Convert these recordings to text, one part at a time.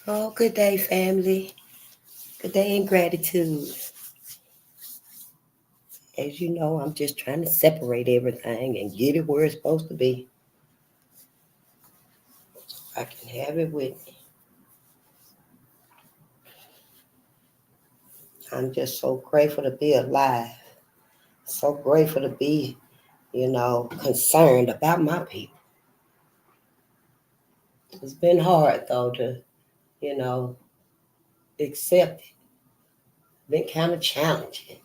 Oh, good day, family. Good day in gratitude. As you know, I'm just trying to separate everything and get it where it's supposed to be. I can have it with me. I'm just so grateful to be alive. So grateful to be, concerned about my people. It's been hard though to, you know, accept it. Been kind of challenging.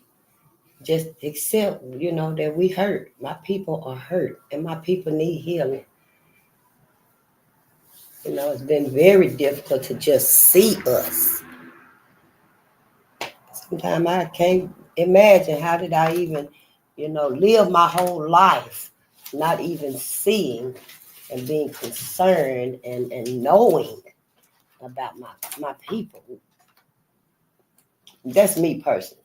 Just accept, that we hurt. My people are hurt and my people need healing. It's been very difficult to just see us. Sometimes I can't imagine how did I even, live my whole life not even seeing and being concerned and knowing about my people. That's me personally.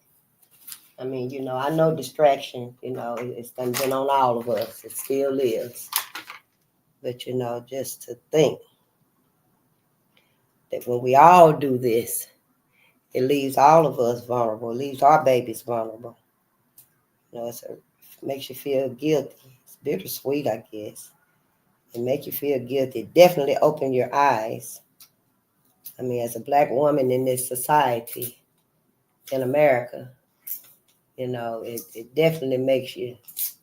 I mean, I know distraction, it's been on all of us. It still is. But, just to think that when we all do this, it leaves all of us vulnerable. It leaves our babies vulnerable. It makes you feel guilty. It's bittersweet, I guess. It makes you feel guilty. It definitely open your eyes. I mean, as a Black woman in this society, in America, it definitely makes you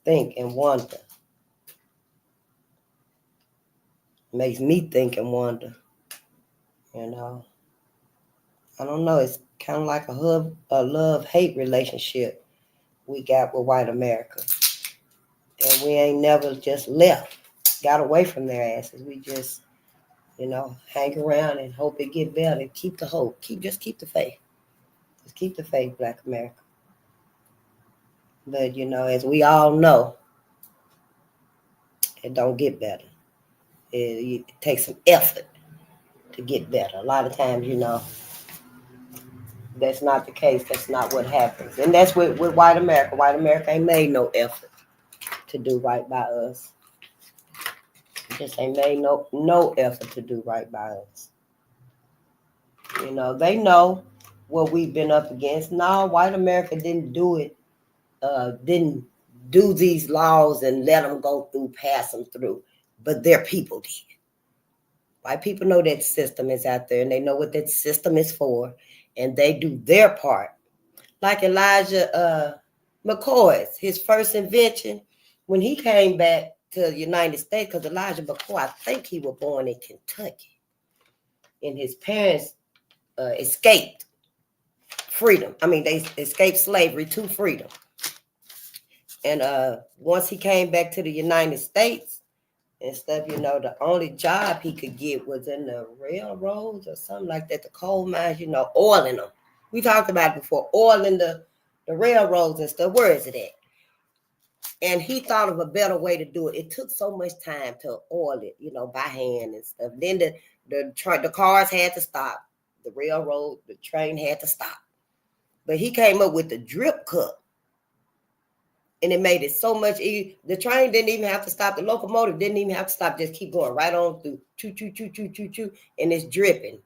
think and wonder. It makes me think and wonder, you know. I don't know. It's kind of like a love-hate relationship we got with white America. And we ain't never just left, got away from their asses. We just, hang around and hope it get better. Keep the hope. Just keep the faith. Just keep the faith, Black America. But, as we all know, it don't get better. It takes some effort to get better. A lot of times, that's not the case. That's not what happens. And that's with white America. White America ain't made no effort to do right by us. Just ain't made no effort to do right by us. They know what we've been up against. No, white America didn't do it, didn't do these laws and let them go through, pass them through, but their people did. White people know that system is out there and they know what that system is for, and they do their part. Like Elijah McCoy's, his first invention, when he came back to the United States, because Elijah McCoy, I think he was born in Kentucky, and his parents escaped freedom. I mean, they escaped slavery to freedom. And once he came back to the United States and stuff, the only job he could get was in the railroads or something like that, the coal mines, oiling them. We talked about it before, oiling the railroads and stuff. Where is it at? And he thought of a better way to do it. It took so much time to oil it, by hand and stuff. Then the cars had to stop. The railroad, the train had to stop. But he came up with the drip cup. And it made it so much easier. The train didn't even have to stop. The locomotive didn't even have to stop. Just keep going right on through. Choo, choo, choo, choo, choo, choo. And it's dripping.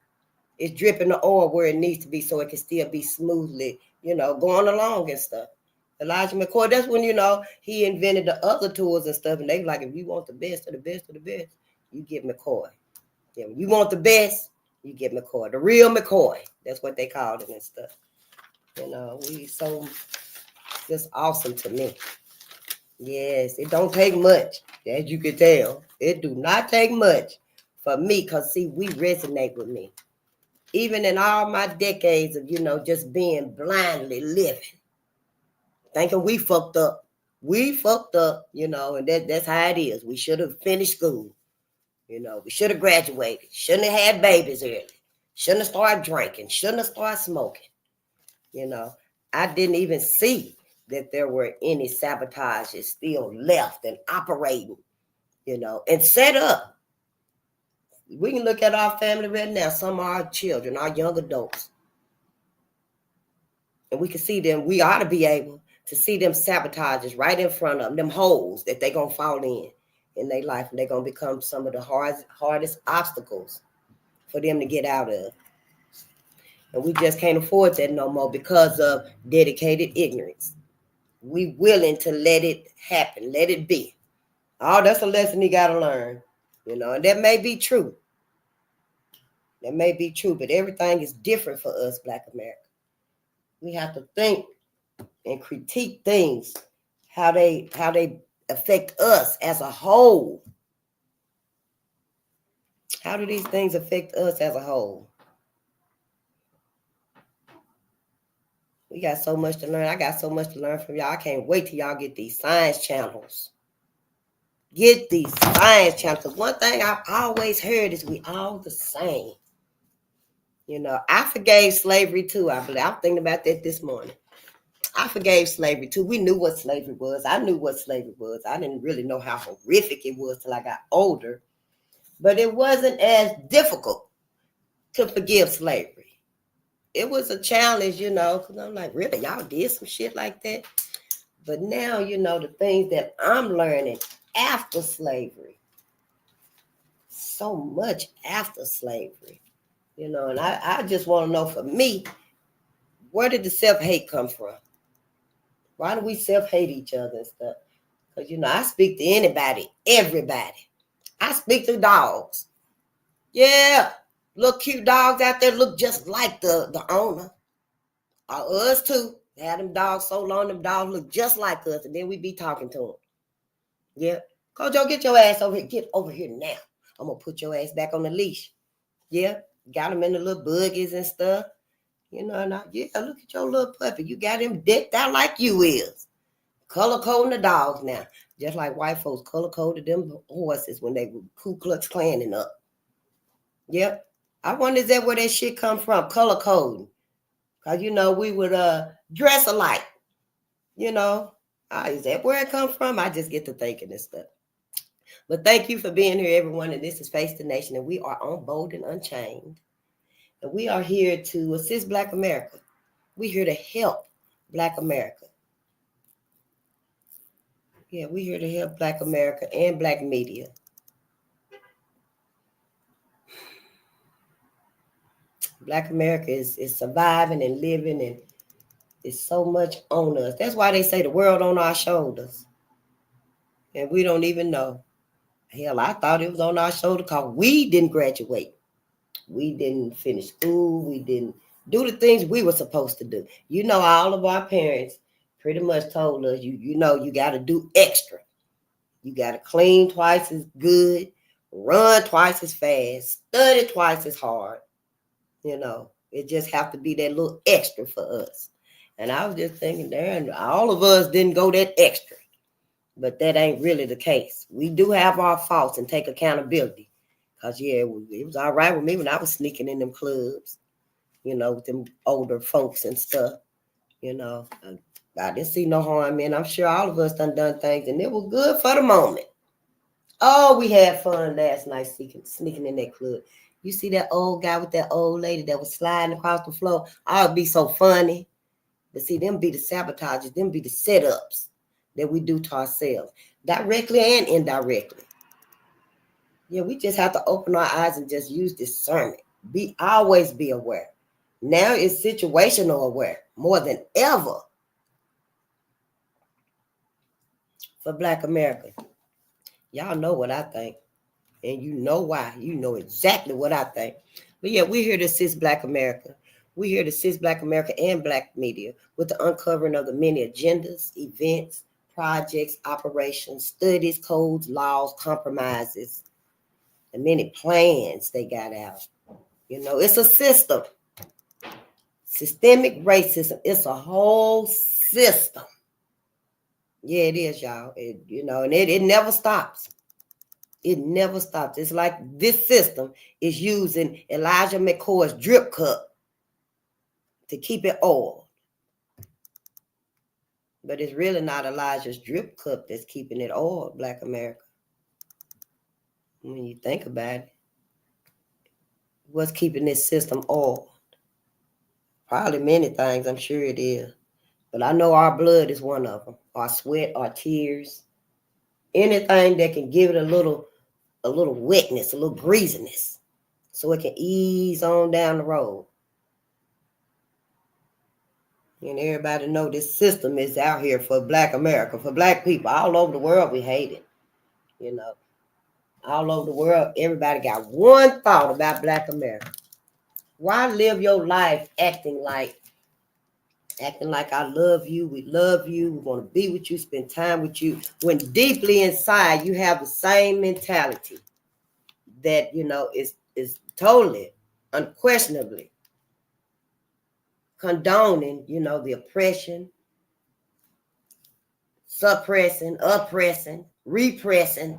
It's dripping the oil where it needs to be so it can still be smoothly, going along and stuff. Elijah McCoy, that's when, he invented the other tools and stuff. And they like, if you want the best of the best of the best, you get McCoy. Yeah, when you want the best, you get McCoy. The real McCoy. That's what they called him and stuff. We so just awesome to me. Yes, it don't take much, as you can tell. It do not take much for me, because, see, we resonate with me. Even in all my decades of, just being blindly living, thinking we fucked up. We fucked up, and that's how it is. We should have finished school. We should have graduated. Shouldn't have had babies early. Shouldn't have started drinking. Shouldn't have started smoking. I didn't even see that there were any sabotages still left and operating, and set up. We can look at our family right now. Some of our children, our young adults. And we can see them. We ought to be able to see them sabotages right in front of them holes that they're going to fall in their life. And they're going to become some of the hardest obstacles for them to get out of. And we just can't afford that no more because of dedicated ignorance. We willing to let it happen, let it be. Oh, that's a lesson he got to learn. And that may be true. That may be true, but everything is different for us, Black America. We have to think and critique things, how they affect us as a whole. How do these things affect us as a whole? We got so much to learn. I got so much to learn from y'all. I can't wait till y'all get these science channels. Get these science channels. Because one thing I've always heard is we all the same. I forgave slavery too, I believe. I'm thinking about that this morning. I forgave slavery too. We knew what slavery was. I knew what slavery was. I didn't really know how horrific it was till I got older. But it wasn't as difficult to forgive slavery. It was a challenge, because I'm like, really, y'all did some shit like that? But now, the things that I'm learning after slavery, so much after slavery, and I just want to know for me, where did the self-hate come from? Why do we self-hate each other and stuff? Because, I speak to anybody, everybody. I speak to dogs. Yeah, little cute dogs out there look just like the owner. Or us too. They had them dogs so long, them dogs look just like us, and then we be talking to them. Yeah. Kojo, get your ass over here. Get over here now. I'm going to put your ass back on the leash. Yeah. Got them in the little buggies and stuff. And look at your little puppy. You got him decked out like you is. Color coding the dogs now. Just like white folks color coded them horses when they were Ku Klux Klaning up. Yep. I wonder, is that where that shit come from? Color coding. Because, we would dress alike. Is that where it come from? I just get to thinking this stuff. But thank you for being here, everyone. And this is Face the Nation. And we are on Bolden Unchained. And we are here to assist Black America. We're here to help Black America. Yeah, we're here to help Black America and Black media. Black America is surviving and living, and it's so much on us. That's why they say the world on our shoulders. And we don't even know. Hell, I thought it was on our shoulders because we didn't graduate. We didn't finish school. We didn't do the things we were supposed to do. All of our parents pretty much told us, you got to do extra. You got to clean twice as good, run twice as fast, study twice as hard. It just have to be that little extra for us. And I was just thinking, damn, all of us didn't go that extra. But that ain't really the case. We do have our faults and take accountability. Because, yeah, it was all right with me when I was sneaking in them clubs, with them older folks and stuff. I didn't see no harm in. I'm sure all of us done things, and it was good for the moment. Oh, we had fun last night sneaking in that club. You see that old guy with that old lady that was sliding across the floor? Oh, it'd be so funny. But see, them be the sabotages, them be the setups that we do to ourselves, directly and indirectly. Yeah, we just have to open our eyes and just use discernment. Always be aware. Now it's situational aware more than ever for Black America. Y'all know what I think. And you know why. You know exactly what I think. But yeah, we're here to assist Black America. We're here to assist Black America and Black media with the uncovering of the many agendas, events, projects, operations, studies, codes, laws, compromises, and many plans they got out. It's a system. Systemic racism. It's a whole system. Yeah, it is, y'all. And it never stops. It never stops. It's like this system is using Elijah McCoy's drip cup to keep it oiled. But it's really not Elijah's drip cup that's keeping it oiled, Black America. When you think about it, what's keeping this system oiled? Probably many things, I'm sure it is. But I know our blood is one of them. Our sweat, our tears, anything that can give it a little wetness, a little greasiness. so it can ease on down the road. And everybody know this system is out here for Black America, for Black people. All over the world, we hate it. You know, all over the world, everybody got one thought about Black America. Why live your life acting like I love you, we want to be with you, spend time with you, when deeply inside you have the same mentality that, is totally, unquestionably condoning, the oppression, suppressing, oppressing, repressing.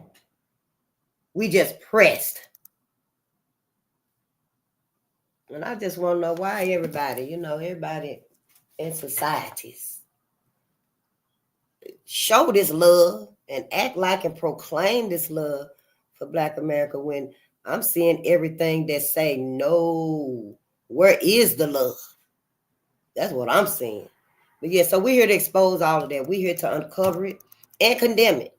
We just pressed. And I just want to know why everybody in societies show this love and act like and proclaim this love for Black America when I'm seeing everything that say no. Where is the love? That's what I'm seeing. But yeah, so we're here to expose all of that. We're here to uncover it and condemn it.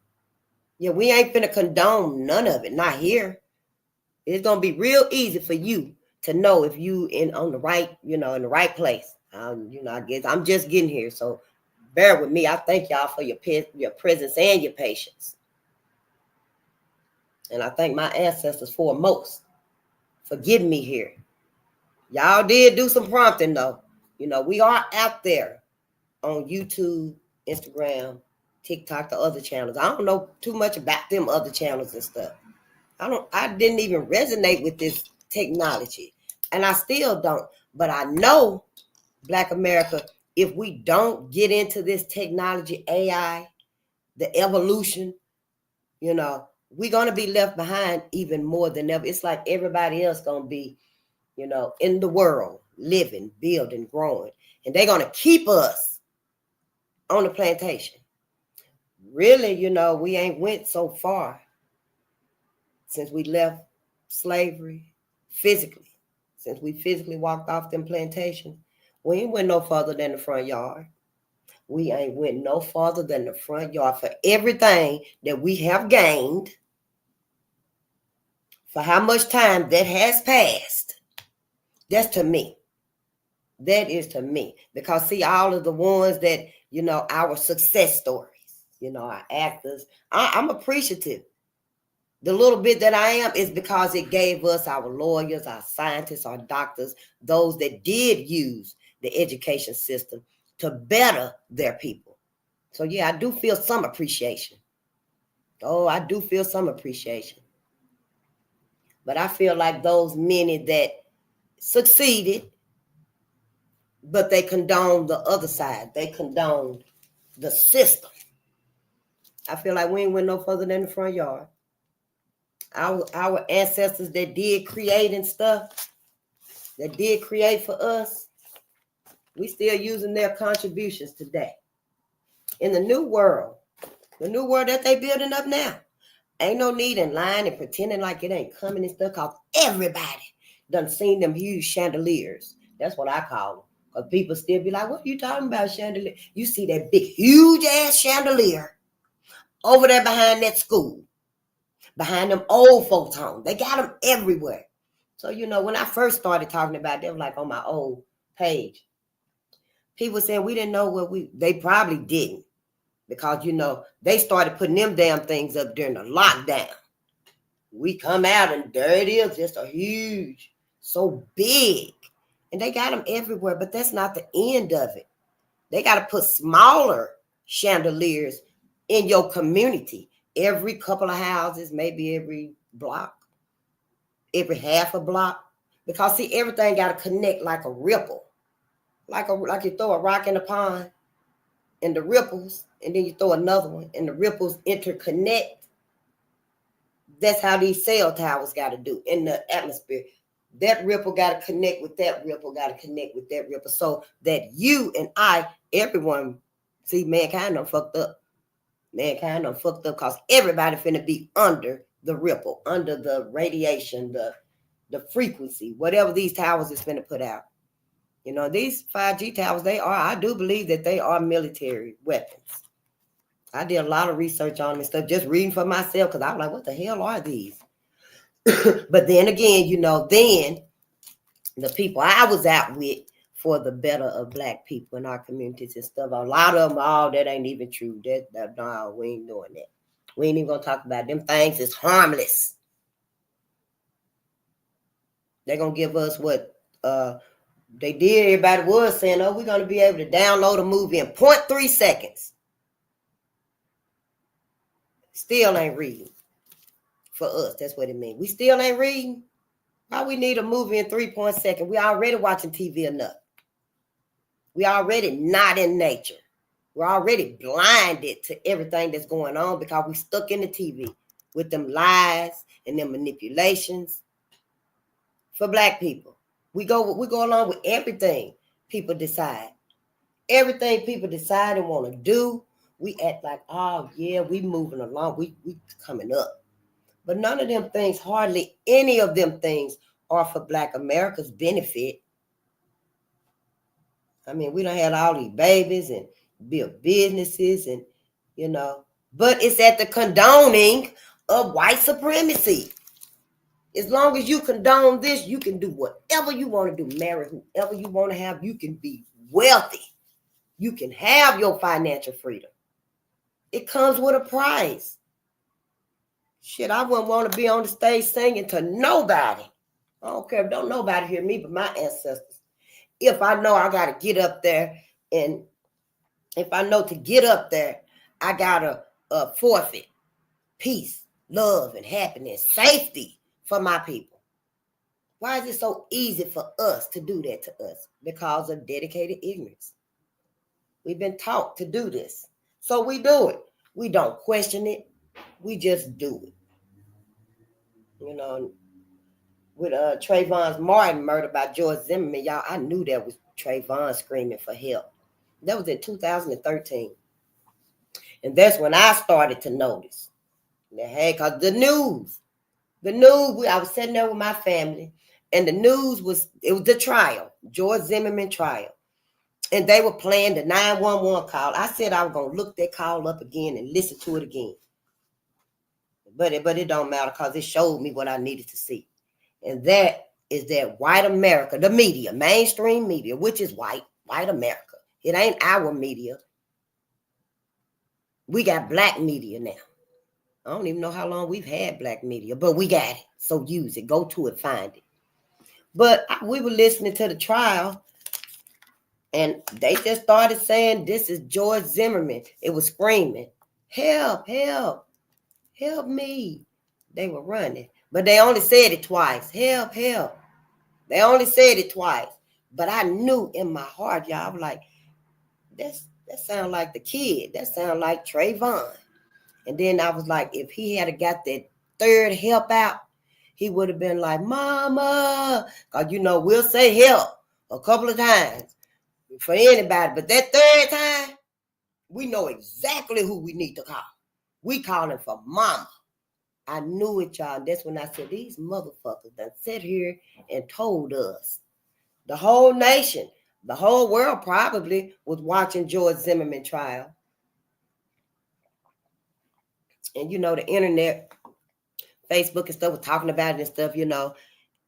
Yeah, we ain't finna condone none of it. Not here. It's gonna be real easy for you to know if you in the right place. I guess I'm just getting here, so bear with me. I thank y'all for your presence and your patience. And I thank my ancestors foremost for getting me here. Y'all did do some prompting though. We are out there on YouTube, Instagram, TikTok, the other channels. I don't know too much about them other channels and stuff. I didn't even resonate with this technology. And I still don't. But I know, Black America, if we don't get into this technology, AI, the evolution, we're going to be left behind even more than ever. It's like everybody else going to be, in the world, living, building, growing. And they're going to keep us on the plantation. Really, we ain't went so far since we left slavery physically. Since we physically walked off them plantations, we ain't went no further than the front yard. We ain't went no farther than the front yard for everything that we have gained, for how much time that has passed. That's to me. That is to me. Because see, all of the ones that, our success stories, our actors, I'm appreciative. The little bit that I am is because it gave us our lawyers, our scientists, our doctors, those that did use the education system to better their people. So yeah, I do feel some appreciation. Oh, I do feel some appreciation. But I feel like those many that succeeded, but they condoned the other side. They condoned the system. I feel like we ain't went no further than the front yard. Our ancestors that did create and stuff, that did create for us, we still using their contributions today. In the new world that they building up now, ain't no need in lying and pretending like it ain't coming and stuff, because everybody done seen them huge chandeliers. That's what I call them. Because people still be like, what are you talking about, chandelier? You see that big, huge ass chandelier over there behind that school, behind them old folks' home. They got them everywhere. So, when I first started talking about them, like on my old page, people said we didn't know they probably didn't. Because, they started putting them damn things up during the lockdown. We come out and there it is, just a huge, so big. And they got them everywhere, but that's not the end of it. They got to put smaller chandeliers in your community. Every couple of houses, maybe every block, every half a block. Because, see, everything got to connect like a ripple. Like you throw a rock in a pond and the ripples, and then you throw another one and the ripples interconnect. That's how these cell towers got to do in the atmosphere. That ripple got to connect with that ripple, got to connect with that ripple, so that you and I, everyone, see, mankind done fucked up. Mankind done fucked up because everybody finna be under the ripple, under the radiation, the frequency, whatever these towers is finna put out. These 5G towers, I do believe that they are military weapons. I did a lot of research on this stuff, just reading for myself, because I was like, what the hell are these? But then again, then the people I was out with for the better of Black people in our communities and stuff, a lot of them, that ain't even true. No, we ain't doing that. We ain't even gonna talk about them things. It's harmless. They're gonna give us what they did. Everybody was saying, we're gonna be able to download a movie in 0.3 seconds. Still ain't reading. For us, that's what it means. We still ain't reading. Why we need a movie in 3 seconds? We already watching TV enough. We already not in nature. We're already blinded to everything that's going on because we stuck in the TV with them lies and them manipulations. For Black people, we go along with everything people decide. Everything people decide and want to do, we act like, oh yeah, we moving along, we coming up. But none of them things, hardly any of them things, are for Black America's benefit. I mean, we done had all these babies and build businesses and, but it's at the condoning of white supremacy. As long as you condone this, you can do whatever you want to do, marry whoever you want to have. You can be wealthy. You can have your financial freedom. It comes with a price. Shit, I wouldn't want to be on the stage singing to nobody. I don't care if don't nobody hear me but my ancestors. If I know I got to get up there, and if I know to get up there, I got to forfeit peace, love, and happiness, safety for my people. Why is it so easy for us to do that to us? Because of dedicated ignorance. We've been taught to do this. So we do it. We don't question it. We just do it. With Trayvon Martin murder by George Zimmerman, y'all, I knew that was Trayvon screaming for help. That was in 2013. And that's when I started to notice that, hey, because the news, I was sitting there with my family, and the news was the trial, George Zimmerman trial. And they were playing the 911 call. I said I was going to look that call up again and listen to it again. But it don't matter because it showed me what I needed to see. And that is that white America, the media, mainstream media, which is white America. It ain't our media. We got Black media now. I don't even know how long we've had Black media, but we got it. So use it. Go to it, find it. But we were listening to the trial, and they just started saying, this is George Zimmerman. It was screaming, help, help, help me. They were running. But they only said it twice. Help, help. They only said it twice. But I knew in my heart, y'all, I was like, that sound like the kid. That sound like Trayvon. And then I was like, if he had got that third help out, he would have been like, Mama. Because, we'll say help a couple of times for anybody. But that third time, we know exactly who we need to call. We calling for Mama. I knew it, y'all. That's when I said, these motherfuckers done sat here and told us. The whole nation, the whole world probably was watching George Zimmerman trial. And, the internet, Facebook and stuff was talking about it and stuff,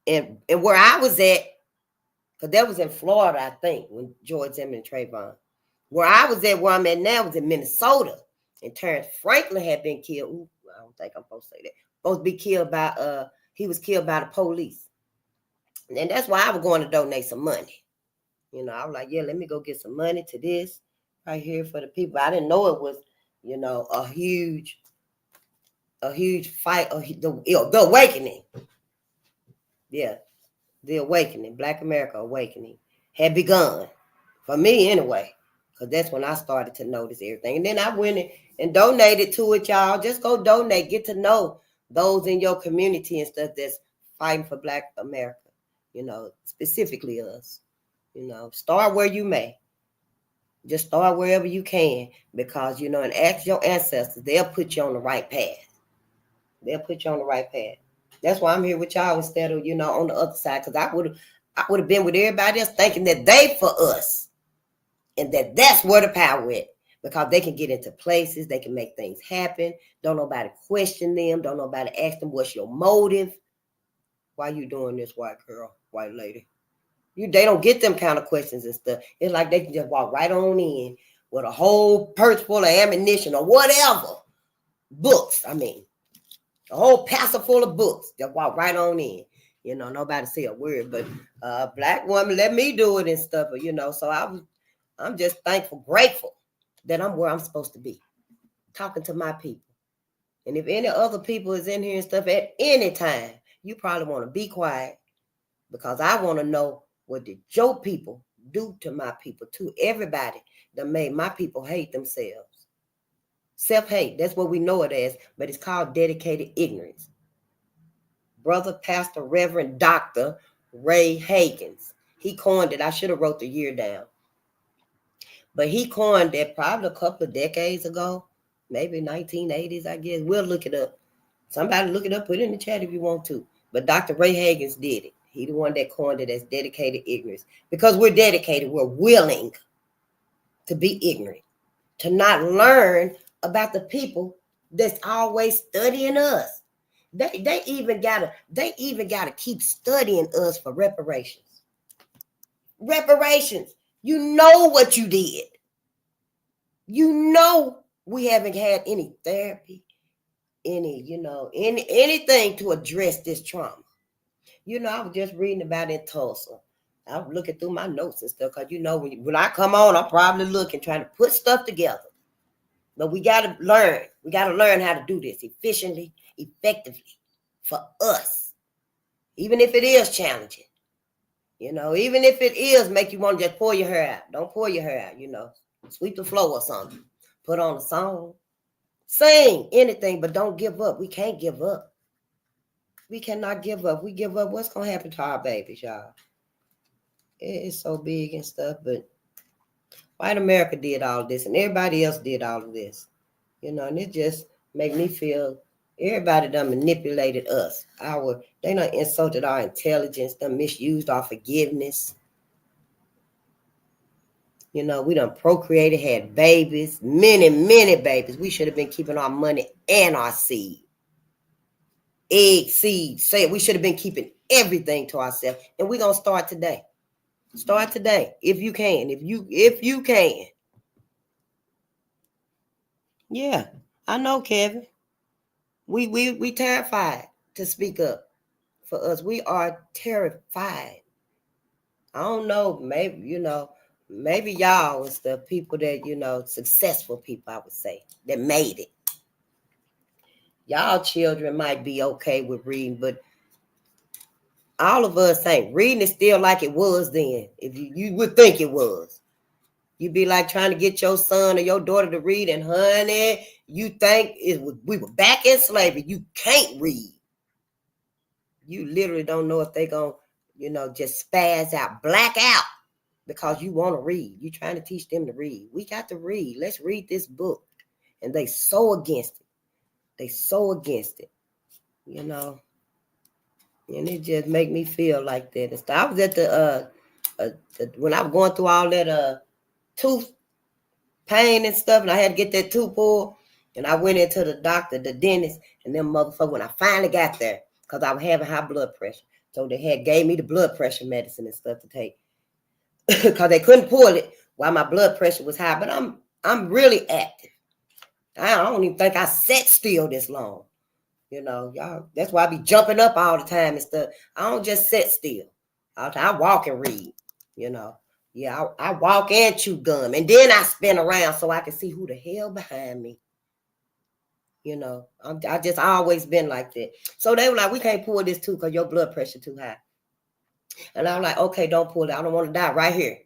And where I was at, because that was in Florida, I think, when George Zimmerman and Trayvon. Where I was at, where I'm at now, was in Minnesota. And Terrence Franklin had been killed. Ooh, I don't think I'm supposed to say that. Supposed to be killed by, he was killed by the police. And that's why I was going to donate some money. I was like, yeah, let me go get some money to this right here for the people. I didn't know it was, a huge fight, the awakening. Yeah, the awakening, Black America awakening had begun. For me anyway, because that's when I started to notice everything. And then I went and donated to it, y'all. Just go donate, get to know those in your community and stuff that's fighting for Black America, specifically us. Start where you may. Just start wherever you can, because, and ask your ancestors. They'll put you on the right path. They'll put you on the right path. That's why I'm here with y'all instead of, on the other side, because I would have been with everybody else thinking that they for us, and that's where the power is, because they can get into places, they can make things happen. Don't nobody question them. Don't nobody ask them what's your motive. Why you doing this, white girl, white lady? They don't get them kind of questions and stuff. It's like they can just walk right on in with a whole purse full of ammunition or whatever. Books, I mean. A whole passer full of books. Just walk right on in. Nobody say a word, but black woman let me do it and stuff, so I'm just thankful, grateful that I'm where I'm supposed to be, talking to my people. And if any other people is in here and stuff at any time, you probably want to be quiet, because I want to know what did your people do to my people, to everybody that made my people hate themselves. Self-hate, that's what we know it as, but it's called dedicated ignorance. Brother, Pastor, Reverend, Dr. Ray Hagins, he coined it. I should have wrote the year down. But he coined it probably a couple of decades ago, maybe 1980s, I guess. We'll look it up. Somebody look it up, put it in the chat if you want to. But Dr. Ray Hagins did it. He the one that coined it as dedicated ignorance. Because we're dedicated, we're willing to be ignorant, to not learn about the people that's always studying us. They even gotta keep studying us for reparations. Reparations. You know what you did. We haven't had any therapy, anything to address this trauma. I was just reading about it in Tulsa. I was looking through my notes and stuff, because when I come on, I'm probably looking, trying to put stuff together. But we got to learn. We got to learn how to do this efficiently, effectively for us. Even if it is challenging. Even if it is make you want to just pull your hair out. Don't pull your hair out, Sweep the floor or something. Put on a song. Sing anything, but don't give up. We can't give up. We cannot give up. We give up, what's going to happen to our babies, y'all? It's so big and stuff, but white America did all of this, and everybody else did all of this. And it just make me feel everybody done manipulated us. They done insulted our intelligence, done misused our forgiveness. We done procreated, had babies, many, many babies. We should have been keeping our money and our seed. Egg, seed, we should have been keeping everything to ourselves. And we're going to start today. Start today, if you can. If you can. Yeah, I know, Kevin. We terrified to speak up for us. We are terrified. I don't know, maybe y'all is the people that, successful people, I would say, that made it. Y'all children might be okay with reading, but all of us ain't. Reading is still like it was then. If you would think it was. You'd be like trying to get your son or your daughter to read, and honey, you think we were back in slavery. You can't read. You literally don't know if they gonna, just spaz out, black out, because you want to read. You trying to teach them to read. We got to read. Let's read this book. And they so against it. They so against it. And it just make me feel like that. I was at the when I was going through all that tooth pain and stuff, and I had to get that tooth pulled, and I went into the doctor, the dentist, and them motherfuckers, when I finally got there, because I was having high blood pressure, so they gave me the blood pressure medicine and stuff to take, because they couldn't pull it while my blood pressure was high. But I'm really active. I don't even think I sat still this long. Y'all, that's why I be jumping up all the time and stuff. I don't just sit still. I walk and read, Yeah, I walk and chew gum, and then I spin around so I can see who the hell behind me. I just always been like that. So they were like, we can't pull this tooth because your blood pressure too high. And I'm like, okay, don't pull it. I don't want to die right here.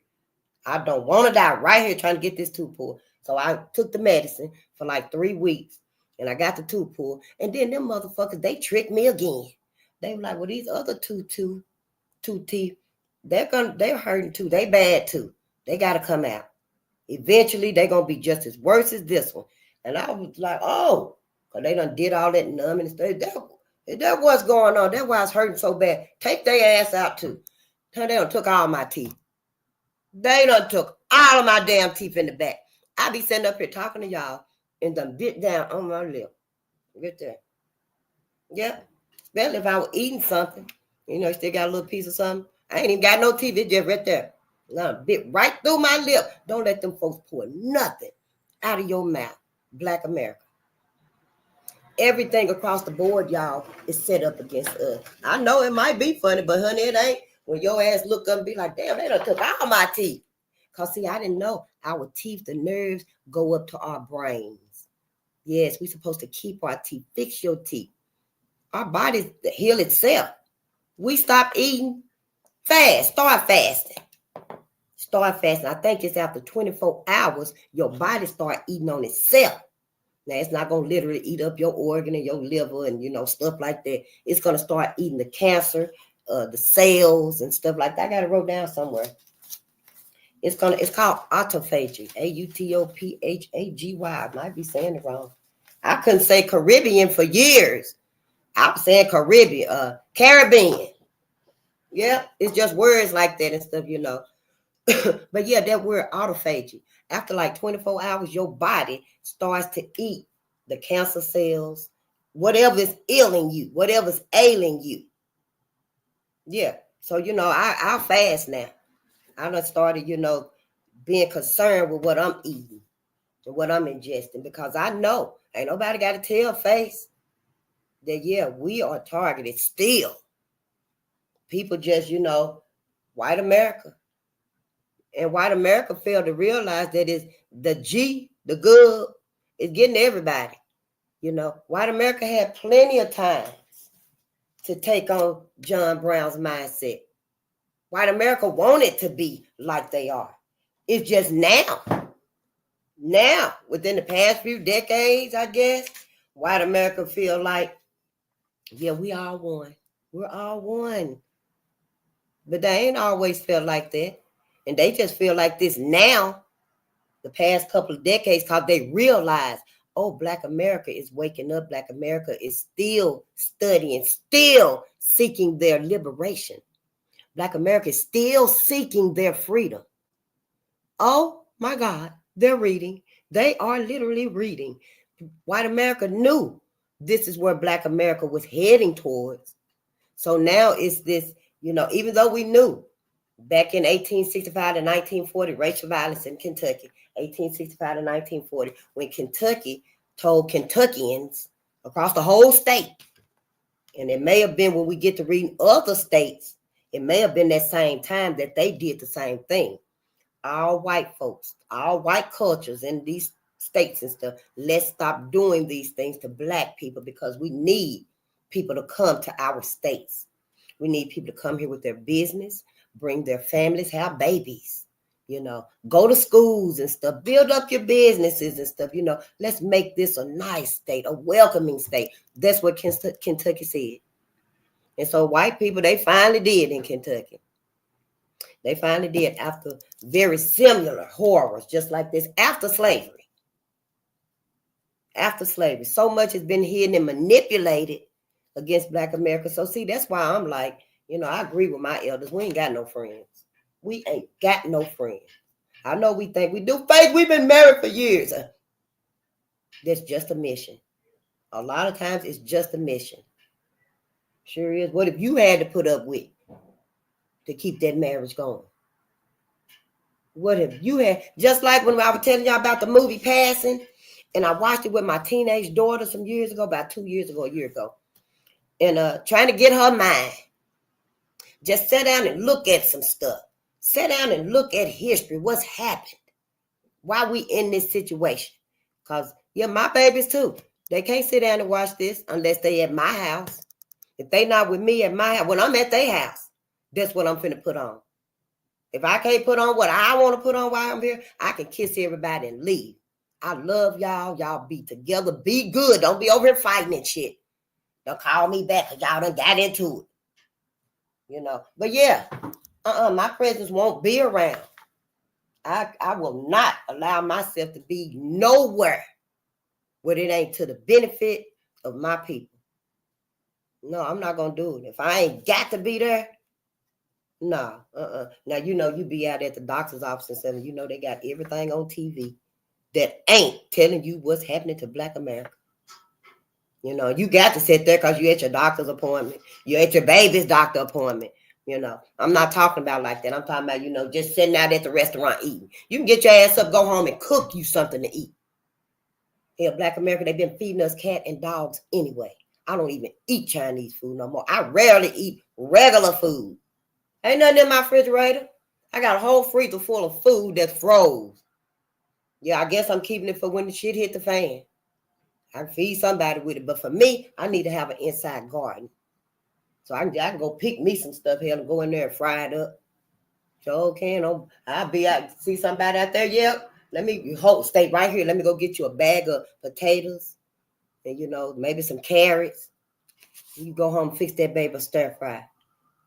I don't want to die right here trying to get this tooth pulled. So I took the medicine for like 3 weeks, and I got the tooth pulled. And then them motherfuckers, they tricked me again. They were like, well, these other two teeth, they're hurting too. They bad too. They got to come out. Eventually, they're going to be just as worse as this one. And I was like, oh, because they done did all that numbing and stuff. That what's going on. That's why it's hurting so bad. Take their ass out too. They done took all my teeth. They done took all of my damn teeth in the back. I be sitting up here talking to y'all and done bit down on my lip. Get there. Yep. Especially if I was eating something. You know, you still got a little piece of something. I ain't even got no teeth. It's just right there. Now, bit right through my lip. Don't let them folks pour nothing out of your mouth. Black America. Everything across the board, y'all, is set up against us. I know it might be funny, but honey, it ain't. When your ass look up and be like, damn, they done took all my teeth. Because, see, I didn't know our teeth, the nerves, go up to our brains. Yes, we're supposed to keep our teeth. Fix your teeth. Our bodies heal itself. We stop eating fast. Start fasting. Start fasting. I think it's after 24 hours, your body start eating on itself. Now, it's not going to literally eat up your organ and your liver and, you know, stuff like that. It's going to start eating the cancer, the cells and stuff like that. I got it wrote down somewhere. It's called autophagy, AUTOPHAGY. I might be saying it wrong. I couldn't say Caribbean for years. I was saying Caribbean. Yeah, it's just words like that and stuff, you know. But yeah, that word autophagy. After like 24 hours, your body starts to eat the cancer cells, whatever's ailing you, whatever's ailing you. Yeah. So, you know, I'll fast now. I done started, you know, being concerned with what I'm eating and what I'm ingesting, because I know ain't nobody got to tell face that, yeah, we are targeted still. People just, you know, white America. And white America failed to realize that it's the G, the good, is getting everybody. You know, white America had plenty of time to take on John Brown's mindset. White America wanted to be like they are. It's just now, within the past few decades, I guess, white America feel like, yeah, we all one. We're all one. But they ain't always felt like that. And they just feel like this now, the past couple of decades, because they realize, oh, Black America is waking up. Black America is still studying, still seeking their liberation. Black America is still seeking their freedom. Oh, my God, they're reading. They are literally reading. White America knew this is where Black America was heading towards. So now it's this, you know, even though we knew back in 1865 to 1940, racial violence in Kentucky, 1865 to 1940, when Kentucky told Kentuckians across the whole state, and it may have been when we get to reading other states, it may have been that same time that they did the same thing. All white folks, all white cultures in these states and stuff, let's stop doing these things to Black people, because we need people to come to our states. We need people to come here with their business, bring their families, have babies, you know, go to schools and stuff, build up your businesses and stuff, you know. Let's make this a nice state, a welcoming state. That's what Kentucky said. And so white people, they finally did in Kentucky. They finally did, after very similar horrors, just like this, after slavery. After slavery. So much has been hidden and manipulated against Black America. So see, that's why I'm like, you know, I agree with my elders. We ain't got no friends. We ain't got no friends. I know we think we do. Faith, we've been married for years. That's just a mission. A lot of times it's just a mission. Sure is. What if you had to put up with to keep that marriage going? What if you had, just like when I was telling y'all about the movie Passing, and I watched it with my teenage daughter some years ago, about 2 years ago, a year ago, and trying to get her mind. Just sit down and look at some stuff. Sit down and look at history, what's happened, why we in this situation. Because, yeah, my babies too. They can't sit down and watch this unless they at my house. If they not with me at my house, when I'm at their house, that's what I'm finna put on. If I can't put on what I want to put on while I'm here, I can kiss everybody and leave. I love y'all. Y'all be together. Be good. Don't be over here fighting and shit. Don't call me back because y'all done got into it. You know. But yeah, my presence won't be around. I will not allow myself to be nowhere where it ain't to the benefit of my people. No, I'm not going to do it. If I ain't got to be there, no. Now, you know, you be out at the doctor's office and stuff, you know they got everything on TV that ain't telling you what's happening to Black America. You know, you got to sit there because you at your doctor's appointment. You at your baby's doctor appointment. You know, I'm not talking about like that. I'm talking about, you know, just sitting out at the restaurant eating. You can get your ass up, go home and cook you something to eat. Here, Black America, they've been feeding us cat and dogs anyway. I don't even eat Chinese food no more. I rarely eat regular food. Ain't nothing in my refrigerator. I got a whole freezer full of food that's froze. Yeah, I guess I'm keeping it for when the shit hit the fan. I can feed somebody with it. But for me, I need to have an inside garden. So I can go pick me some stuff here and go in there and fry it up. So can I'll be out, see somebody out there, yeah. Let me stay right here. Let me go get you a bag of potatoes and, you know, maybe some carrots. You go home and fix that baby stir fry.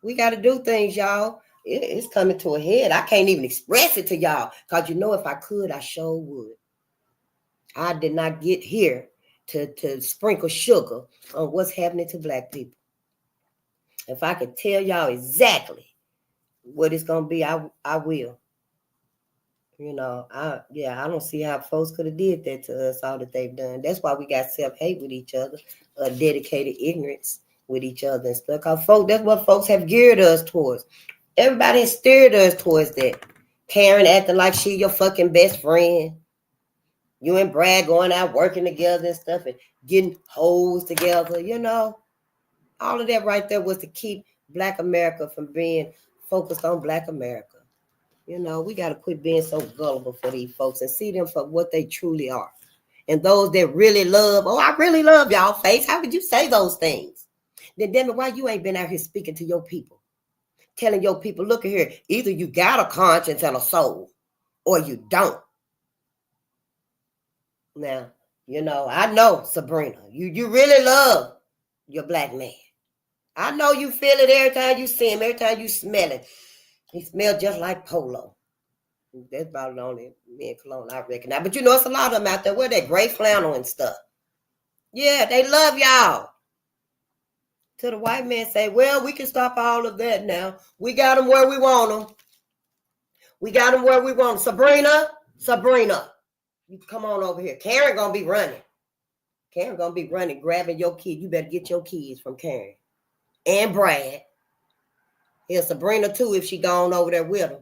We got to do things, y'all. It's coming to a head. I can't even express it to y'all because, you know, if I could, I sure would. I did not get here to sprinkle sugar on what's happening to Black people. If I could tell y'all exactly what it's going to be, I will. You know, I don't see how folks could have did that to us, all that they've done. That's why we got self-hate with each other, dedicated ignorance with each other and stuff. Because that's what folks have geared us towards. Everybody has steered us towards that. Karen acting like she your fucking best friend. You and Brad going out working together and stuff and getting hoes together, you know. All of that right there was to keep Black America from being focused on Black America. You know, we got to quit being so gullible for these folks and see them for what they truly are. And those that really love, I really love y'all, face. How could you say those things? Then, damn it, why you ain't been out here speaking to your people? Telling your people, look at here, either you got a conscience and a soul or you don't. Now, you know, I know, Sabrina, you really love your Black man. I know you feel it every time you see him, every time you smell it. He smells just like Polo. That's about the only me and Cologne I recognize. But you know, it's a lot of them out there with that gray flannel and stuff. Yeah, they love y'all. Till the white man say, well, we can stop all of that now. We got them where we want them. We got them where we want them. Sabrina, you come on over here. Karen gonna be running. Karen gonna be running, grabbing your kid. You better get your kids from Karen. And Brad. Here's Sabrina too if she gone over there with him.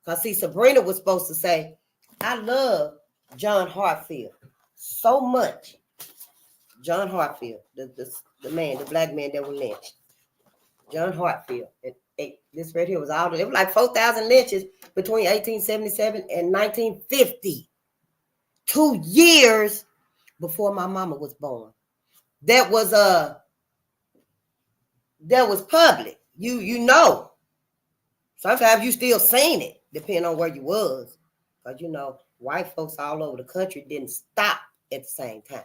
Because see, Sabrina was supposed to say, I love John Hartfield so much. John Hartfield, the man, the Black man that was lynched. John Hartfield. This right here was all, it was like 4,000 lynches between 1877 and 1950. 2 years before my mama was born. That was public. You know. Sometimes you still seen it, depending on where you was. Because, you know, white folks all over the country didn't stop at the same time.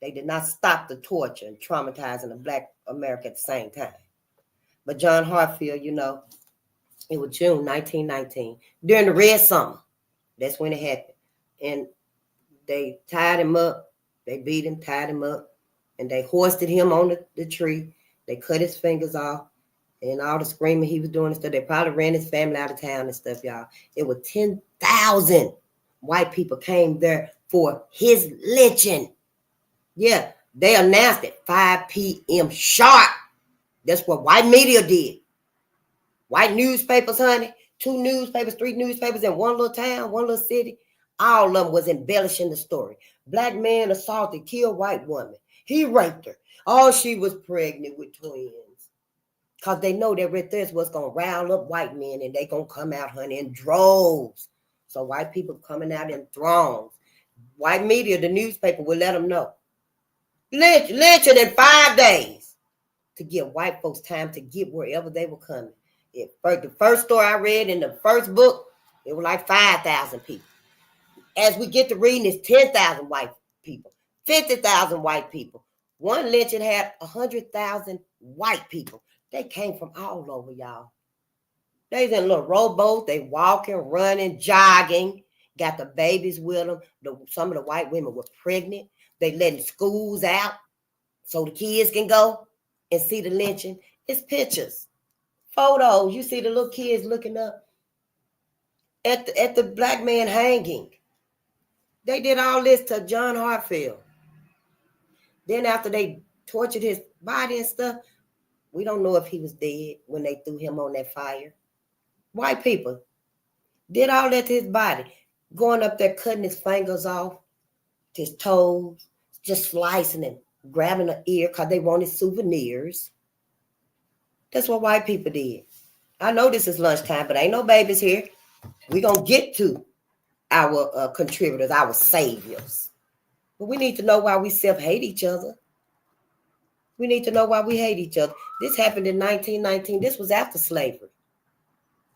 They did not stop the torture and traumatizing of Black America at the same time. But John Hartfield, you know, it was June 1919. During the Red Summer, that's when it happened. And they tied him up. They beat him, tied him up. And they hoisted him on the tree. They cut his fingers off. And all the screaming he was doing and stuff. They probably ran his family out of town and stuff, y'all. It was 10,000 white people came there for his lynching. Yeah, they announced it 5 p.m. sharp. That's what white media did. White newspapers, honey. 2 newspapers, 3 newspapers in one little town, one little city. All of them was embellishing the story. Black man assaulted, killed white woman. He raped her. Oh, she was pregnant with twins. Because they know that right there is what's going to rile up white men and they going to come out, honey, in droves. So white people coming out in throngs. White media, the newspaper, will let them know. Lynching in 5 days to give white folks time to get wherever they were coming. The first story I read in the first book, it was like 5,000 people. As we get to reading, it's 10,000 white people, 50,000 white people. One lynching had 100,000 white people. They came from all over, y'all. They's in a little rowboat. They walking, running, jogging. Got the babies with them. Some of the white women were pregnant. They letting schools out so the kids can go and see the lynching. It's pictures, photos. You see the little kids looking up at the black man hanging. They did all this to John Hartfield. Then after they tortured his body and stuff, we don't know if he was dead when they threw him on that fire. White people did all that to his body, going up there cutting his fingers off, his toes, just slicing him, grabbing an ear because they wanted souvenirs. That's what white people did. I know this is lunchtime, but ain't no babies here. We're going to get to our contributors, our saviors. But we need to know why we self-hate each other. We need to know why we hate each other. This happened in 1919. This was after slavery.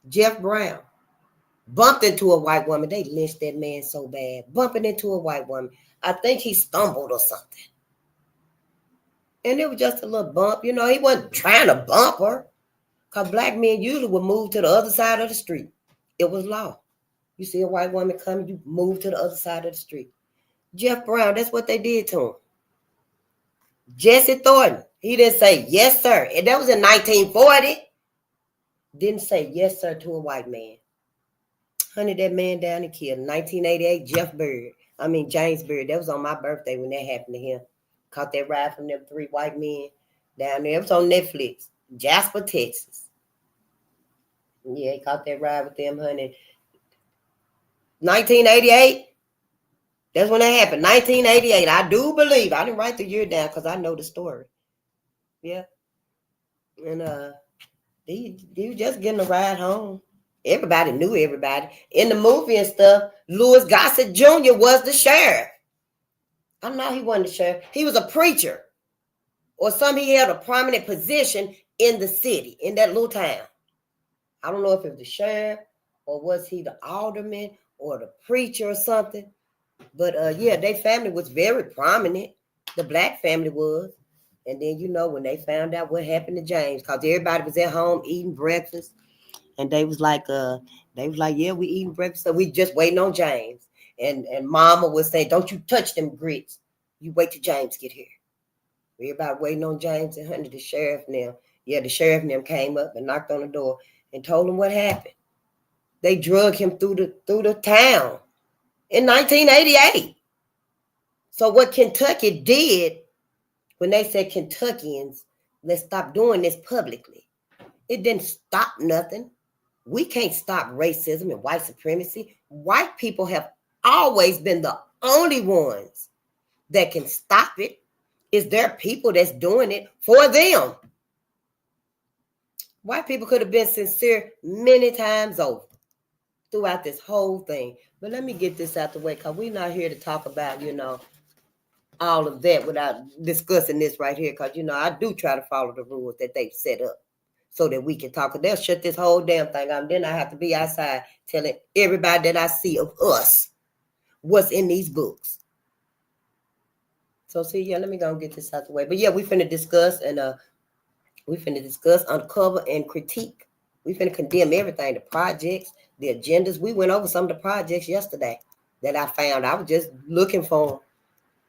Jeff Brown bumped into a white woman. They lynched that man so bad. Bumping into a white woman. I think he stumbled or something. And it was just a little bump. You know, he wasn't trying to bump her. Because black men usually would move to the other side of the street. It was law. You see a white woman coming, you move to the other side of the street. Jeff Brown, that's what they did to him. Jesse Thornton, he didn't say yes, sir. And that was in 1940. Didn't say yes, sir, to a white man. Hunted that man down and killed him. 1988, James Beard. That was on my birthday when that happened to him. Caught that ride from them 3 white men down there. It was on Netflix. Jasper, Texas. Yeah, he caught that ride with them, honey. 1988. That's when that happened. 1988. I do believe. I didn't write the year down because I know the story. Yeah. And he was just getting a ride home. Everybody knew everybody. In the movie and stuff, Louis Gossett Jr. was the sheriff. I know he wasn't the sheriff. He was a preacher. Or he held a prominent position in the city, in that little town. I don't know if it was the sheriff or was he the alderman or the preacher or something. But yeah, their family was very prominent. The black family was. And then, you know, when they found out what happened to James, because everybody was at home eating breakfast. And they was like, yeah, we eating breakfast. So we just waiting on James. And mama would say, don't you touch them grits. You wait till James get here. Everybody waiting on James and Hunter, the sheriff now. Yeah, the sheriff and them came up and knocked on the door and told him what happened. They drug him through the town in 1988. So what Kentucky did when they said Kentuckians, let's stop doing this publicly, it didn't stop nothing. We can't stop racism and white supremacy. White people have always been the only ones that can stop it. It's their people that's doing it for them. White people could have been sincere many times over throughout this whole thing. But let me get this out the way, because we're not here to talk about, you know, all of that without discussing this right here. Because, you know, I do try to follow the rules that they've set up so that we can talk. They'll shut this whole damn thing out. Then I have to be outside telling everybody that I see of us what's in these books. So see, yeah, let me go and get this out the way. But yeah, we finna discuss uncover and critique. We finna condemn everything, the projects, the agendas. We went over some of the projects yesterday that I found. I was just looking for them.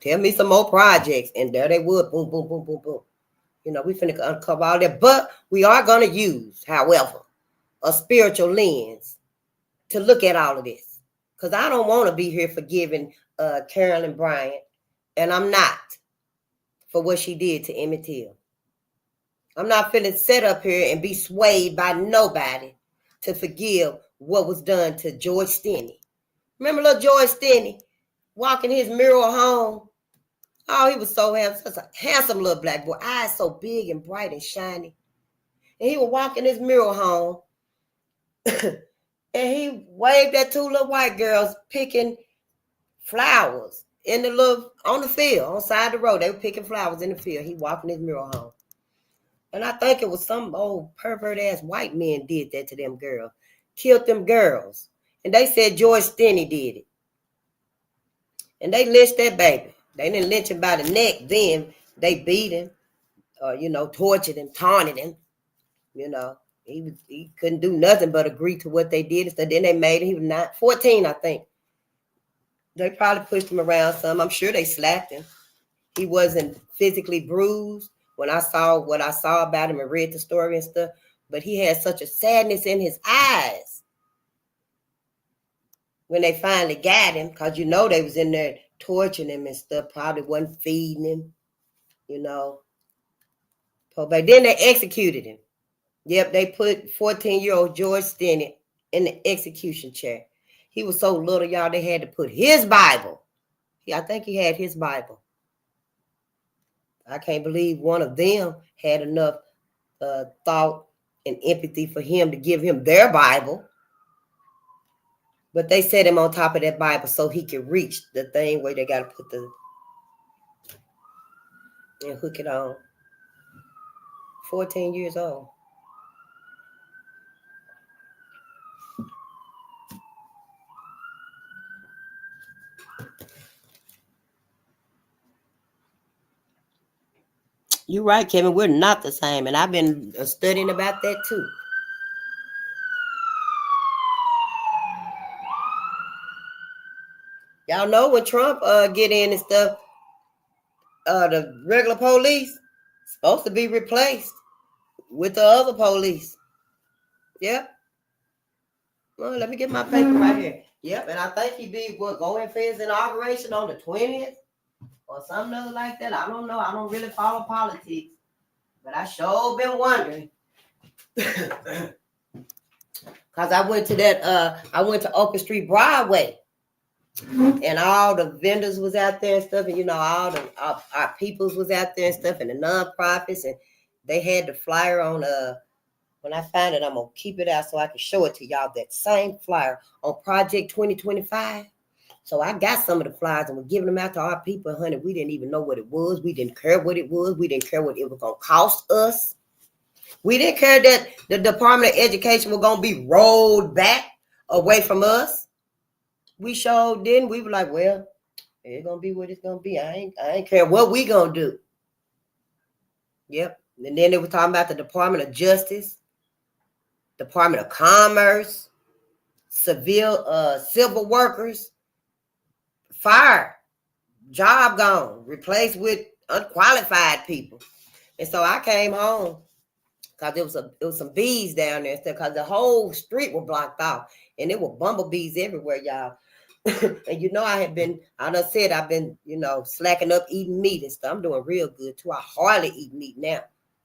Tell me some more projects. And there they would. Boom, boom, boom, boom, boom. You know, we finna uncover all that. But we are going to use, however, a spiritual lens to look at all of this. Because I don't want to be here forgiving Carolyn Bryant. And I'm not, for what she did to Emmett Till. I'm not feeling set up here and be swayed by nobody to forgive what was done to George Stinney. Remember little George Stinney walking his mural home? Oh, he was so handsome, such a handsome little black boy, eyes so big and bright and shiny. And he was walking his mural home, and he waved at 2 little white girls picking flowers on the field, on the side of the road. They were picking flowers in the field. He walking his mural home. And I think it was some old pervert ass white men did that to them girls. Killed them girls. And they said George Stinney did it. And they lynched that baby. They didn't lynch him by the neck then. They beat him, tortured him, taunted him. You know, he couldn't do nothing but agree to what they did. So then they made him, he was 14, I think. They probably pushed him around some. I'm sure they slapped him. He wasn't physically bruised when I saw what I saw about him and read the story and stuff. But he had such a sadness in his eyes when they finally got him, because, you know, they was in there torturing him and stuff, probably wasn't feeding him. you know. But then they executed him. Yep, they put 14-year-old George Stinnett in the execution chair. He was so little, y'all, they had to put his Bible. I think he had his Bible. I can't believe one of them had enough thought and empathy for him to give him their Bible. But they set him on top of that Bible so he could reach the thing where they got to put and hook it on. 14 years old. You're right, Kevin. We're not the same. And I've been studying about that too. Y'all know when Trump get in and stuff, the regular police supposed to be replaced with the other police. Yep. Well, let me get my paper right here. Yep, and I think he be going for his inauguration on the 20th or something other like that. I don't know. I don't really follow politics, but I sure been wondering. Cause I went to Oak Street Broadway. And all the vendors was out there and stuff, and all the our peoples was out there and stuff, and the nonprofits, and they had the flyer on. When I find it, I'm gonna keep it out so I can show it to y'all. That same flyer on Project 2025. So I got some of the flyers and we're giving them out to our people, honey. We didn't even know what it was. We didn't care what it was. We didn't care what it was gonna cost us. We didn't care that the Department of Education was gonna be rolled back away from us. We sure didn't. We were like, well, it's gonna be what it's gonna be. I ain't care what we gonna do. Yep. And then they were talking about the Department of Justice, Department of Commerce, civil workers, fired, job gone, replaced with unqualified people. And so I came home because there was some bees down there because the whole street was blocked off and there were bumblebees everywhere, y'all. And I've been slacking up eating meat and stuff. I'm doing real good too. I hardly eat meat now.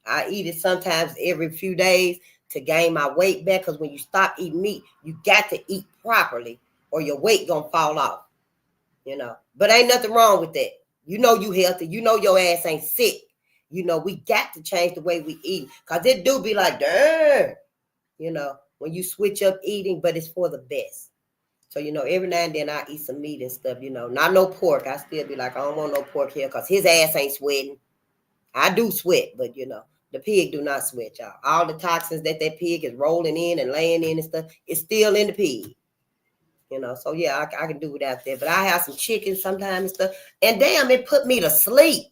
I eat it sometimes every few days to gain my weight back, because when you stop eating meat, you got to eat properly or your weight gonna fall off. But ain't nothing wrong with that. You healthy. Your ass ain't sick. We got to change the way we eat, because it do be like, damn, when you switch up eating, but it's for the best. So, every now and then I eat some meat and stuff, not no pork. I still be like, I don't want no pork here because his ass ain't sweating. I do sweat, but, the pig do not sweat, y'all. All the toxins that pig is rolling in and laying in and stuff, it's still in the pig. So, yeah, I can do without that. But I have some chicken sometimes and stuff. And damn, it put me to sleep.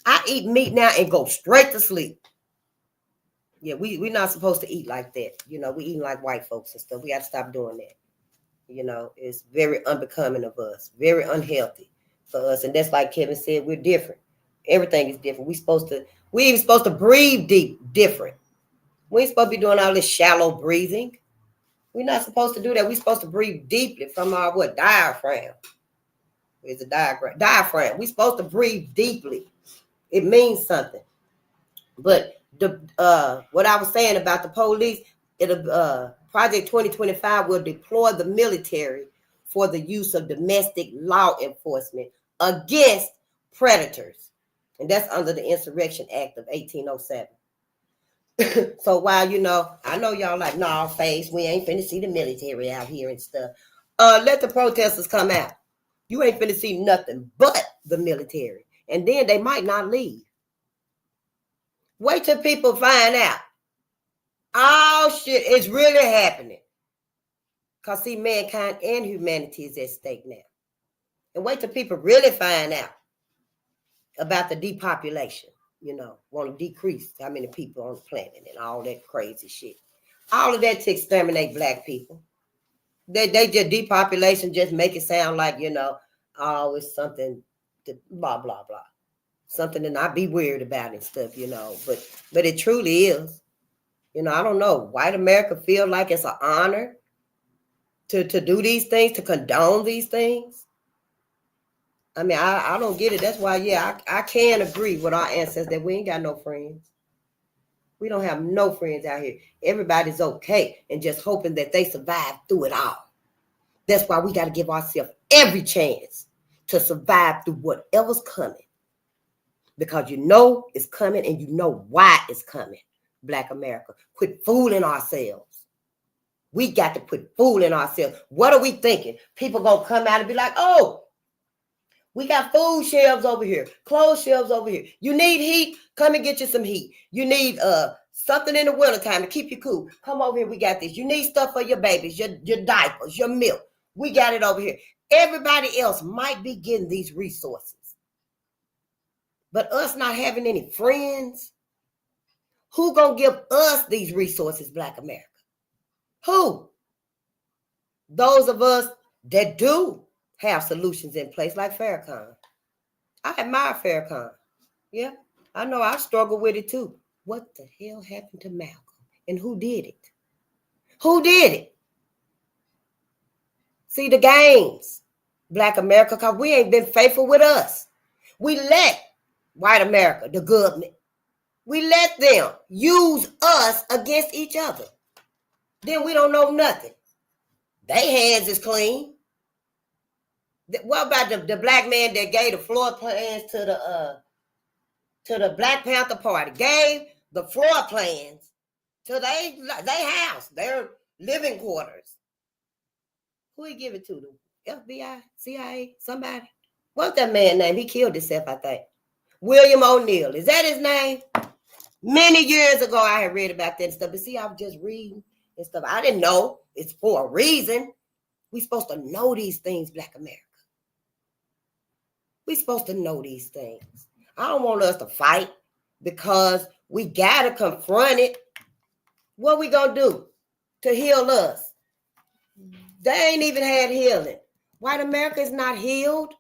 I eat meat now and go straight to sleep. Yeah, we're not supposed to eat like that. We eating like white folks and stuff. We got to stop doing that. It's very unbecoming of us, very unhealthy for us. And that's like Kevin said, we're different. Everything is different. We even supposed to breathe different. We ain't supposed to be doing all this shallow breathing. We're not supposed to do that. We're supposed to breathe deeply from our diaphragm. It's a diaphragm. We're supposed to breathe deeply. It means something. But what I was saying about the police, Project 2025 will deploy the military for the use of domestic law enforcement against predators. And that's under the Insurrection Act of 1807. So while, I know y'all like, nah, face, we ain't finna see the military out here and stuff. Let the protesters come out. You ain't finna see nothing but the military. And then they might not leave. Wait till people find out. Oh, shit, it's really happening. Because, see, mankind and humanity is at stake now. And wait till people really find out about the depopulation, want to decrease how many people on the planet and all that crazy shit. All of that to exterminate black people. They just, depopulation just make it sound like, oh, it's something to blah, blah, blah. Something to not be weird about and stuff, but it truly is. I don't know. White America feel like it's an honor to do these things, to condone these things. I mean, I don't get it. That's why, yeah, I can agree with our ancestors that we ain't got no friends. We don't have no friends out here. Everybody's okay and just hoping that they survive through it all. That's why we got to give ourselves every chance to survive through whatever's coming. Because you know it's coming and you know why it's coming. Black America, quit fooling ourselves. We got to quit fooling ourselves. What are we thinking? People gonna come out and be like, oh, we got food shelves over here, clothes shelves over here. You need heat? Come and get you some heat. You need something in the wintertime to keep you cool. Come over here, we got this. You need stuff for your babies, your diapers, your milk. We got it over here. Everybody else might be getting these resources. But us not having any friends, who gonna give us these resources, Black America? Who? Those of us that do have solutions in place, like Farrakhan. I admire Farrakhan. Yeah, I know I struggle with it too. What the hell happened to Malcolm? And who did it? Who did it? See the games, Black America, because we ain't been faithful with us. We let white America, the government, we let them use us against each other. Then we don't know nothing. Their hands is clean. What about the black man that gave the floor plans to the Black Panther Party? Gave the floor plans to their house, their living quarters. Who he give it to? The FBI, CIA, somebody? What's that man's name? He killed himself, I think. William O'Neill. Is that his name? Many years ago, I had read about that stuff. But see, I was just reading and stuff. I didn't know. It's for a reason. We're supposed to know these things, Black America. We're supposed to know these things. I don't want us to fight because we got to confront it. What we going to do to heal us? They ain't even had healing. White America is not healed.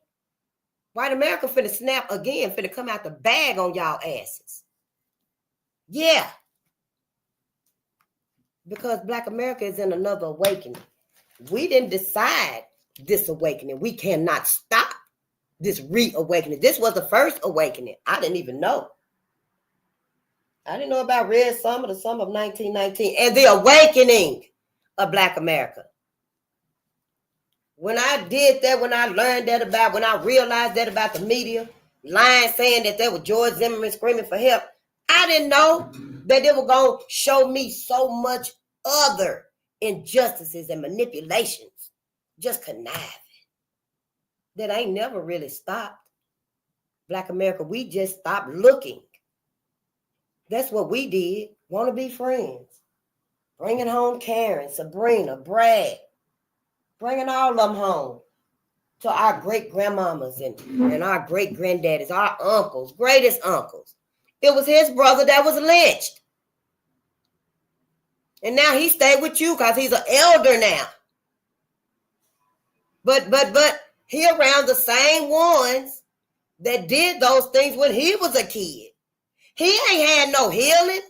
White America finna snap again, finna come out the bag on y'all asses. Yeah. Because Black America is in another awakening. We didn't decide this awakening. We cannot stop this reawakening. This was the first awakening. I didn't even know. I didn't know about Red Summer, the summer of 1919, and the awakening of Black America. When I did that, when I learned that about, when I realized that about the media, lying saying that there was George Zimmerman screaming for help, I didn't know that they were going to show me so much other injustices and manipulations, just conniving, that ain't never really stopped. Black America, we just stopped looking. That's what we did. Want to be friends. Bringing home Karen, Sabrina, Brad. Bringing all of them home to our great-grandmamas and our great-granddaddies, our uncles, greatest uncles. It was his brother that was lynched. And now he stayed with you because he's an elder now. But he around the same ones that did those things when he was a kid. He ain't had no healing.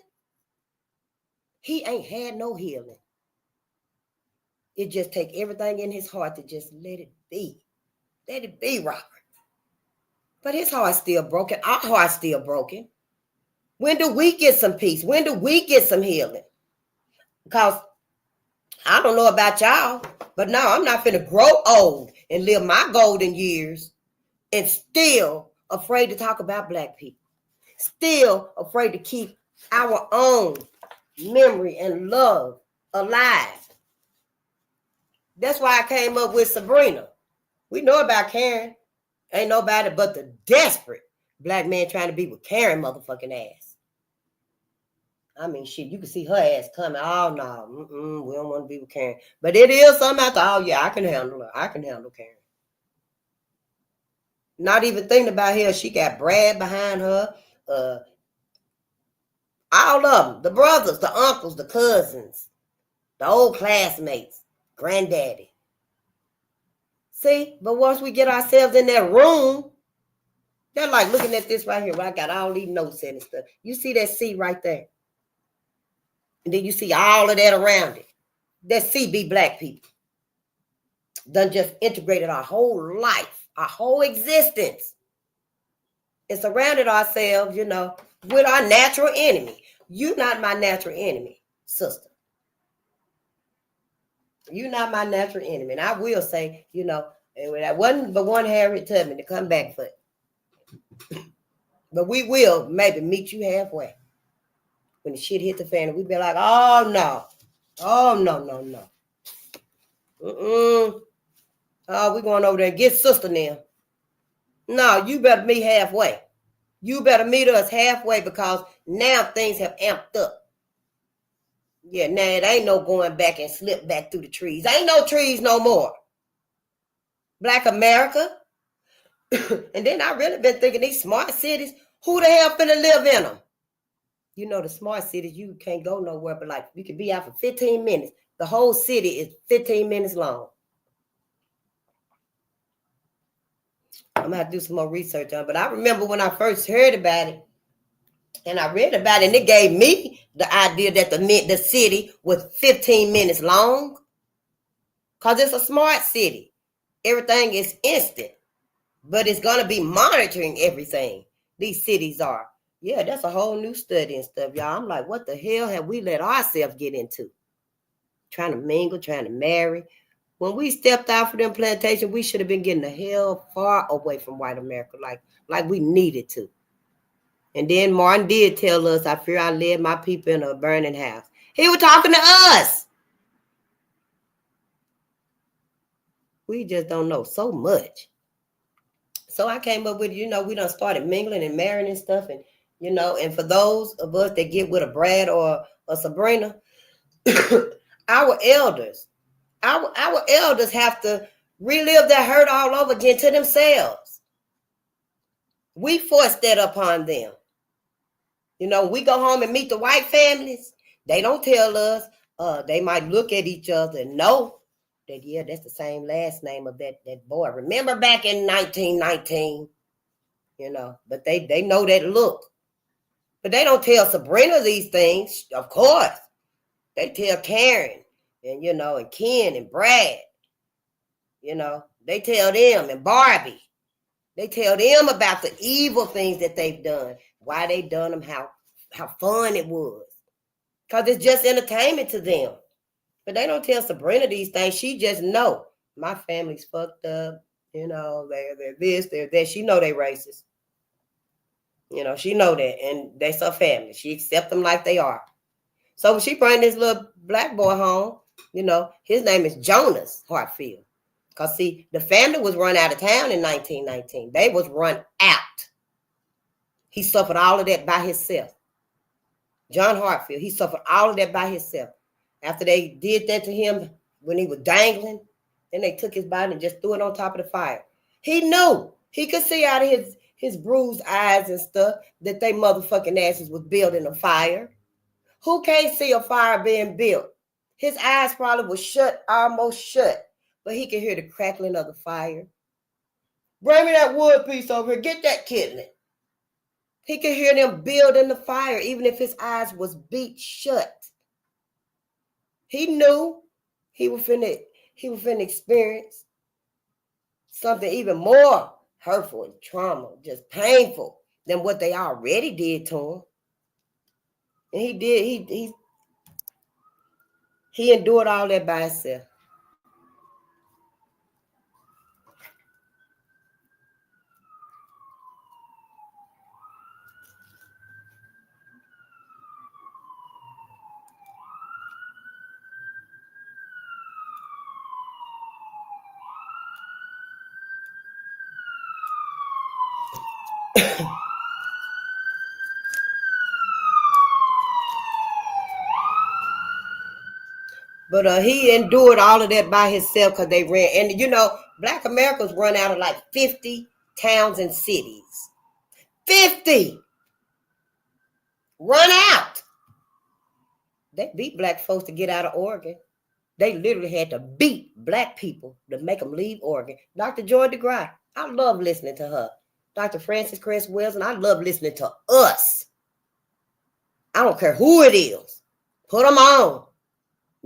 He ain't had no healing. It just take everything in his heart to just let it be. Let it be, Robert. But his heart's still broken. Our heart's still broken. When do we get some peace? When do we get some healing? Because I don't know about y'all, but no, I'm not finna grow old and live my golden years and still afraid to talk about Black people. Still afraid to keep our own memory and love alive. That's why I came up with Sabrina. We know about Karen. Ain't nobody but the desperate Black man trying to be with Karen motherfucking ass. I mean, shit, you can see her ass coming. Oh, no, we don't want to be with Karen. But it is something out there. Oh, yeah, I can handle her. I can handle Karen. Not even thinking about her. She got Brad behind her. All of them. The brothers, the uncles, the cousins, the old classmates, granddaddy. See, but once we get ourselves in that room, they're like looking at this right here where I got all these notes in and stuff. You see that C right there? And then you see all of that around it. That C be Black people. Done just integrated our whole life Our whole existence is surrounded ourselves, with our natural enemy. You're not my natural enemy, sister. You're not my natural enemy. And I will say, and that wasn't but one Harriet Tubman to come back for it. But we will maybe meet you halfway. When the shit hit the fan, we'd be like, oh, no. Oh, no. Oh, we're going over there and get sister now. No, you better meet halfway. You better meet us halfway because now things have amped up. Yeah, now it ain't no going back and slip back through the trees. Ain't no trees no more. Black America. And then I really been thinking these smart cities, who the hell finna live in them? The smart cities, you can't go nowhere, but like you could be out for 15 minutes. The whole city is 15 minutes long. I'm gonna have to do some more research on it. But I remember when I first heard about it, and I read about it, and it gave me the idea that the city was 15 minutes long. Because it's a smart city. Everything is instant. But it's going to be monitoring everything. These cities are. Yeah, that's a whole new study and stuff, y'all. I'm like, what the hell have we let ourselves get into? Trying to mingle, trying to marry. When we stepped out for them plantations, we should have been getting the hell far away from white America, like we needed to. And then Martin did tell us, I fear I led my people in a burning house. He was talking to us. We just don't know so much. So I came up with, we done started mingling and marrying and stuff. And, and for those of us that get with a Brad or a Sabrina, our elders have to relive that hurt all over again to themselves. We forced that upon them. We go home and meet the white families. They don't tell us. They might look at each other and know that, yeah, that's the same last name of that boy. Remember back in 1919, but they know that look. But they don't tell Sabrina these things, of course. They tell Karen and, and Ken and Brad. They tell them and Barbie. They tell them about the evil things that they've done, why they done them, how fun it was. Because it's just entertainment to them. But they don't tell Sabrina these things. She just know my family's fucked up. They're this, they're that. She know they racist. She know that. And that's her family. She accept them like they are. So when she bring this little black boy home, his name is Jonas Hartfield. Because, see, the family was run out of town in 1919. They was run out. He suffered all of that by himself. John Hartfield, he suffered all of that by himself. After they did that to him when he was dangling, then they took his body and just threw it on top of the fire. He knew. He could see out of his bruised eyes and stuff that they motherfucking asses was building a fire. Who can't see a fire being built? His eyes probably was shut, almost shut, but he could hear the crackling of the fire. Bring me that wood piece over here. Get that kidney. He could hear them building the fire, even if his eyes was beat shut. He knew he was finna experience something even more hurtful and trauma, just painful than what they already did to him. And he endured all that by himself. But he endured all of that by himself because they ran. And, Black Americans run out of like 50 towns and cities. 50! Run out! They beat black folks to get out of Oregon. They literally had to beat black people to make them leave Oregon. Dr. Joy DeGrasse, I love listening to her. Dr. Frances Cress Welsing, I love listening to us. I don't care who it is. Put them on.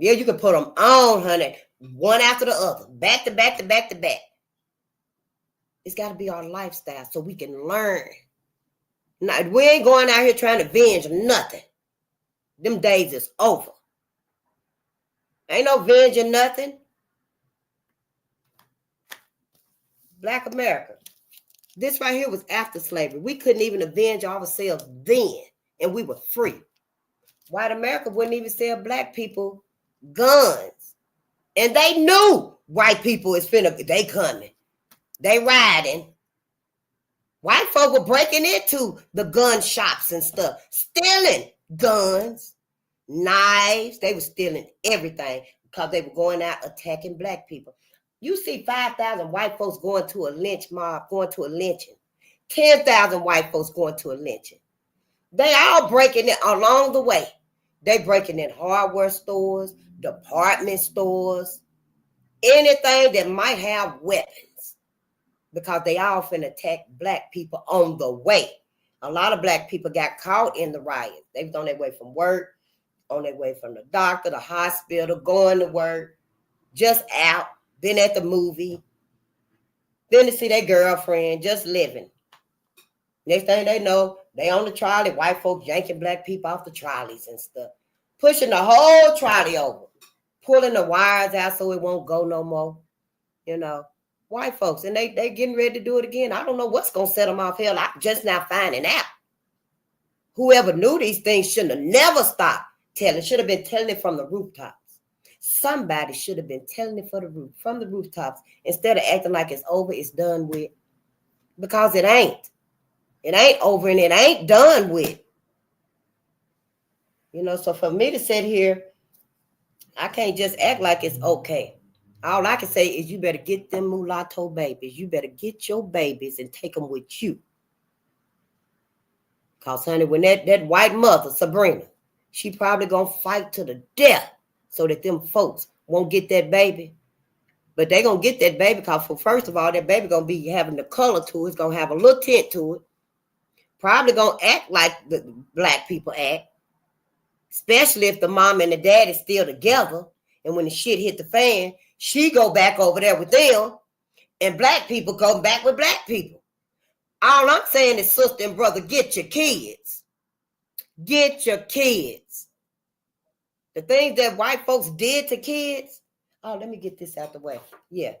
Yeah, you can put them on, honey. One after the other. Back to back to back to back. It's got to be our lifestyle so we can learn. Now, we ain't going out here trying to avenge nothing. Them days is over. Ain't no avenging nothing. Black America. This right here was after slavery. We couldn't even avenge ourselves then, and we were free. White America wouldn't even sell black people guns. And they knew white people is they coming. They riding. White folk were breaking into the gun shops and stuff, stealing guns, knives. They were stealing everything because they were going out attacking black people. You see 5,000 white folks going to a lynch mob, going to a lynching. 10,000 white folks going to a lynching. They all breaking it along the way. They breaking in hardware stores, department stores, anything that might have weapons, because they all finna attack black people on the way. A lot of black people got caught in the riot. They was on their way from work, on their way from the doctor, the hospital, going to work, just out, been at the movie, been to see their girlfriend, just living. Next thing they know, they on the trolley, white folks yanking black people off the trolleys and stuff, pushing the whole trolley over, pulling the wires out so it won't go no more, you know. White folks, and they getting ready to do it again. I don't know what's going to set them off. Hell, I'm just now finding out. Whoever knew these things shouldn't have never stopped telling, should have been telling it from the rooftops. Somebody should have been telling it from the rooftops instead of acting like it's over, it's done with, because it ain't. It ain't over and it ain't done with. You know, so for me to sit here, I can't just act like it's okay. All I can say is you better get them mulatto babies. You better get your babies and take them with you. Because, honey, when that white mother, Sabrina, she probably going to fight to the death so that them folks won't get that baby. But they going to get that baby because, first of all, that baby going to be having the color to it. It's going to have a little tint to it. Probably going to act like the black people act. Especially if the mom and the dad is still together. And when the shit hit the fan, she go back over there with them. And black people go back with black people. All I'm saying is, sister and brother, get your kids. Get your kids. The things that white folks did to kids. Oh, let me get this out the way. Yeah.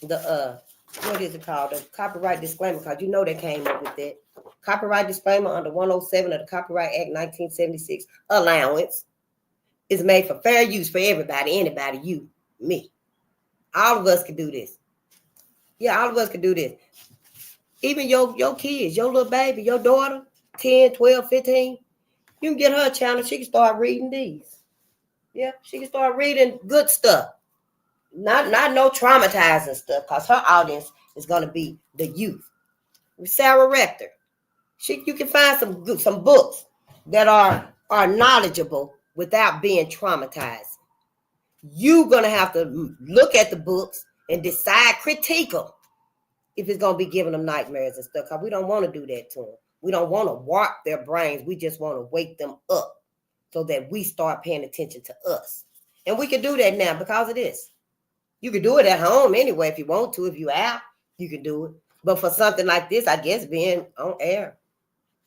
What is it called? The copyright disclaimer, because you know they came up with that. Copyright disclaimer under 107 of the Copyright Act 1976. Allowance is made for fair use for everybody, anybody, you, me. All of us can do this. Yeah, all of us can do this. Even your kids, your little baby, your daughter, 10, 12, 15, you can get her a channel. She can start reading these. Yeah, she can start reading good stuff. Not no traumatizing stuff, because her audience is going to be the youth. Sarah Rector. You can find some books that are knowledgeable without being traumatized. You're going to have to look at the books and decide, critique them, if it's going to be giving them nightmares and stuff, because we don't want to do that to them. We don't want to warp their brains. We just want to wake them up so that we start paying attention to us. And we can do that now because of this. You can do it at home anyway if you want to. If you're out, you can do it. But for something like this, I guess being on air,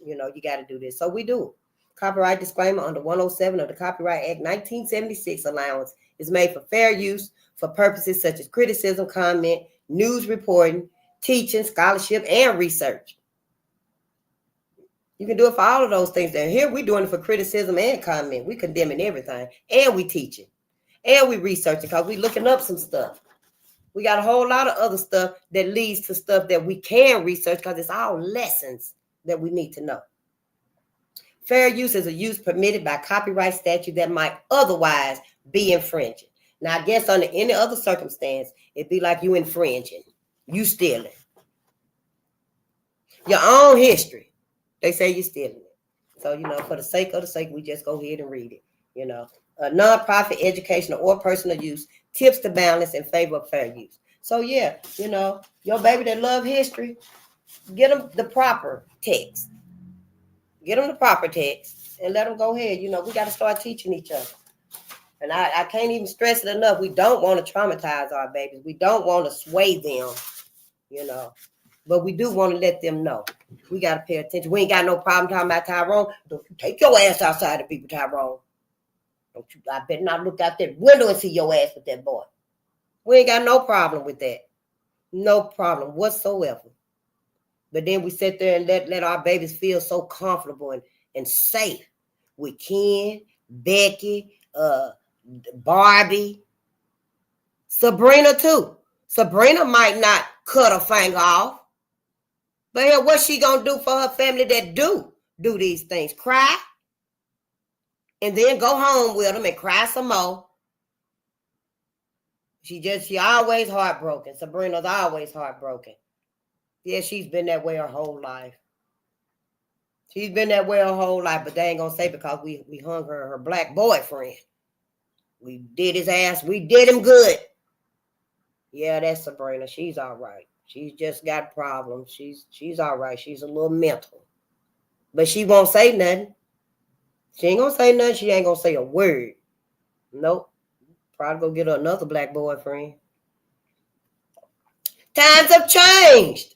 you know, you got to do this. So we do. Copyright disclaimer under 107 of the Copyright Act 1976. Allowance is made for fair use for purposes such as criticism, comment, news reporting, teaching, scholarship, and research. You can do it for all of those things. And here we're doing it for criticism and comment. We condemning everything. And we teaching. And we researching because we looking up some stuff. We got a whole lot of other stuff that leads to stuff that we can research because it's all lessons that we need to know. Fair use is a use permitted by copyright statute that might otherwise be infringing. Now, I guess under any other circumstance, it'd be like you infringing. You stealing. Your own history. They say you're stealing it. So, you know, for the sake of the sake, we just go ahead and read it. You know, a nonprofit, educational, or personal use tips the balance in favor of fair use. So, yeah, you know, your baby that love history, get them the proper text. Get them the proper text and let them go ahead. You know, we got to start teaching each other. And I can't even stress it enough. We don't want to traumatize our babies. We don't want to sway them you know. But we do want to let them know. We got to pay attention. We ain't got no problem talking about Tyrone. Don't you take your ass outside of people, Tyrone. Don't you? I better not look out that window and see your ass with that boy. We ain't got no problem with that. No problem whatsoever. But then we sit there and let our babies feel so comfortable and safe with Ken, Becky, Barbie, Sabrina too. Sabrina might not cut her finger off. But here, what's she going to do for her family that do these things? Cry? And then go home with them and cry some more. She always heartbroken. Sabrina's always heartbroken. Yeah, she's been that way her whole life. She's been that way her whole life, but they ain't going to say because we hung her black boyfriend. We did his ass. We did him good. Yeah, that's Sabrina. She's all right. She's just got problems. She's all right. She's a little mental. But she won't say nothing. She ain't going to say nothing. She ain't going to say a word. Nope. Probably go get her another black boyfriend. Times have changed.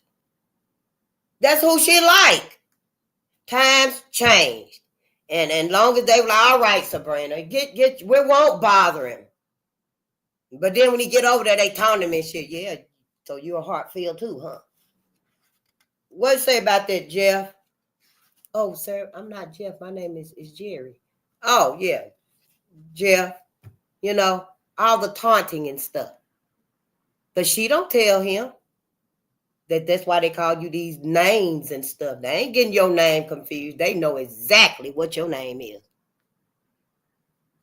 That's who she like. Times changed. And long as they were like, all right, Sabrina, we won't bother him. But then when he get over there, they taunt him and shit. Yeah, so you a Hartfield too, huh? What you say about that, Jeff? Oh, sir, I'm not Jeff. My name is Jerry. Oh, yeah, Jeff. You know, all the taunting and stuff. But she don't tell him that's why they call you these names and stuff. They ain't getting your name confused. They know exactly what your name is.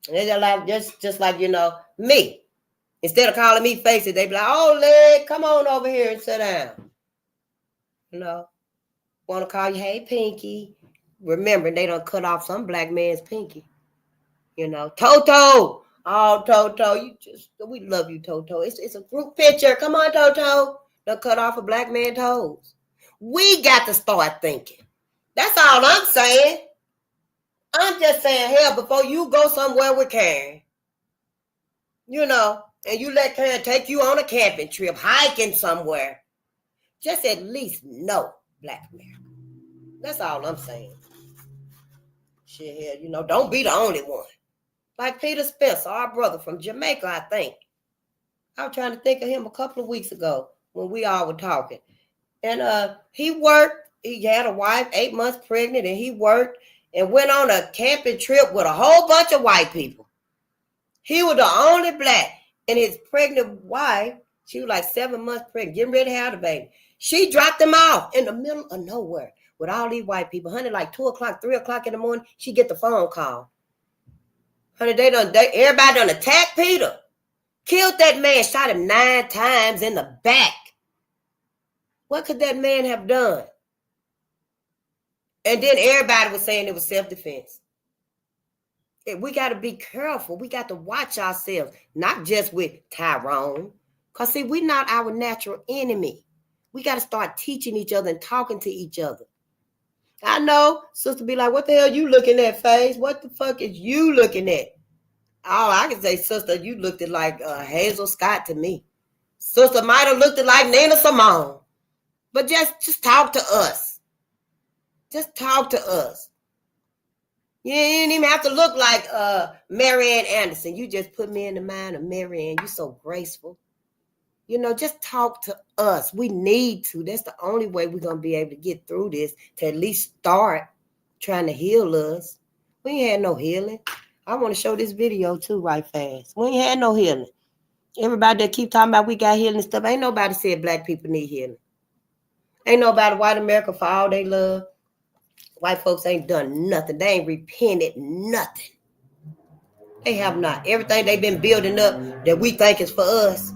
And they're like, just like, you know, me. Instead of calling me faces, they be like, oh, leg, come on over here and sit down. You know, want to call you, hey, Pinky. Remember, they done cut off some black man's pinky. You know, Toto. Oh, Toto, we love you, Toto. It's a group picture. Come on, Toto. They'll cut off a black man's toes. We got to start thinking. That's all I'm saying. I'm just saying, hell, before you go somewhere with Karen, you know, and you let Karen take you on a camping trip, hiking somewhere, just at least know Black America. That's all I'm saying. Shit, hell, you know, don't be the only one. Like Peter Spencer, our brother from Jamaica, I think. I was trying to think of him a couple of weeks ago when we all were talking. And he worked. He had a wife, 8 months pregnant, and he worked and went on a camping trip with a whole bunch of white people. He was the only black. And his pregnant wife, she was like 7 months pregnant, getting ready to have the baby. She dropped him off in the middle of nowhere with all these white people. Honey, like 2 o'clock, 3 o'clock in the morning, she get the phone call. Honey, everybody done attacked Peter. Killed that man, shot him 9 times in the back. What could that man have done? And then everybody was saying it was self-defense. We got to be careful. We got to watch ourselves, not just with Tyrone. Because, see, we're not our natural enemy. We got to start teaching each other and talking to each other. I know, sister be like, what the hell you looking at, Faze? What the fuck is you looking at? Oh, I can say, sister, you looked at like Hazel Scott to me. Sister might have looked at like Nina Simone. But just talk to us. Just talk to us. You didn't even have to look like Marianne Anderson. You just put me in the mind of Marianne. You're so graceful. You know, just talk to us. We need to. That's the only way we're going to be able to get through this, to at least start trying to heal us. We ain't had no healing. I want to show this video too right fast. We ain't had no healing. Everybody that keep talking about we got healing and stuff, ain't nobody said black people need healing. Ain't nobody white America for all they love. White folks ain't done nothing. They ain't repented nothing. They have not. Everything they've been building up that we think is for us,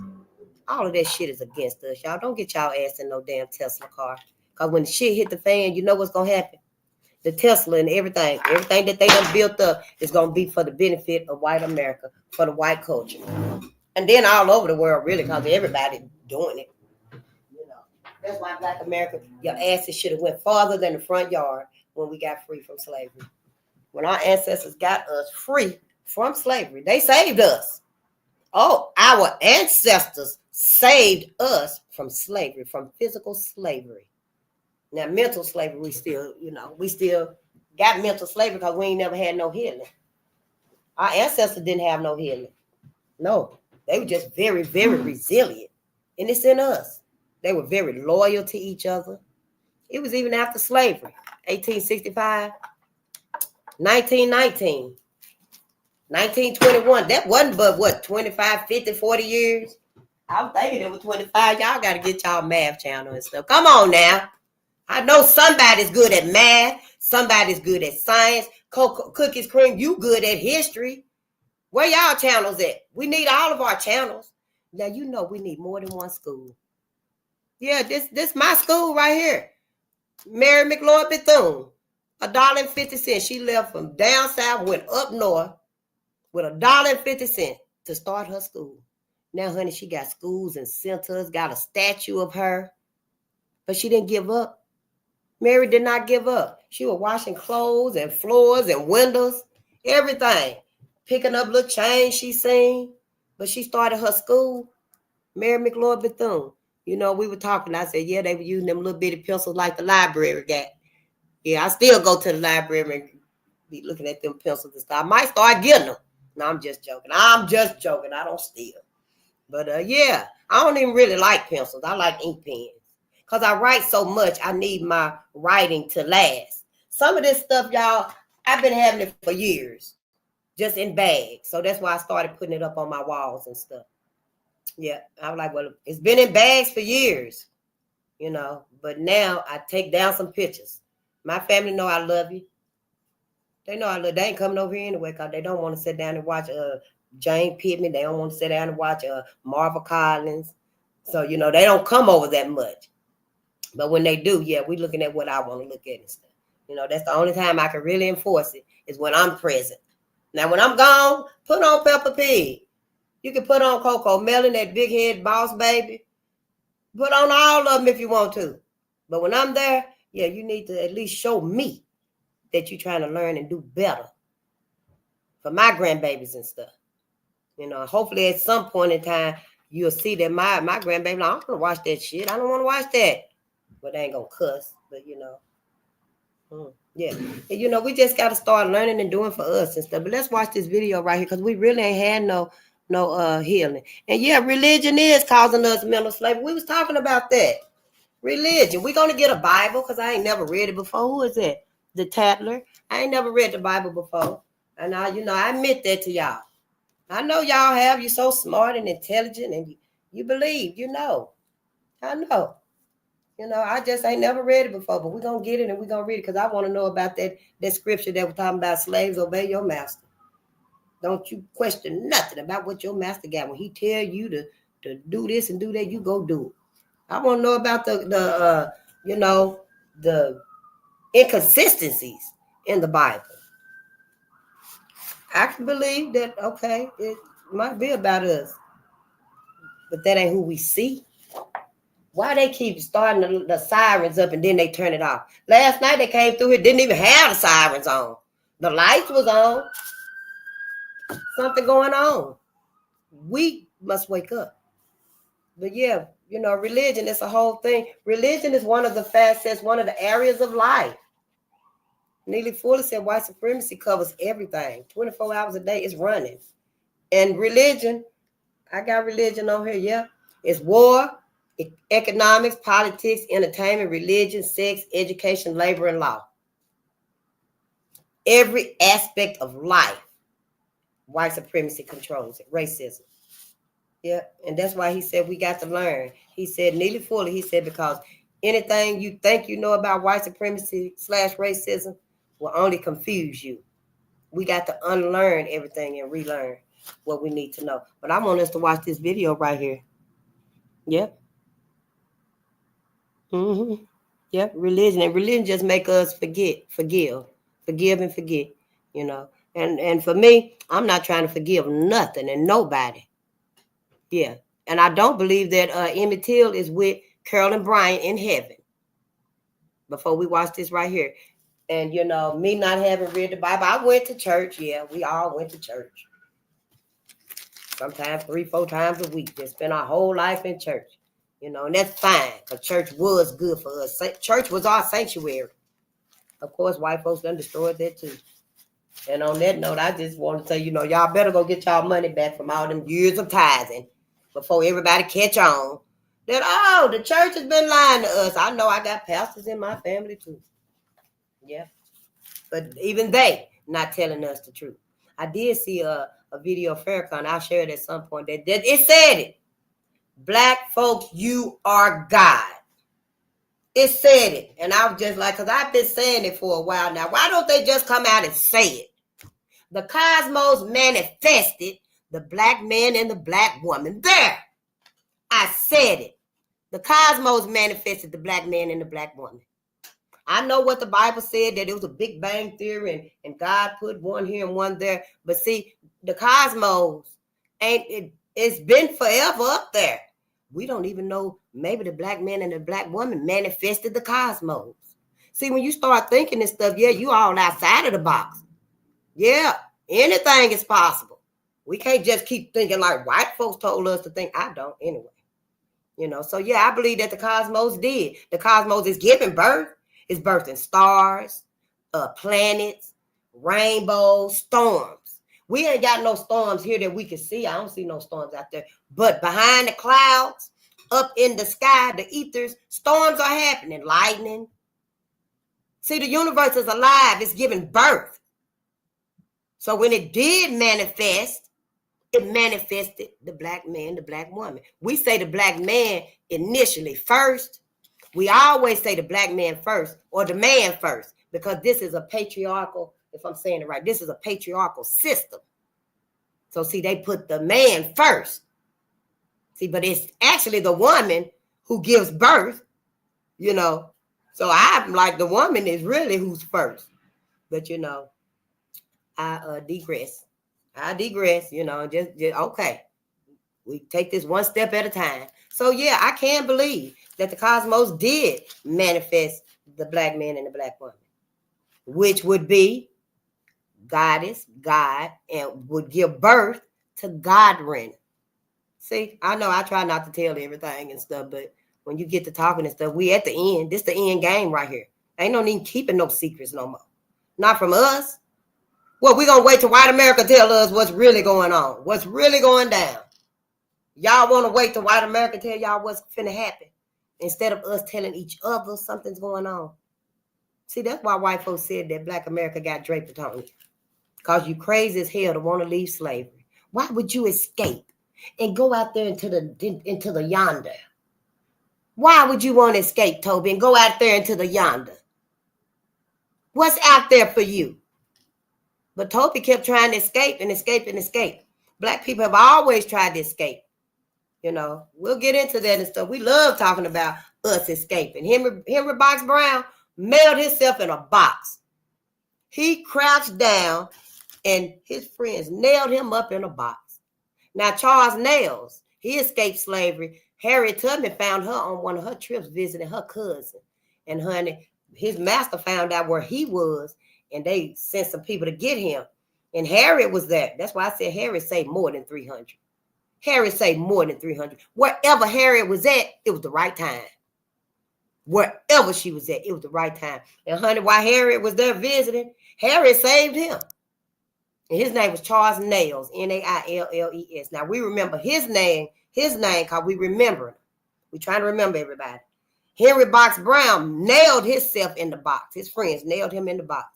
all of that shit is against us, y'all. Don't get y'all ass in no damn Tesla car. Because when the shit hit the fan, you know what's going to happen. The Tesla and everything that they done built up is going to be for the benefit of white America, for the white culture. And then all over the world, really, because everybody doing it. You know, that's why black America, your asses should have went farther than the front yard when we got free from slavery. When our ancestors got us free from slavery, they saved us. Oh, our ancestors saved us from slavery, from physical slavery. Now, mental slavery, we still got mental slavery because we ain't never had no healing. Our ancestors didn't have no healing. No, they were just very, very resilient. And it's in us. They were very loyal to each other. It was even after slavery, 1865, 1919, 1921. That wasn't but what, 25, 50, 40 years? I'm thinking it was 25. Y'all got to get y'all math channel and stuff. Come on now. I know somebody's good at math. Somebody's good at science. Cookies, cream, you good at history. Where y'all channels at? We need all of our channels. Now, you know we need more than one school. Yeah, this my school right here. Mary McLeod Bethune, $1.50. She left from down south, went up north with $1.50 to start her school. Now, honey, she got schools and centers, got a statue of her, but she didn't give up. Mary did not give up. She was washing clothes and floors and windows, everything. Picking up little change she seen, but she started her school, Mary McLeod Bethune. You know, we were talking. I said, yeah, they were using them little bitty pencils like the library got. Yeah, I still go to the library and be looking at them pencils and stuff. I might start getting them. No, I'm just joking. I don't steal. But yeah, I don't even really like pencils. I like ink pens. Because I write so much, I need my writing to last. Some of this stuff, y'all, I've been having it for years. Just in bags. So that's why I started putting it up on my walls and stuff. Yeah, I was like, well, it's been in bags for years, but now I take down some pictures. My family know I love you. They know I love. They ain't coming over here anyway because they don't want to sit down and watch Jane Pittman. They don't want to sit down and watch Marva Collins. So, they don't come over that much. But when they do, yeah, we looking at what I want to look at and stuff. That's the only time I can really enforce it is when I'm present. Now, when I'm gone, put on Peppa Pig. You can put on Coco Melon, that big head boss baby. Put on all of them if you want to. But when I'm there, yeah, you need to at least show me that you're trying to learn and do better for my grandbabies and stuff. Hopefully at some point in time, you'll see that my grandbaby, I don't want to watch that shit. I don't want to watch that. But they ain't going to cuss, but yeah. And, we just got to start learning and doing for us and stuff. But let's watch this video right here because we really ain't had no healing. And yeah, religion is causing us mental slavery. We was talking about that. Religion. We're going to get a Bible because I ain't never read it before. Who is that? The Tattler. I ain't never read the Bible before. And I admit that to y'all. I know y'all have. You're so smart and intelligent and you believe, I know. I just ain't never read it before, but we're going to get it and we're going to read it because I want to know about that scripture that we're talking about, slaves, obey your master. Don't you question nothing about what your master got. When he tell you to do this and do that, you go do it. I want to know about the inconsistencies in the Bible. I can believe that, okay, it might be about us, but that ain't who we see. Why they keep starting the sirens up and then they turn it off? Last night they came through here, didn't even have the sirens on. The lights was on. Something going on. We must wake up. But yeah, religion is a whole thing. Religion is one of the facets, one of the areas of life. Neely Fuller said white supremacy covers everything. 24 hours a day is running. And religion, I got religion on here, yeah. It's war, economics, politics, entertainment, religion, sex, education, labor, and law. Every aspect of life, white supremacy controls it. Racism. Yeah, and that's why he said we got to learn. He said, Neely Fuller, he said, because anything you think you know about white supremacy / racism will only confuse you. We got to unlearn everything and relearn what we need to know. But I want us to watch this video right here. Yep. Mm-hmm. Yep, religion. And religion just make us forgive and forget, And for me, I'm not trying to forgive nothing and nobody. Yeah. And I don't believe that Emmett Till is with Carolyn Bryant in heaven. Before we watch this right here. And, me not having read the Bible, I went to church. Yeah, we all went to church. sometimes 3-4 times a week. Just spend our whole life in church, and that's fine. Because church was good for us. Church was our sanctuary. Of course, white folks done destroyed that too. And on that note, I just want to say, y'all better go get y'all money back from all them years of tithing before everybody catch on that, the church has been lying to us. I know I got pastors in my family too. Yeah. But even they not telling us the truth. I did see a video of Farrakhan. I'll share it at some point. That it said it. Black folks, you are God. It said it. And I was just like, because I've been saying it for a while now. Why don't they just come out and say it? The cosmos manifested the black man and the black woman. There. I said it. The cosmos manifested the black man and the black woman. I know what the Bible said, that it was a Big Bang theory and God put one here and one there. But see, the cosmos, it's been forever up there. We don't even know, maybe the black man and the black woman manifested the cosmos. See, when you start thinking this stuff, you all outside of the box. Yeah, anything is possible. We can't just keep thinking like white folks told us to think. I don't anyway. So I believe that the cosmos did. The cosmos is giving birth. It's birthing stars, planets, rainbows, storms. We ain't got no storms here that we can see. I don't see no storms out there. But behind the clouds, up in the sky, the ethers, storms are happening. Lightning. See, the universe is alive. It's giving birth. So when it did manifest, it manifested the black man, the black woman. We say the black man initially first. We always say the black man first or the man first, because this is a patriarchal, if I'm saying it right, this is a patriarchal system. So see, they put the man first. See, but it's actually the woman who gives birth, So I'm like, the woman is really who's first. But, I digress. Just okay. We take this one step at a time. So I can believe that the cosmos did manifest the black man and the black woman, which would be goddess, God, and would give birth to God-ren. See, I know I try not to tell everything and stuff, but when you get to talking and stuff, we at the end. This the end game right here. Ain't no need keeping no secrets no more. Not from us. Well, we're going to wait till white America tell us what's really going on, what's really going down. Y'all want to wait till white America tell y'all what's finna happen instead of us telling each other something's going on. See, that's why white folks said that black America got draped on you. Because you crazy as hell to want to leave slavery. Why would you escape and go out there into the yonder? Why would you want to escape, Toby, and go out there into the yonder? What's out there for you? But Toby kept trying to escape and escape and escape. Black people have always tried to escape. We'll get into that and stuff. We love talking about us escaping. Henry Box Brown mailed himself in a box. He crouched down and his friends nailed him up in a box. Now, Charles Nails, he escaped slavery. Harriet Tubman found her on one of her trips visiting her cousin. And honey, his master found out where he was, and they sent some people to get him. And Harriet was there. That's why I said Harriet saved more than 300. Harriet saved more than 300. Wherever Harriet was at, it was the right time. Wherever she was at, it was the right time. And honey, while Harriet was there visiting, Harriet saved him. And his name was Charles Nails, Nailles. Now, we remember his name because we remember him. We're trying to remember everybody. Henry Box Brown nailed himself in the box. His friends nailed him in the box.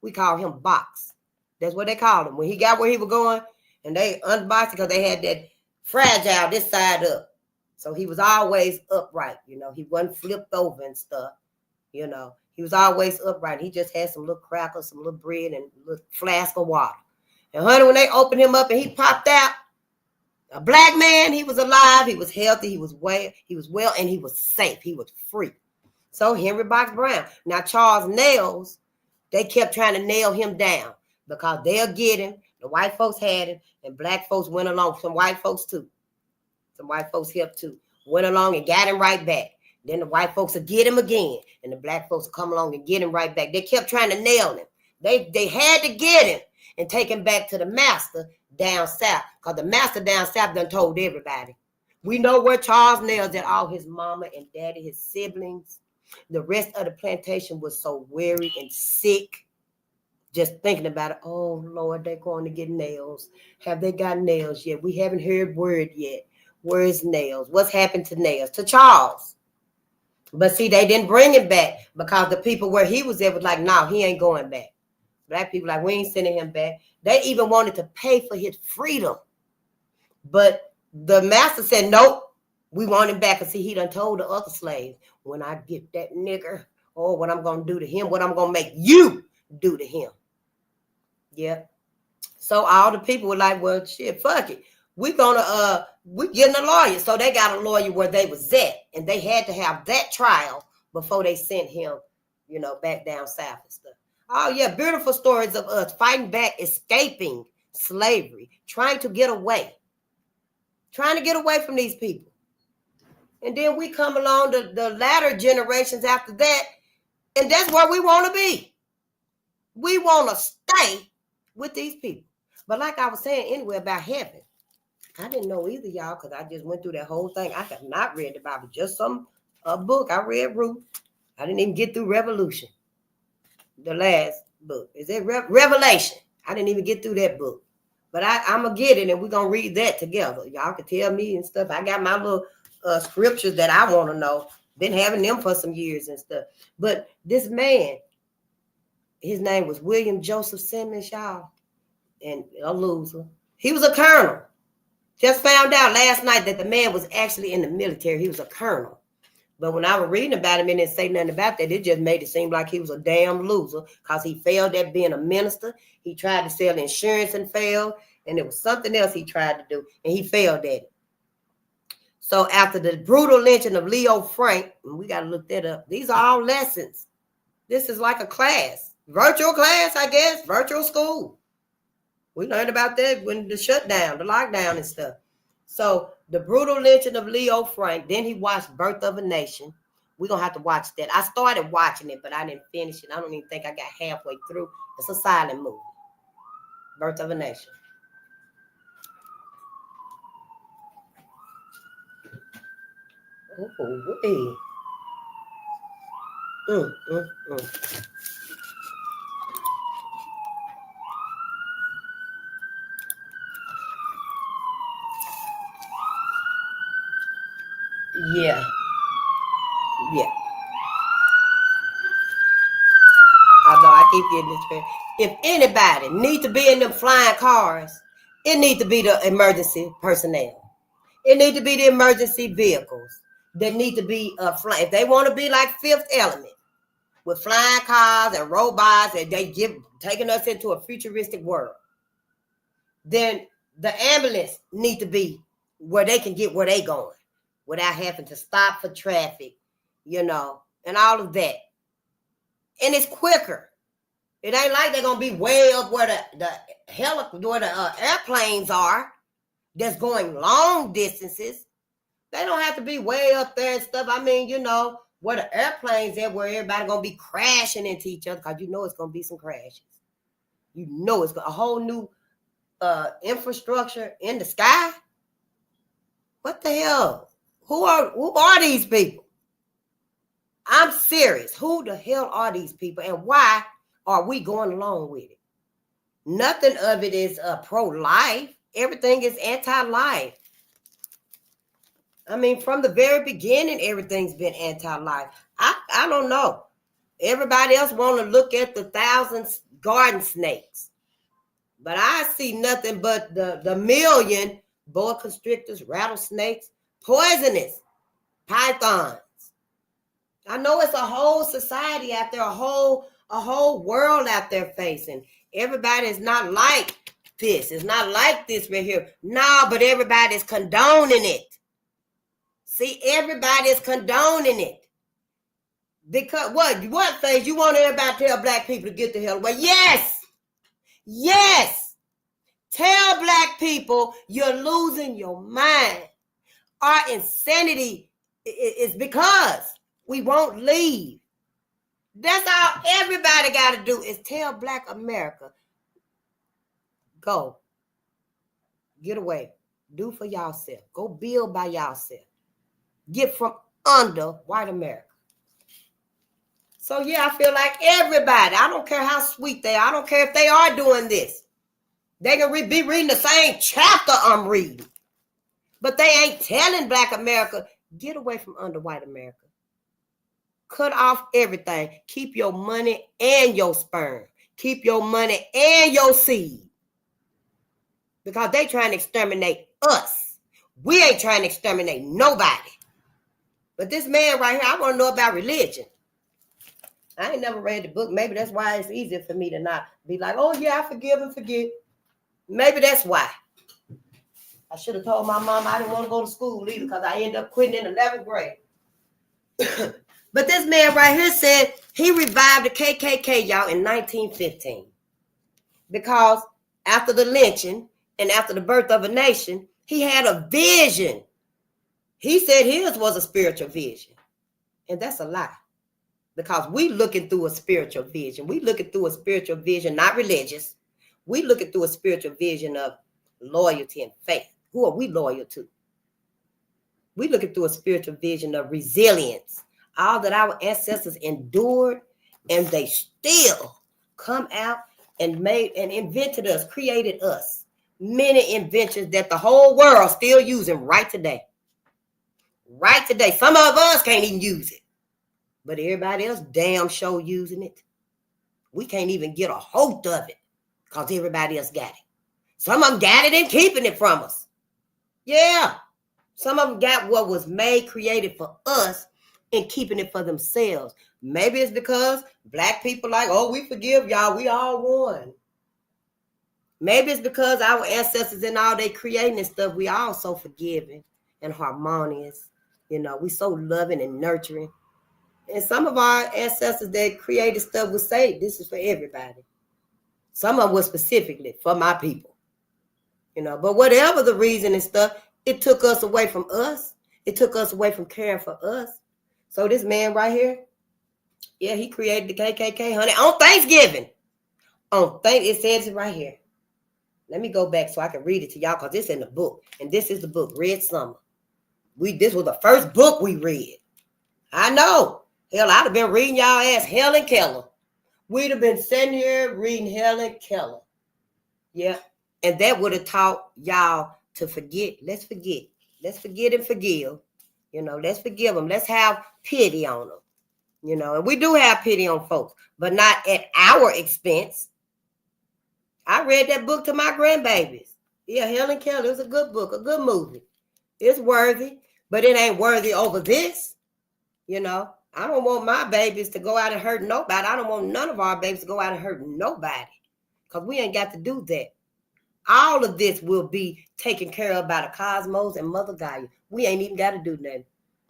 We call him Box. That's what they called him. When he got where he was going, and they unboxed it because they had that fragile this side up. So he was always upright. He wasn't flipped over and stuff. He was always upright. He just had some little crackers, some little bread, and a little flask of water. And honey, when they opened him up and he popped out, a black man, he was alive, he was healthy, he was well, and he was safe. He was free. So Henry Box Brown. Now Charles Nails, they kept trying to nail him down because they'll get him. The white folks had him, and black folks went along. Some white folks too. Some white folks helped too. Went along and got him right back. Then the white folks would get him again, and the black folks would come along and get him right back. They kept trying to nail him. They had to get him and take him back to the master. down south, because the master down south done told everybody. We know where Charles Nails at, all his mama and daddy, his siblings. The rest of the plantation was so weary and sick. Just thinking about it. Oh, Lord, they're going to get nails. Have they got nails yet? We haven't heard word yet. Where is Nails? What's happened to Nails? To Charles. But see, they didn't bring him back because the people where he was at was like, no, he ain't going back. Black people like, we ain't sending him back. They even wanted to pay for his freedom. But the master said, nope, we want him back. And see, he done told the other slaves, when I get that nigger, or what I'm going to do to him, what I'm going to make you do to him. Yeah. So all the people were like, well, shit, fuck it. We getting a lawyer. So they got a lawyer where they was at, and they had to have that trial before they sent him, back down south and stuff. Oh yeah, beautiful stories of us fighting back, escaping slavery, trying to get away from these people. And then we come along the latter generations after that, and that's where we want to be. We want to stay with these people. But like I was saying anyway about heaven, I didn't know either, y'all, because I just went through that whole thing. I have not read the Bible, just a book. I read Ruth. I didn't even get through Revolution, the last book. Is it Revelation? I didn't even get through that book. But I'm going to get it, and we're going to read that together. Y'all can tell me and stuff. I got my little scriptures that I want to know. Been having them for some years and stuff. But this man, his name was William Joseph Simmons, y'all, and a loser. He was a colonel. Just found out last night that the man was actually in the military. He was a colonel. But when I was reading about him and didn't say nothing about that, it just made it seem like he was a damn loser because he failed at being a minister. He tried to sell insurance and failed. And it was something else he tried to do, and he failed at it. So after the brutal lynching of Leo Frank, and we got to look that up. These are all lessons. This is like a class. Virtual class, I guess. Virtual school. We learned about that when the shutdown, the lockdown and stuff. So the brutal lynching of Leo Frank. Then he watched Birth of a Nation. We're going to have to watch that. I started watching it, but I didn't finish it. I don't even think I got halfway through. It's a silent movie. Birth of a Nation. Oh, hey. Yeah. I know I keep getting this train. If anybody needs to be in them flying cars, it needs to be the emergency personnel. It needs to be the emergency vehicles that need to be flying. If they want to be like Fifth Element with flying cars and robots and taking us into a futuristic world, then the ambulance need to be where they can get where they going without having to stop for traffic, and all of that. And it's quicker. It ain't like they're gonna be way up where the airplanes are that's going long distances. They don't have to be way up there and stuff. I mean, where the airplanes at, where everybody gonna be crashing into each other, because it's gonna be some crashes. It's a whole new infrastructure in the sky. What the hell? Who are these people? I'm serious. Who the hell are these people, and why are we going along with it? Nothing of it is pro-life. Everything is anti-life. I mean, from the very beginning, everything's been anti-life. I don't know. Everybody else want to look at the 1,000 garden snakes. But I see nothing but the million boa constrictors, rattlesnakes, poisonous pythons. I know it's a whole society out there, a whole world out there facing. Everybody is not like this. It's not like this right here. No, but everybody's condoning it. See, everybody is condoning it. Because what things you want everybody to tell black people to get the hell away? Yes. Tell black people you're losing your mind. Our insanity is because we won't leave. That's all everybody got to do is tell Black America, go. Get away. Do for yourself. Go build by yourself. Get from under white America. So yeah, I feel like everybody, I don't care how sweet they are, I don't care if they are doing this. They can be reading the same chapter I'm reading. But they ain't telling Black America, get away from under white America. Cut off everything. Keep your money and your sperm. Keep your money and your seed. Because they trying to exterminate us. We ain't trying to exterminate nobody. But this man right here, I want to know about religion. I ain't never read the book. Maybe that's why it's easier for me to not be like, oh yeah, I forgive and forget. Maybe that's why. I should have told my mom I didn't want to go to school either because I ended up quitting in 11th grade. But this man right here said he revived the KKK, y'all, in 1915. Because after the lynching and after the birth of a nation, he had a vision. He said his was a spiritual vision. And that's a lie. Because we looking through a spiritual vision. We looking through a spiritual vision, not religious. We looking through a spiritual vision of loyalty and faith. Who are we loyal to? We looking through a spiritual vision of resilience. All that our ancestors endured, and they still come out and made and invented us, created us. Many inventions that the whole world still using right today. Right today. Some of us can't even use it. But everybody else damn sure using it. We can't even get a hold of it because everybody else got it. Some of them got it and keeping it from us. Yeah. Some of them got what was made, created for us and keeping it for themselves. Maybe it's because Black people like, oh, we forgive y'all. We all one. Maybe it's because our ancestors and all they creating and stuff, we all so forgiving and harmonious. You know, we so loving and nurturing. And some of our ancestors that created stuff would say, this is for everybody. Some of them was specifically for my people. You know, but whatever the reason and stuff, it took us away from us. It took us away from caring for us. So this man right here, yeah, he created the KKK, honey, on Thanksgiving. It says it right here. Let me go back so I can read it to y'all because it's in the book. And this is the book, Red Summer. This was the first book we read. I know. Hell, I'd have been reading y'all ass Helen Keller. We'd have been sitting here reading Helen Keller. Yeah. And that would have taught y'all to forget. Let's forget. Let's forget and forgive. You know, let's forgive them. Let's have pity on them. You know, and we do have pity on folks, but not at our expense. I read that book to my grandbabies. Yeah, Helen Keller is a good book, a good movie. It's worthy, but it ain't worthy over this. You know, I don't want my babies to go out and hurt nobody. I don't want none of our babies to go out and hurt nobody because we ain't got to do that. All of this will be taken care of by the cosmos and Mother Gaia. We ain't even got to do nothing.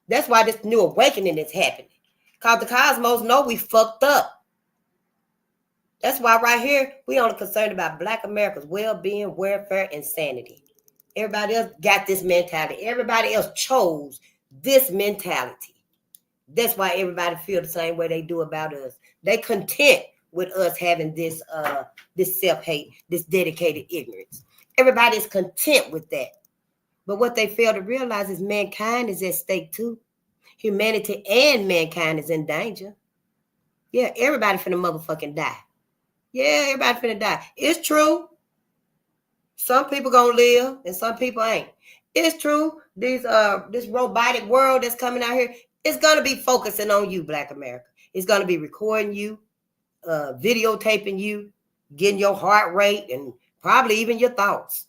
That's why this new awakening is happening. Because the cosmos know we fucked up. That's why right here, we only concerned about Black America's well-being, welfare, and sanity. Everybody else got this mentality. Everybody else chose this mentality. That's why everybody feel the same way they do about us. They content with us having this self-hate, this dedicated ignorance. Everybody is content with that. But what they fail to realize is mankind is at stake too. Humanity and mankind is in danger. Yeah, everybody finna motherfucking die. Yeah, everybody finna die. It's true. Some people gonna live and some people ain't. It's true. This robotic world that's coming out here, it's gonna be focusing on you, Black America. It's gonna be recording you, videotaping you, getting your heart rate and probably even your thoughts,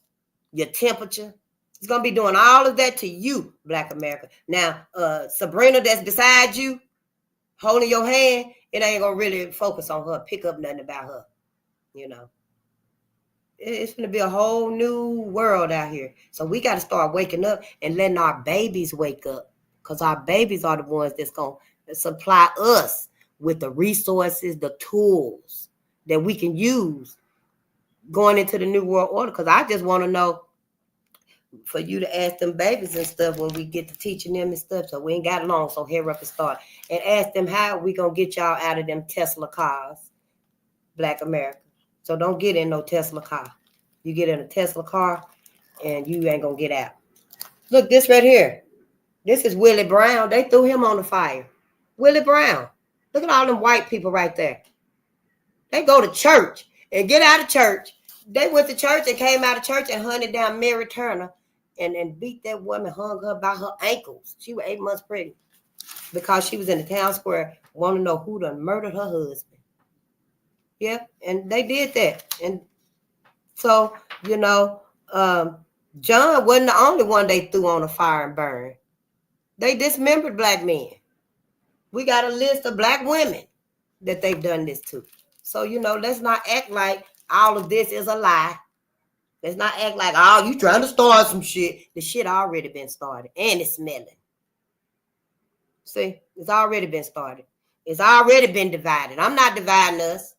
your temperature. It's gonna be doing all of that to you, Black America. Now, Sabrina that's beside you, holding your hand, it ain't gonna really focus on her, pick up nothing about her. You know, it's gonna be a whole new world out here. So we got to start waking up and letting our babies wake up, because our babies are the ones that's gonna supply us with the resources, the tools that we can use going into the new world order. Because I just want to know, for you to ask them babies and stuff when we get to teaching them and stuff. So we ain't got long, so here up and start. And ask them, how we gonna get y'all out of them Tesla cars, Black America? So don't get in no Tesla car. You get in a Tesla car, and you ain't gonna get out. Look, this right here. This is Willie Brown. They threw him on the fire. Willie Brown. Look at all them white people right there. They go to church and get out of church. They went to church and came out of church and hunted down Mary Turner and beat that woman, hung her by her ankles. She was 8 months pregnant because she was in the town square wanting to know who done murdered her husband. Yeah, and they did that. And so, John wasn't the only one they threw on the fire and burned. They dismembered black men. We got a list of black women that they've done this to. So, let's not act like all of this is a lie. Let's not act like, oh, you trying to start some shit. The shit already been started and it's smelling. See, it's already been started. It's already been divided. I'm not dividing us.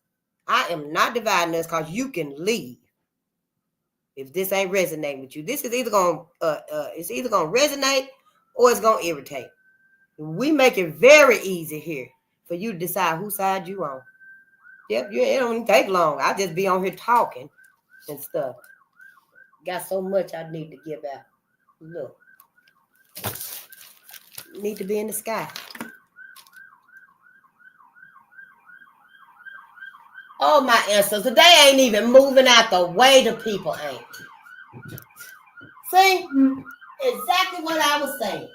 I am not dividing us because you can leave if this ain't resonating with you. This is either gonna resonate or it's gonna irritate. We make it very easy here for you to decide whose side you on. Yep, it don't even take long. I just be on here talking and stuff. Got so much I need to give out. Look, need to be in the sky. Oh, my ancestors, they ain't even moving out the way the people ain't. See? Exactly what I was saying.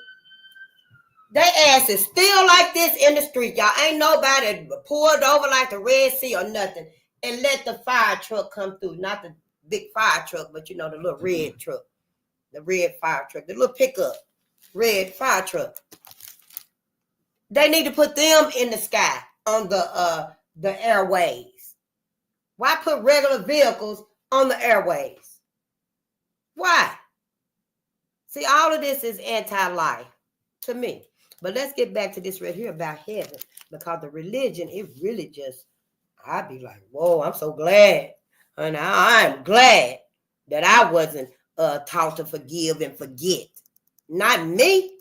They ass is still like this in the street. Y'all ain't nobody pulled over like the Red Sea or nothing and let the fire truck come through. Not the big fire truck, but the little red truck. The red fire truck. The little pickup. Red fire truck. They need to put them in the sky on the airways. Why put regular vehicles on the airways? Why? See, all of this is anti-life to me. But let's get back to this right here about heaven. Because the religion, it really just, I'd be like, whoa, I'm so glad. And I'm glad that I wasn't taught to forgive and forget. Not me.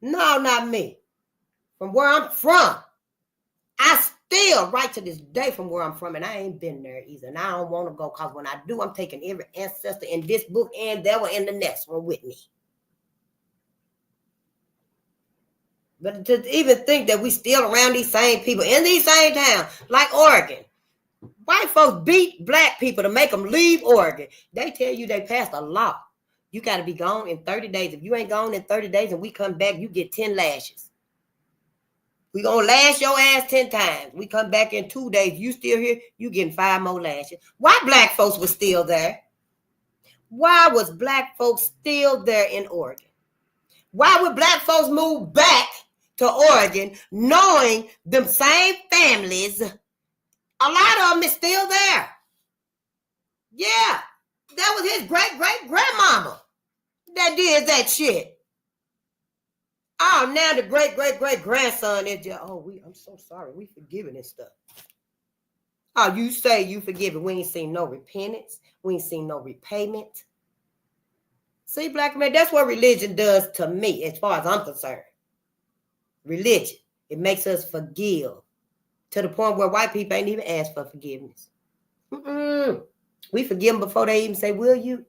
No, not me. From where I'm from, I still, right to this day from where I'm from, and I ain't been there either. And I don't want to go because when I do, I'm taking every ancestor in this book and they were in the next one with me. But to even think that we still around these same people in these same towns, like Oregon. White folks beat black people to make them leave Oregon. They tell you they passed a law. You got to be gone in 30 days. If you ain't gone in 30 days and we come back, you get 10 lashes. We going to lash your ass 10 times. We come back in 2 days. You still here, you getting 5 more lashes. Why black folks were still there? Why was black folks still there in Oregon? Why would black folks move back to Oregon knowing them same families, a lot of them is still there? Yeah, that was his great-great-grandmama that did that shit. Oh, now the great-great-great-grandson is just, I'm so sorry, we forgiving this stuff. Oh, you say you forgiving. We ain't seen no repentance. We ain't seen no repayment. See, black man, that's what religion does to me as far as I'm concerned. Religion, it makes us forgive to the point where white people ain't even ask for forgiveness. We forgive them before they even say, will you?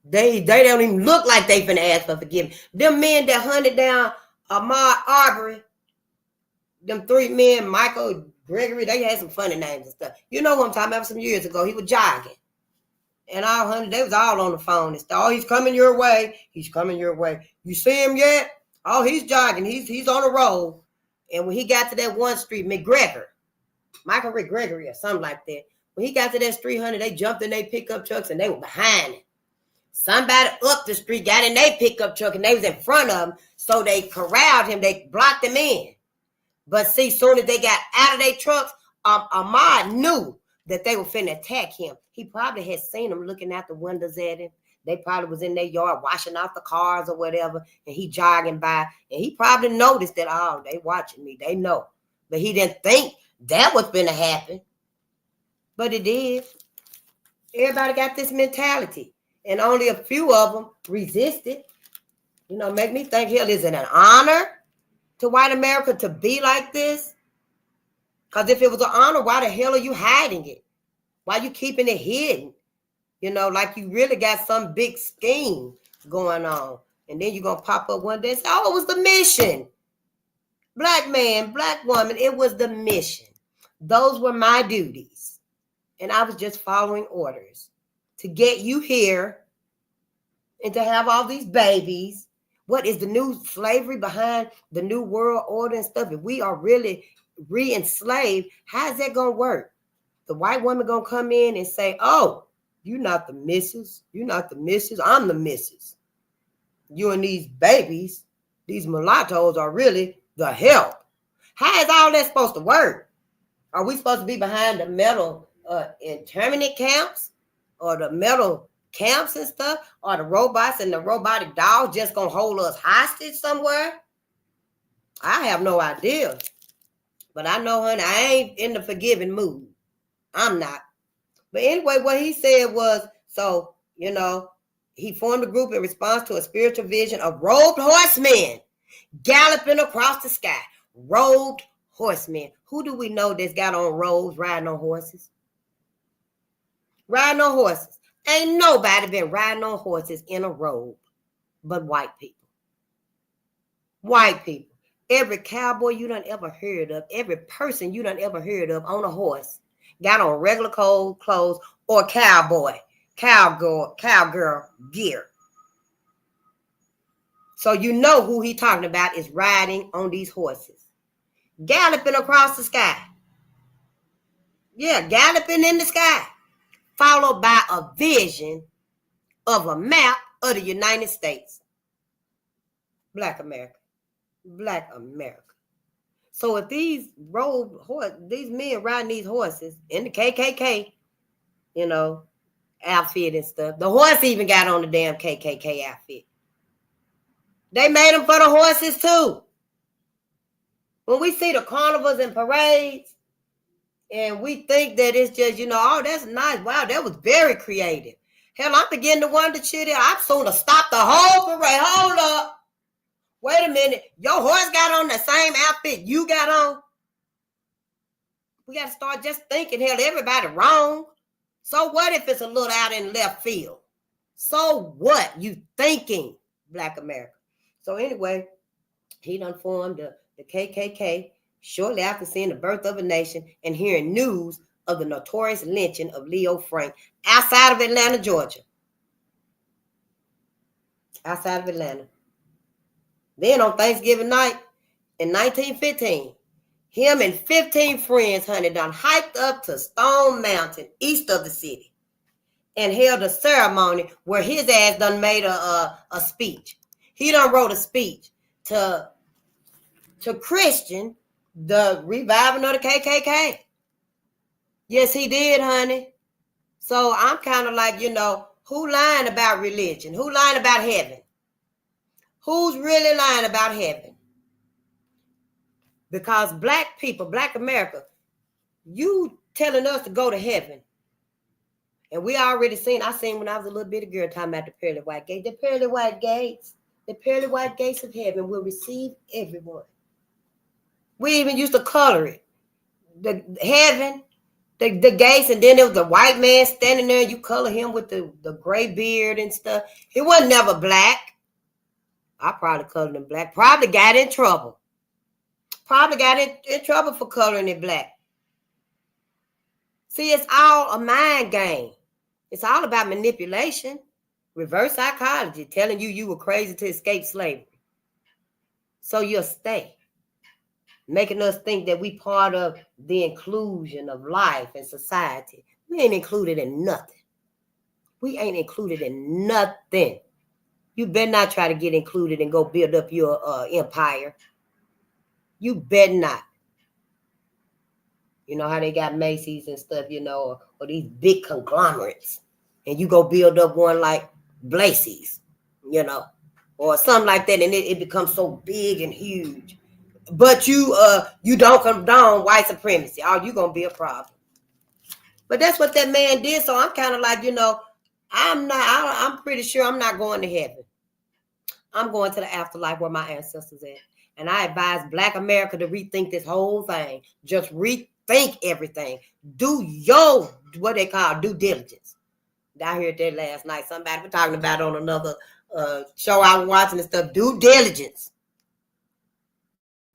They don't even look like they finna ask for forgiveness. Them men that hunted down Ahmaud Arbery, them 3 men, Michael, Gregory, they had some funny names and stuff. You know what I'm talking about? Some years ago, he was jogging. And they was all on the phone and stuff. Oh, he's coming your way. He's coming your way. You see him yet? Oh, he's jogging. He's on the road. And when he got to that one street, Michael Gregory or something like that, when he got to that street, they jumped in their pickup trucks and they were behind him. Somebody up the street got in their pickup truck and they was in front of him. So they corralled him. They blocked him in. But see, soon as they got out of their trucks, Ahmaud knew that they were finna attack him. He probably had seen them looking out the windows at him. They probably was in their yard washing off the cars or whatever, and he jogging by. And he probably noticed that, they watching me. They know. But he didn't think that was finna happen. But it did. Everybody got this mentality. And only a few of them resisted. Make me think, hell, is it an honor to white America to be like this? Because if it was an honor, why the hell are you hiding it? Why are you keeping it hidden? Like you really got some big scheme going on. And then you're going to pop up one day and say, oh, it was the mission. Black man, black woman, it was the mission. Those were my duties. And I was just following orders to get you here and to have all these babies. What is the new slavery behind the new world order and stuff? If we are really re-enslaved, how's that going to work? The white woman going to come in and say, oh, you're not the missus. You're not the missus. I'm the missus. You and these babies, these mulattoes are really the help. How is all that supposed to work? Are we supposed to be behind the metal internment camps or the metal camps and stuff? Or the robots and the robotic dolls just going to hold us hostage somewhere? I have no idea. But I know, honey, I ain't in the forgiving mood. I'm not. But anyway, what he said was, so, he formed a group in response to a spiritual vision of robed horsemen galloping across the sky. Robed horsemen. Who do we know that's got on robes riding on horses? Riding on horses. Ain't nobody been riding on horses in a robe but white people. White people. Every cowboy you done ever heard of, every person you done ever heard of on a horse got on regular clothes or cowgirl gear. So you know who he talking about is riding on these horses. Galloping across the sky. Yeah, galloping in the sky. Followed by a vision of a map of the United States. Black America. Black America. So if these men riding these horses in the KKK, outfit and stuff. The horse even got on the damn KKK outfit. They made them for the horses too. When we see the carnivals and parades, and we think that it's just, oh, that's nice. Wow, that was very creative. Hell, I'm beginning to wonder, shit, I'm soon to stop the whole parade. Hold up. Wait a minute. Your horse got on the same outfit you got on? We got to start just thinking, hell, everybody wrong. So what if it's a little out in left field? So what? You thinking, Black America. So anyway, he done formed the KKK shortly after seeing the birth of a nation and hearing news of the notorious lynching of Leo Frank outside of Atlanta, Georgia. Outside of Atlanta. Then on Thanksgiving night in 1915, him and 15 friends, honey, done hiked up to Stone Mountain, east of the city, and held a ceremony where his ass done made a speech. He done wrote a speech to Christian, the reviving of the KKK. Yes, he did, honey. So I'm kind of like, who lying about religion? Who lying about heaven? Who's really lying about heaven? Because black people, Black America, you telling us to go to heaven. And we already I seen when I was a little bitty girl talking about the pearly white gates. The pearly white gates of heaven will receive everyone. We even used to color it. The heaven, the gates, and then there was the white man standing there, and you color him with the gray beard and stuff. He wasn't never black. I probably colored him black. Probably got in trouble. Probably got in trouble for coloring it black. See, it's all a mind game. It's all about manipulation, reverse psychology, telling you were crazy to escape slavery. So you'll stay. Making us think that we part of the inclusion of life and society. We ain't included in nothing. We ain't included in nothing. You better not try to get included and go build up your empire. You better not. You know how they got Macy's and stuff, or these big conglomerates. And you go build up one like Blacey's, or something like that. And it becomes so big and huge. But you don't condone white supremacy. Oh, you're going to be a problem. But that's what that man did. So I'm kind of like, I'm pretty sure I'm not going to heaven. I'm going to the afterlife where my ancestors at. And I advise Black America to rethink this whole thing. Just rethink everything. Do your, what they call, due diligence. I heard that last night. Somebody was talking about on another show I was watching and stuff. Due diligence.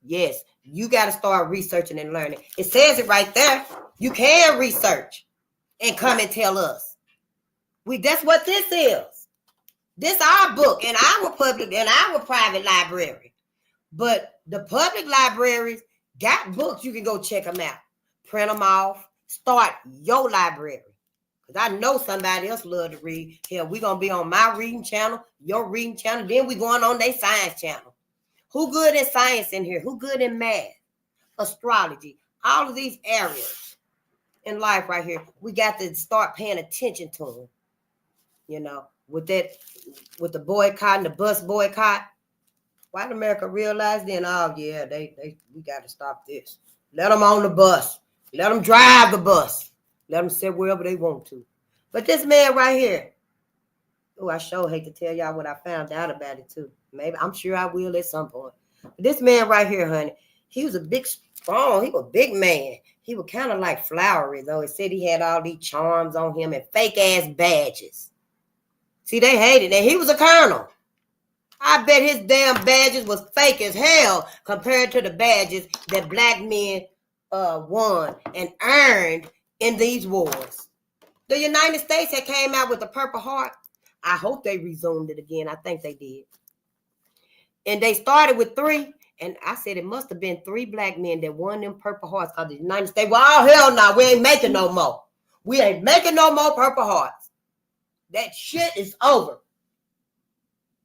Yes, you got to start researching and learning. It says it right there. You can research and come and tell us. That's what this is. This our book in our public and our private library. But the public libraries got books. You can go check them out. Print them off. Start your library. Because I know somebody else love to read. Hell, we're going to be on my reading channel, your reading channel. Then we going on their science channel. Who good in science in here? Who good in math? Astrology? All of these areas in life right here. We got to start paying attention to them. You know, with the boycott and the bus boycott. White America realized then, oh yeah, we got to stop this. Let them on the bus. Let them drive the bus. Let them sit wherever they want to. But this man right here, oh, I sure hate to tell y'all what I found out about it too. Maybe I'm sure I will at some point. But this man right here, honey, he was a big, strong. He was a big man. He was kind of like flowery though. It said he had all these charms on him and fake ass badges. See, they hated that. He was a colonel. I bet his damn badges was fake as hell compared to the badges that black men won and earned in these wars. The United States had came out with the Purple Heart. I hope they resumed it again. I think they did. And they started with 3. And I said it must have been 3 black men that won them Purple Hearts because the United States, well, oh, hell no, we ain't making no more. We ain't making no more Purple Hearts. That shit is over.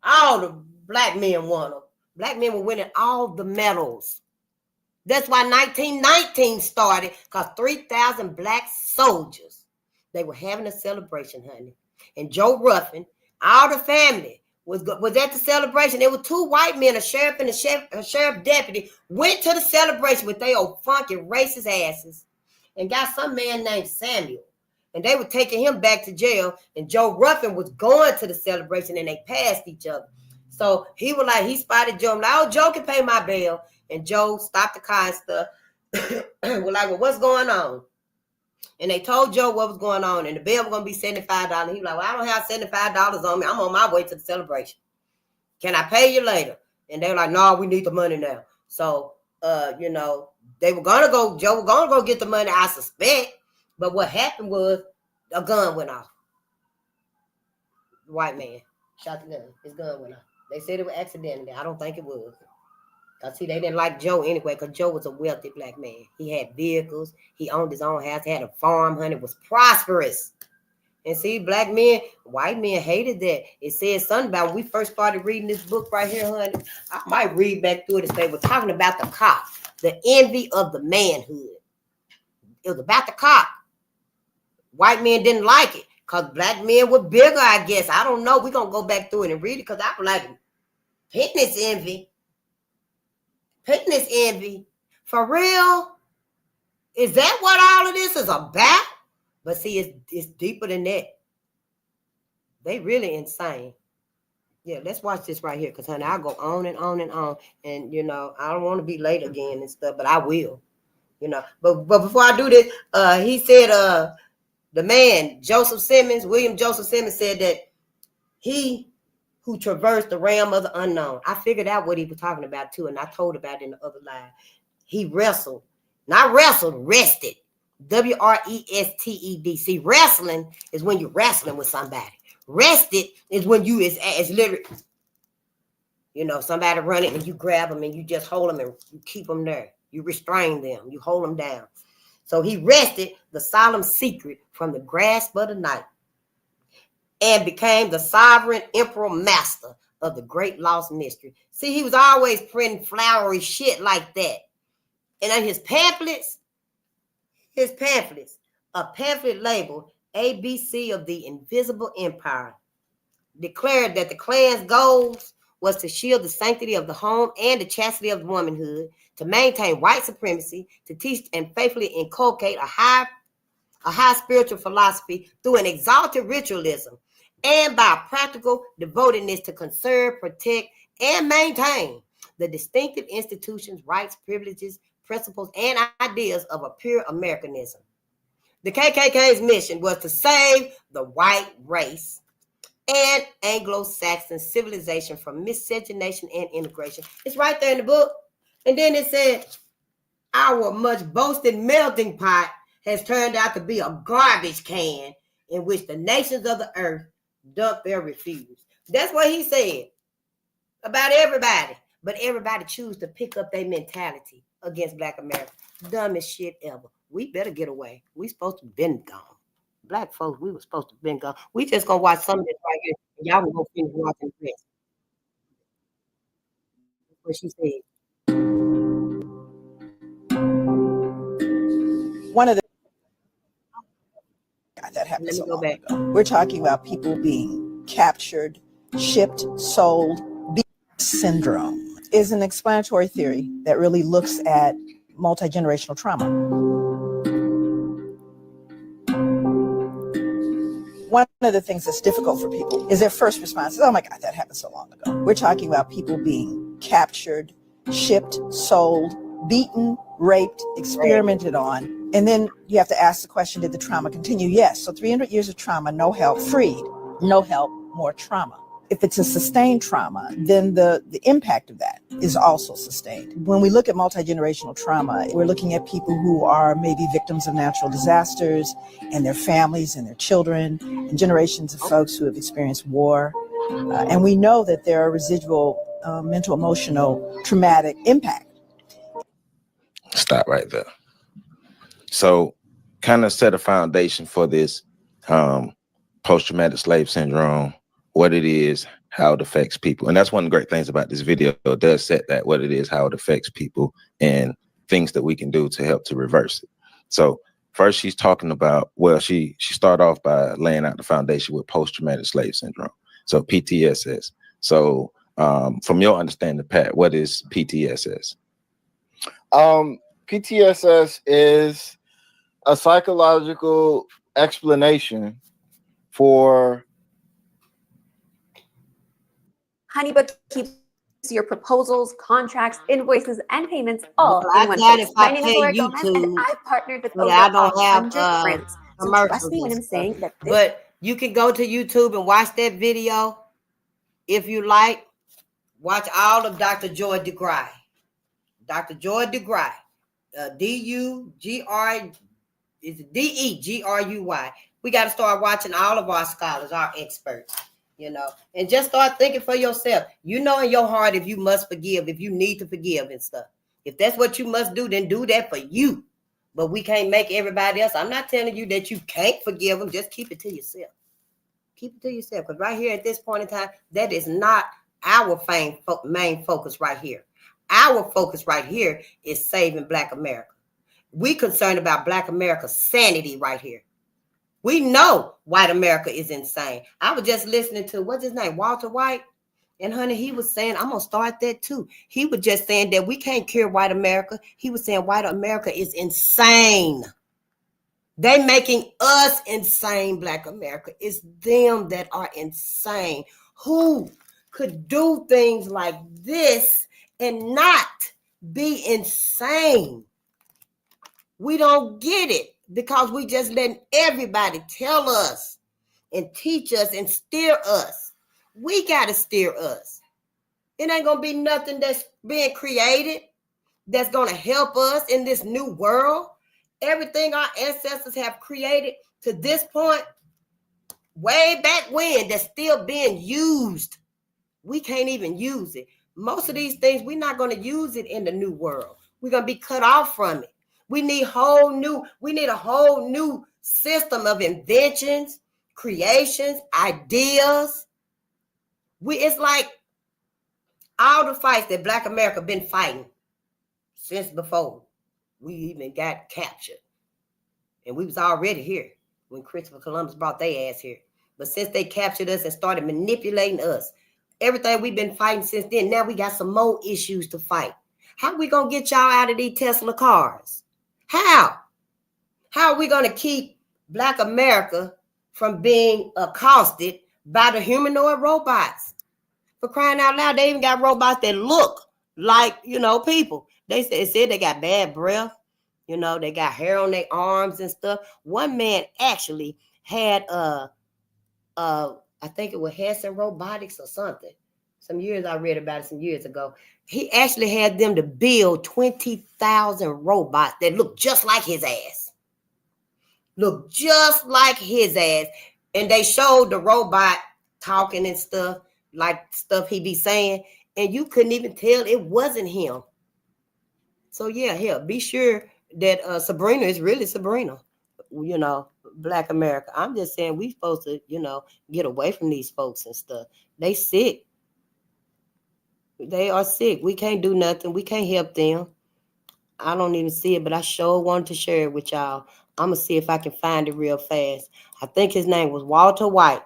All the black men won them. Black men were winning all the medals. That's why 1919 started, because 3,000 black soldiers, they were having a celebration, honey. And Joe Ruffin, all the family was at the celebration. There were 2 white men, a sheriff and a sheriff deputy, went to the celebration with their old funky racist asses and got some man named Samuel. And they were taking him back to jail. And Joe Ruffin was going to the celebration and they passed each other. So he was like, he spotted Joe. I'm like, oh, Joe can pay my bail. And Joe stopped the car and stuff. We're like, well, what's going on? And they told Joe what was going on. And the bail was going to be $75. He was like, well, I don't have $75 on me. I'm on my way to the celebration. Can I pay you later? And they were like, no, we need the money now. So, you know, they were going to go, Joe was going to go get the money, I suspect. But what happened was a gun went off. The white man shot the gun. His gun went off. They said it was accidentally. I don't think it was. Because, see, they didn't like Joe anyway because Joe was a wealthy black man. He had vehicles. He owned his own house. He had a farm, honey. Was prosperous. And see, black men, white men hated that. It said something about when we first started reading this book right here, honey. I might read back through it and say, we're talking about the cock, the envy of the manhood. It was about the cock. White men didn't like it because black men were bigger, I guess. I don't know. We're going to go back through it and read it because I like penis envy. Penis envy. For real? Is that what all of this is about? But see, it's deeper than that. They really insane. Yeah, let's watch this right here because, honey, I'll go on and on and on. And, you know, I don't want to be late again and stuff, but I will. You know, but before I do this, he said, the man, William Joseph Simmons said that he who traversed the realm of the unknown. I figured out what he was talking about too, and I told about it in the other line. He wrestled, not wrestled, rested. W-R-E-S-T-E-D. See, wrestling is when you're wrestling with somebody. Rested is when you is literally, you know, somebody running and you grab them and you just hold them and you keep them there. You restrain them. You hold them down. So he wrested the solemn secret from the grasp of the night and became the sovereign emperor master of the great lost mystery. See, he was always printing flowery shit like that. And on his pamphlets, a pamphlet labeled ABC of the Invisible Empire declared that the Klan's goals was to shield the sanctity of the home and the chastity of womanhood, to maintain white supremacy, to teach and faithfully inculcate a high spiritual philosophy through an exalted ritualism, and by practical devotedness to conserve, protect, and maintain the distinctive institutions, rights, privileges, principles, and ideas of a pure Americanism. The KKK's mission was to save the white race and Anglo-Saxon civilization from miscegenation and integration. It's right there in the book. And then it said, our much boasted melting pot has turned out to be a garbage can in which the nations of the earth dump their refuse. That's what he said about everybody. But everybody choose to pick up their mentality against Black America. Dumbest shit ever. We better get away. We supposed to have been gone. Black folks, we were supposed to have been gone. We just gonna watch some of this right here. Y'all will go finish watching the rest. What she said. One of the that happened. Let me go back. We're talking about people being captured, shipped, sold. Syndrome is an explanatory theory that really looks at multi-generational trauma. One of the things that's difficult for people is their first response is, oh my God, that happened so long ago. We're talking about people being captured, shipped, sold, beaten, raped, experimented on. And then you have to ask the question, did the trauma continue? Yes. So 300 years of trauma, no help, freed, no help, more trauma. If it's a sustained trauma, then the impact of that is also sustained. When we look at multi-generational trauma, we're looking at people who are maybe victims of natural disasters and their families and their children and generations of folks who have experienced war. And we know that there are residual mental, emotional, traumatic impact. Stop right there. So kind of set a foundation for this post-traumatic slave syndrome, what it is, how it affects people. And that's one of the great things about this video. It does set that, what it is, how it affects people, and things that we can do to help to reverse it. So first she's talking about, well, she started off by laying out the foundation with post-traumatic slave syndrome. So PTSS. So from your understanding, Pat, what is PTSS? PTSS is a psychological explanation for HoneyBook keeps your proposals, contracts, invoices, and payments all in one place. My name is Laura Gomez, and I've partnered with over 100 brands. So trust me when I'm saying that this. But you can go to YouTube and watch that video if you like. Watch all of Dr. Joy DeGruy. Dr. Joy DeGruy. D-E-G-R-U-Y. We got to start watching all of our scholars, our experts. You know, and just start thinking for yourself. You know in your heart if you must forgive, if you need to forgive and stuff. If that's what you must do, then do that for you. But we can't make everybody else. I'm not telling you that you can't forgive them. Just keep it to yourself. Keep it to yourself. Because right here at this point in time, that is not our main focus right here. Our focus right here is saving Black America. We concerned about Black America's sanity right here. We know white America is insane. I was just listening to, what's his name, Walter White. And honey, he was saying, I'm going to start that too. He was just saying that we can't cure white America. He was saying white America is insane. They making us insane, Black America. It's them that are insane. Who could do things like this and not be insane? We don't get it. Because we just letting everybody tell us and teach us and steer us. We got to steer us. It ain't going to be nothing that's being created that's going to help us in this new world. Everything our ancestors have created to this point, way back when, that's still being used. We can't even use it. Most of these things, we're not going to use it in the new world. We're going to be cut off from it. We need a whole new system of inventions, creations, ideas. It's like all the fights that Black America been fighting since before we even got captured. And we was already here when Christopher Columbus brought their ass here. But since they captured us and started manipulating us, everything we've been fighting since then, now we got some more issues to fight. How are we going to get y'all out of these Tesla cars? How? How are we going to keep Black America from being accosted by the humanoid robots? For crying out loud, they even got robots that look like, people. They said they got bad breath. You know, they got hair on their arms and stuff. One man actually had I think it was Hanson Robotics or something. Some years I read about it some years ago. He actually had them to build 20,000 robots that looked just like his ass. Look just like his ass. And they showed the robot talking and stuff, like stuff he be saying, and you couldn't even tell it wasn't him. So yeah, be sure that Sabrina is really Sabrina. You know, Black America. I'm just saying we supposed to, you know, get away from these folks and stuff. They sick. They are sick. We can't do nothing. We can't help them. I don't even see it, but I sure wanted to share it with y'all. I'm going to see if I can find it real fast. I think his name was Walter White,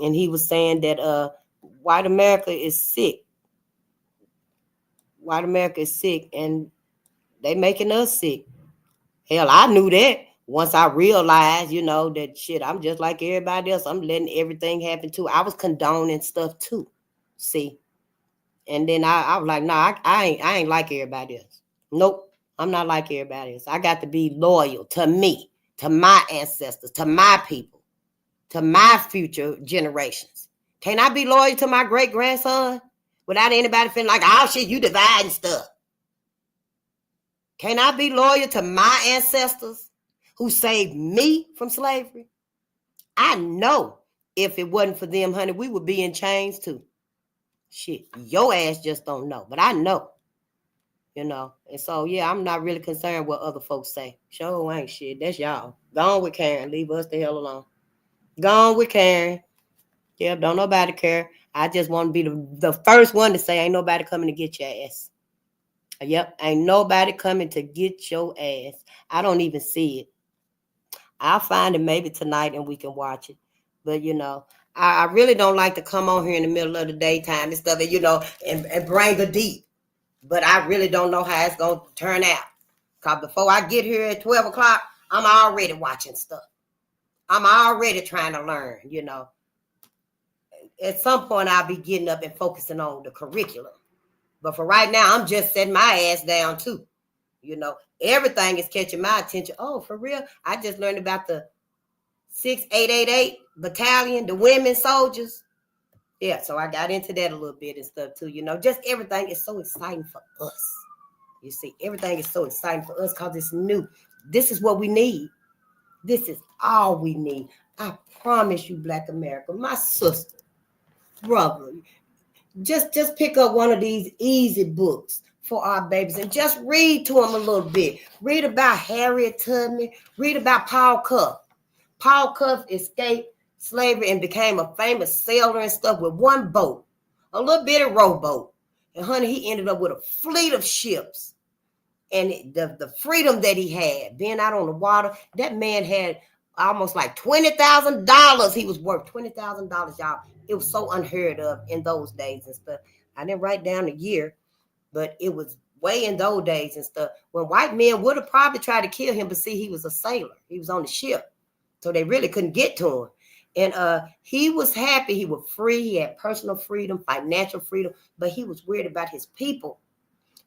and he was saying that white America is sick. White America is sick, and they making us sick. Hell, I knew that once I realized, you know, that shit, I'm just like everybody else. I'm letting everything happen too. I was condoning stuff too. See? And then I was like, nah, I ain't like everybody else. Nope. I'm not like everybody else. I got to be loyal to me, to my ancestors, to my people, to my future generations. Can I be loyal to my great grandson without anybody feeling like, oh shit, you dividing stuff? Can I be loyal to my ancestors who saved me from slavery? I know if it wasn't for them, honey, we would be in chains too. Shit, your ass just don't know, but I know. You know, and so yeah, I'm not really concerned what other folks say. Sure ain't shit. That's y'all. Go on with Karen. Leave us the hell alone. Go on with Karen. Yeah, don't nobody care. I just want to be the first one to say ain't nobody coming to get your ass. Yep, ain't nobody coming to get your ass. I don't even see it. I'll find it maybe tonight and we can watch it. But you know, I really don't like to come on here in the middle of the daytime and stuff, and you know, and bring the deep. But I really don't know how it's going to turn out. Because before I get here at 12 o'clock, I'm already watching stuff. I'm already trying to learn, you know. At some point, I'll be getting up and focusing on the curriculum. But for right now, I'm just setting my ass down, too. You know, everything is catching my attention. Oh, for real? I just learned about the 6888 battalion, the women soldiers. Yeah, so I got into that a little bit and stuff, too. You know, just everything is so exciting for us. You see, everything is so exciting for us because it's new. This is what we need. This is all we need. I promise you, Black America, my sister, brother, just pick up one of these easy books for our babies and just read to them a little bit. Read about Harriet Tubman. Read about Paul Cuff. Paul Cuff escaped slavery and became a famous sailor and stuff with one boat, a little bitty rowboat. And honey, he ended up with a fleet of ships. And the freedom that he had, being out on the water, that man had almost like $20,000. He was worth $20,000, y'all. It was so unheard of in those days and stuff. I didn't write down the year, but it was way in those days and stuff. When white men would have probably tried to kill him, but see, he was a sailor. He was on the ship. So they really couldn't get to him. And he was happy. He was free. He had personal freedom, financial freedom, but he was worried about his people.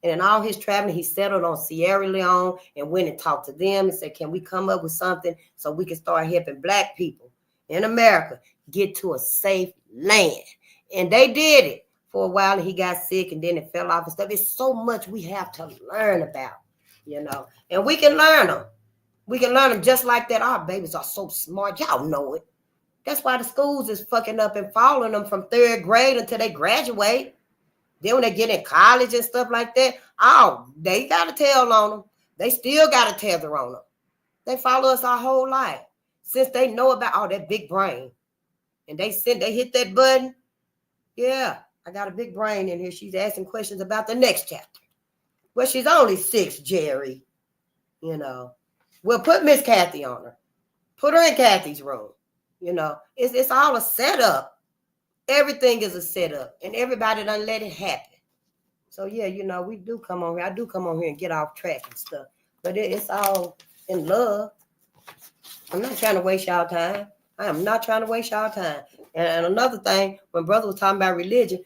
And in all his traveling, he settled on Sierra Leone and went and talked to them and said, can we come up with something so we can start helping Black people in America get to a safe land? And they did it for a while, and he got sick, and then it fell off and stuff. It's so much we have to learn about, you know, and we can learn them. We can learn them just like that. Our babies are so smart. Y'all know it. That's why the schools is fucking up and following them from 3rd grade until they graduate. Then when they get in college and stuff like that, oh, they got a tail on them. They still got a tether on them. They follow us our whole life since they know about that big brain. And they hit that button. Yeah, I got a big brain in here. She's asking questions about the next chapter. Well, she's only 6, Jerry. You know. Well, put Miss Kathy on her. Put her in Kathy's room. You know, it's all a setup. Everything is a setup, and everybody done let it happen. So yeah, you know, we do come on here. I do come on here and get off track and stuff, but it's all in love. I'm not trying to waste y'all time. I am not trying to waste y'all time. And another thing, when brother was talking about religion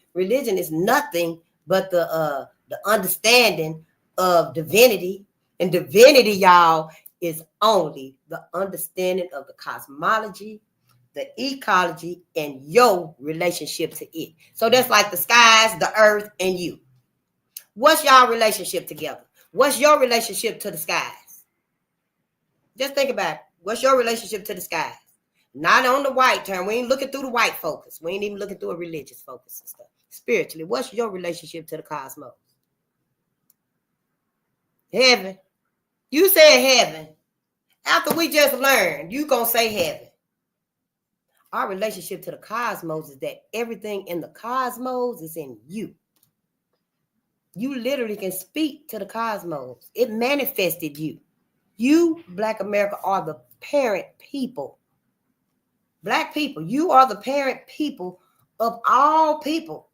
is nothing but the understanding of divinity And divinity, y'all, is only the understanding of the cosmology, the ecology, and your relationship to it. So that's like the skies, the earth, and you. What's y'all relationship together? What's your relationship to the skies? Just think about it. What's your relationship to the skies? Not on the white term. We ain't looking through the white focus. We ain't even looking through a religious focus and stuff. Spiritually, what's your relationship to the cosmos? Heaven. You said heaven. After we just learned, you gonna say heaven. Our relationship to the cosmos is that everything in the cosmos is in you. You literally can speak to the cosmos. It manifested you. You, Black America, are the parent people. Black people, you are the parent people of all people.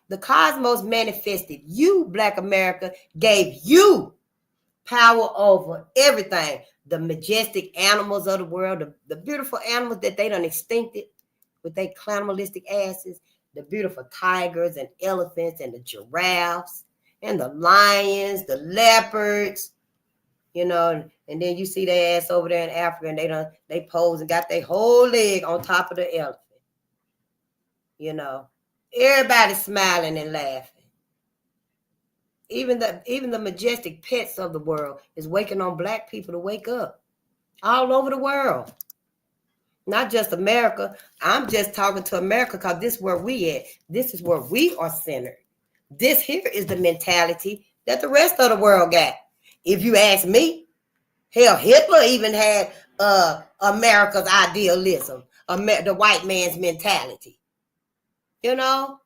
The cosmos manifested you, Black America, gave you power over everything. The majestic animals of the world, the beautiful animals that they done extincted with their cannibalistic asses, the beautiful tigers and elephants and the giraffes and the lions, the leopards, you know, and then you see their ass over there in Africa and they pose and got their whole leg on top of the elephant. You know, everybody's smiling and laughing. Even the majestic pets of the world is waking on Black people to wake up all over the world. Not just America. I'm just talking to America because this is where we at. This is where we are centered. This here is the mentality that the rest of the world got. If you ask me, hell, Hitler even had America's idealism, the white man's mentality. You know?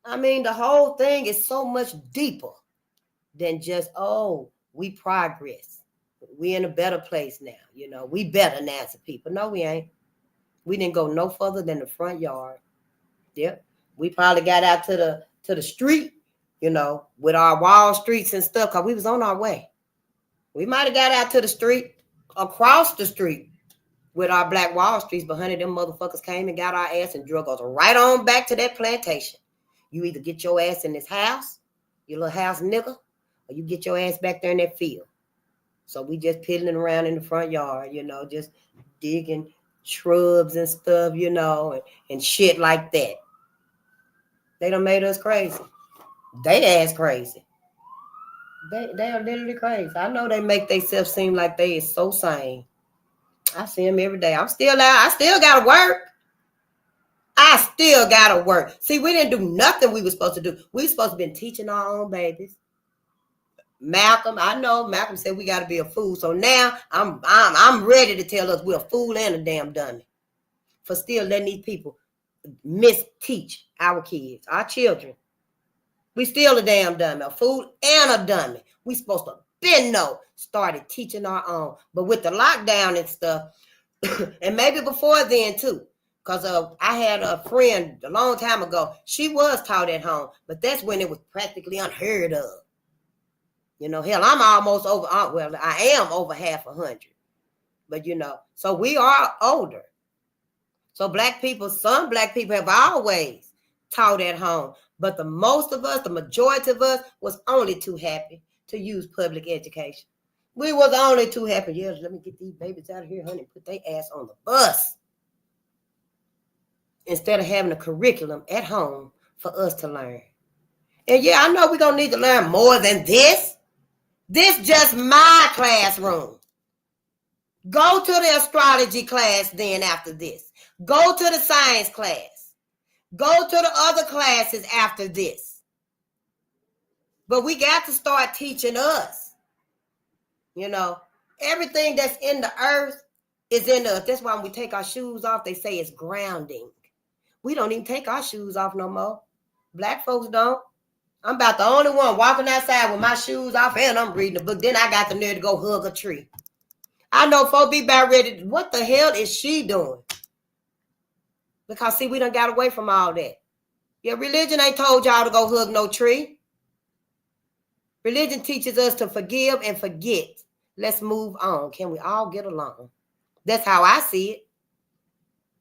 I mean, the whole thing is so much deeper than just, oh, we progress. We in a better place now. You know, we better now as people. No, we ain't. We didn't go no further than the front yard. Yep. We probably got out to the street, you know, with our Wall Streets and stuff, because we was on our way. We might have got out to the street, across the street with our Black Wall Streets, but honey, them motherfuckers came and got our ass and drug us right on back to that plantation. You either get your ass in this house, your little house nigga, or you get your ass back there in that field. So we just piddling around in the front yard, you know, just digging shrubs and stuff, you know, and shit like that. They done made us crazy. They ass crazy. They are literally crazy. I know they make themselves seem like they is so sane. I see them every day. I'm still out. I still gotta work. I still gotta work. See, we didn't do nothing we were supposed to do. We were supposed to been teaching our own babies. Malcolm, I know Malcolm said we got to be a fool. So now I'm ready to tell us we're a fool and a damn dummy for still letting these people misteach our kids, our children. We still a damn dummy, a fool and a dummy. We supposed to been started teaching our own. But with the lockdown and stuff, and maybe before then too, because I had a friend a long time ago. She was taught at home, but that's when it was practically unheard of. You know, hell, I'm almost over, well, I am over half 100. But, you know, so we are older. So Black people, some Black people have always taught at home. But the most of us, the majority of us, was only too happy to use public education. We was only too happy. Yes, let me get these babies out of here, honey, put their ass on the bus. Instead of having a curriculum at home for us to learn. And yeah, I know we're going to need to learn more than this. This just my classroom. Go to the astrology class then after this. Go to the science class. Go to the other classes after this. But we got to start teaching us. You know, everything that's in the earth is in us. That's why when we take our shoes off, they say it's grounding. We don't even take our shoes off no more. Black folks don't. I'm about the only one walking outside with my shoes off and I'm reading a book. Then I got the nerve to go hug a tree. I know folks be about ready. What the hell is she doing? Because see, we done got away from all that. Yeah, religion ain't told y'all to go hug no tree. Religion teaches us to forgive and forget. Let's move on. Can we all get along? That's how I see it.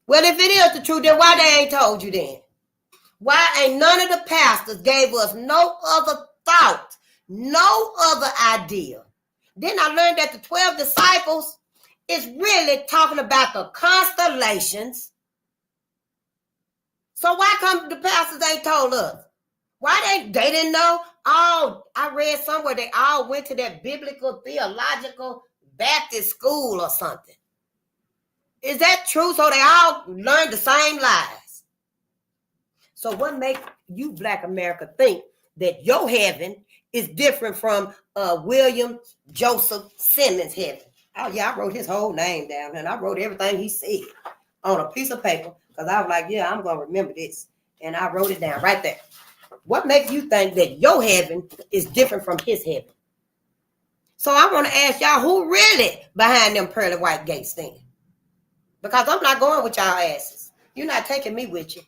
Well, if it is the truth, then why they ain't told you then? Why ain't none of the pastors gave us no other thought, no other idea Then I learned that the 12 disciples is really talking about the constellations. So why come the pastors ain't told us? Why they didn't know? Oh, I read somewhere they all went to that biblical theological Baptist school or something. Is that true? So they all learned the same lies. So what makes you Black America think that your heaven is different from William Joseph Simmons' heaven? Oh yeah, I wrote his whole name down and I wrote everything he said on a piece of paper because I was like, yeah, I'm gonna remember this. And I wrote it down right there. What makes you think that your heaven is different from his heaven? So I want to ask y'all, who really behind them pearly white gates then? Because I'm not going with y'all asses. You're not taking me with you.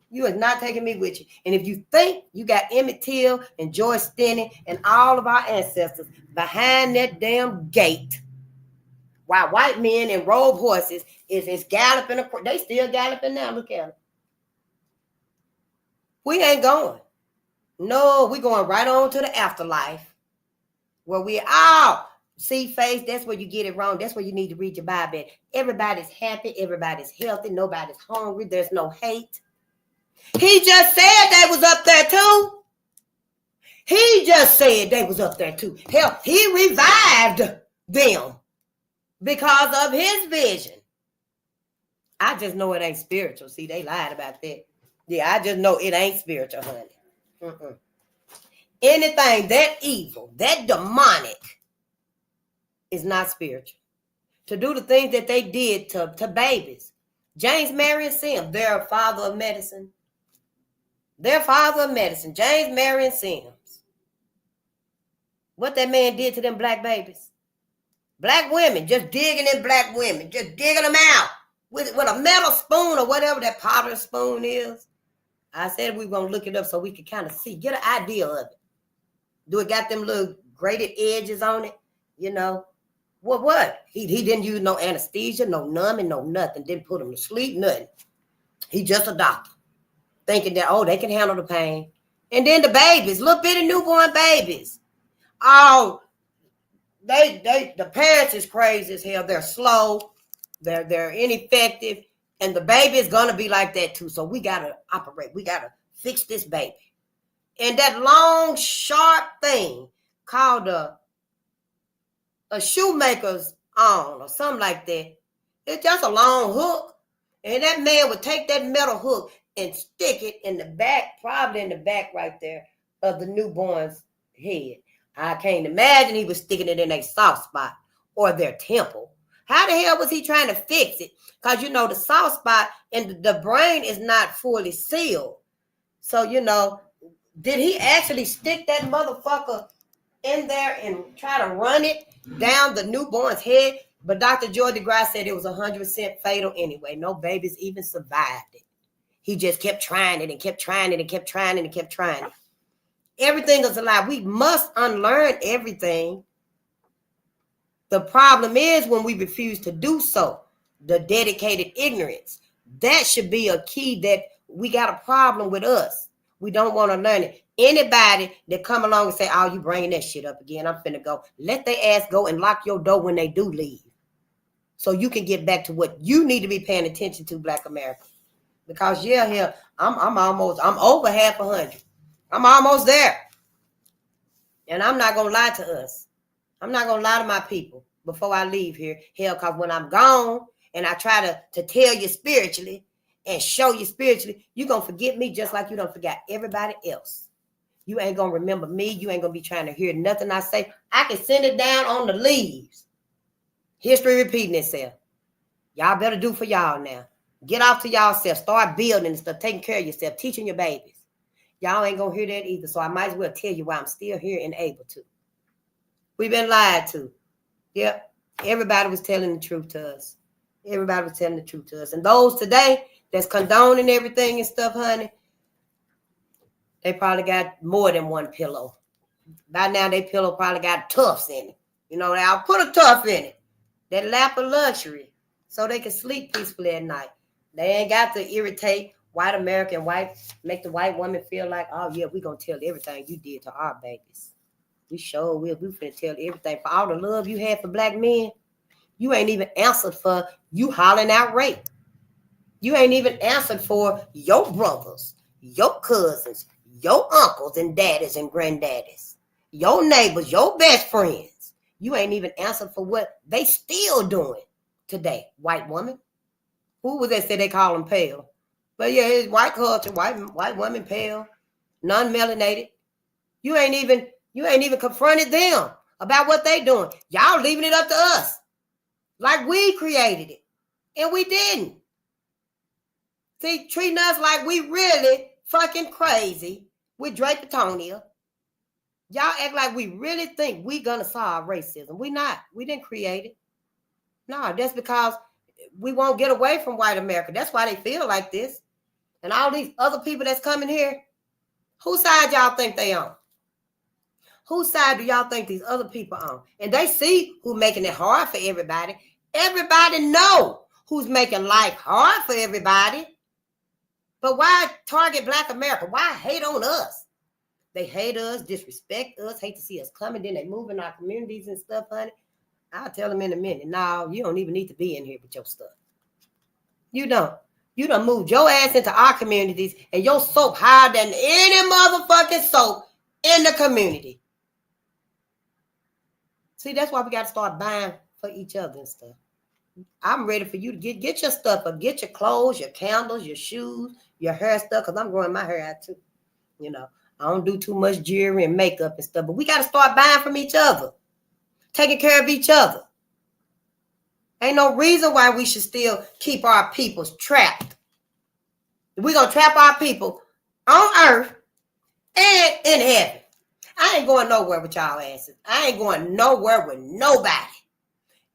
You are not taking me with you. And if you think you got Emmett Till and George Stinney and all of our ancestors behind that damn gate, while white men and robe horses is galloping, they still galloping now. Look at them. We ain't going. No, we going right on to the afterlife where we all see face. That's where you get it wrong. That's where you need to read your Bible. Everybody's happy. Everybody's healthy. Nobody's hungry. There's no hate. He just said they was up there too. He just said they was up there too. Hell, he revived them because of his vision. I just know it ain't spiritual. See, they lied about that. Yeah, I just know it ain't spiritual, honey. Anything that evil, that demonic is not spiritual. To do the things that they did to babies. James, Mary, and Sims, their father of medicine. Their father of medicine, James, Mary, and Sims. What that man did to them black babies. Black women, just digging in black women, just digging them out with a metal spoon or whatever that powder spoon is. I said we were going to look it up so we could kind of see, get an idea of it. Do it got them little grated edges on it? You know? What? He didn't use no anesthesia, no numbing, no nothing. Didn't put him to sleep, nothing. He just a doctor. Thinking that, oh, they can handle the pain. And then the babies, little bitty newborn babies. Oh, the parents is crazy as hell. They're slow. They're ineffective. And the baby is going to be like that too. So we got to operate. We got to fix this baby. And that long, sharp thing called a shoemaker's arm or something like that. It's just a long hook. And that man would take that metal hook and stick it in the back, probably in the back right there of the newborn's head. I can't imagine he was sticking it in a soft spot or their temple. How the hell was he trying to fix it? Because, you know, the soft spot and the brain is not fully sealed. So, you know, did he actually stick that motherfucker in there and try to run it down the newborn's head? But Dr. Joy DeGrasse said it was 100% fatal anyway. No babies even survived it. He just kept trying it and kept trying it and kept trying it and kept trying it. Everything is a lie. We must unlearn everything. The problem is when we refuse to do so, the dedicated ignorance. That should be a key that we got a problem with us. We don't want to learn it. Anybody that come along and say, oh, you bringing that shit up again, I'm finna go. Let their ass go and lock your door when they do leave. So you can get back to what you need to be paying attention to, Black America. Because yeah, I'm over 100. I'm almost there. And I'm not gonna lie to us. I'm not gonna lie to my people before I leave here. Hell, because when I'm gone and I try to tell you spiritually and show you spiritually, you're gonna forget me just like you don't forget everybody else. You ain't gonna remember me. You ain't gonna be trying to hear nothing I say. I can send it down on the leaves. History repeating itself. Y'all better do for y'all now. Get off to y'allself. Start building and stuff, taking care of yourself, teaching your babies. Y'all ain't gonna hear that either. So I might as well tell you why I'm still here and able to. We've been lied to. Yep. Everybody was telling the truth to us. Everybody was telling the truth to us. And those today that's condoning everything and stuff, honey, they probably got more than one pillow. By now, they pillow probably got tufts in it. You know, I'll put a tuft in it. That lap of luxury. So they can sleep peacefully at night. They ain't got to irritate white American white, make the white woman feel like, oh yeah, we're going to tell everything you did to our babies. We sure will. We finna tell everything. For all the love you had for black men, you ain't even answered for you hollering out rape. You ain't even answered for your brothers, your cousins, your uncles and daddies and granddaddies, your neighbors, your best friends. You ain't even answered for what they still doing today. White woman. Who was that said they call them pale? But yeah, it's white culture, white women pale, non-melanated. You ain't even confronted them about what they doing. Y'all leaving it up to us. Like we created it. And we didn't. See, treating us like we really fucking crazy with Dracotonia. Y'all act like we really think we gonna solve racism. We not. We didn't create it. No, that's because we won't get away from white America. That's why they feel like this. And all these other people that's coming here, whose side y'all think they on? Whose side do y'all think these other people on? And they see who's making it hard for everybody. Everybody know who's making life hard for everybody. But why target black America? Why hate on us? They hate us, disrespect us, hate to see us coming. Then they move in our communities and stuff, honey. I'll tell them in a minute. No, you don't even need to be in here with your stuff. You don't. You done moved your ass into our communities and your soap higher than any motherfucking soap in the community. See, that's why we got to start buying for each other and stuff. I'm ready for you to get your stuff up. Get your clothes, your candles, your shoes, your hair stuff, because I'm growing my hair out too. You know, I don't do too much jewelry and makeup and stuff, but we got to start buying from each other, taking care of each other. Ain't no reason why we should still keep our peoples trapped. We're going to trap our people on earth and in heaven. I ain't going nowhere with y'all asses. I ain't going nowhere with nobody.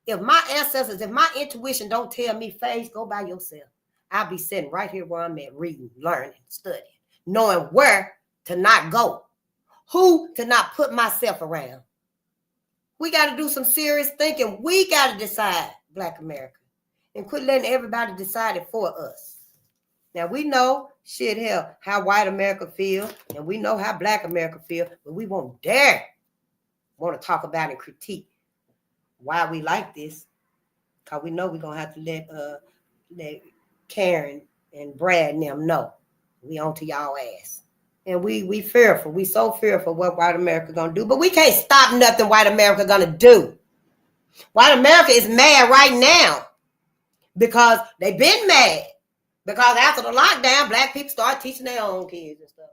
If my ancestors, if my intuition don't tell me, Faith, go by yourself, I'll be sitting right here where I'm at, reading, learning, studying, knowing where to not go, who to not put myself around. We got to do some serious thinking. We got to decide, Black America, and quit letting everybody decide it for us. Now, we know, shit, hell, how white America feel, and we know how Black America feel, but we won't dare want to talk about and critique why we like this, because we know we're going to have to let Karen and Brad and them know we on to y'all ass. And we fearful. We so fearful what white America going to do, but we can't stop nothing white America going to do. White America is mad right now because they've been mad. Because after the lockdown, Black people start teaching their own kids and stuff.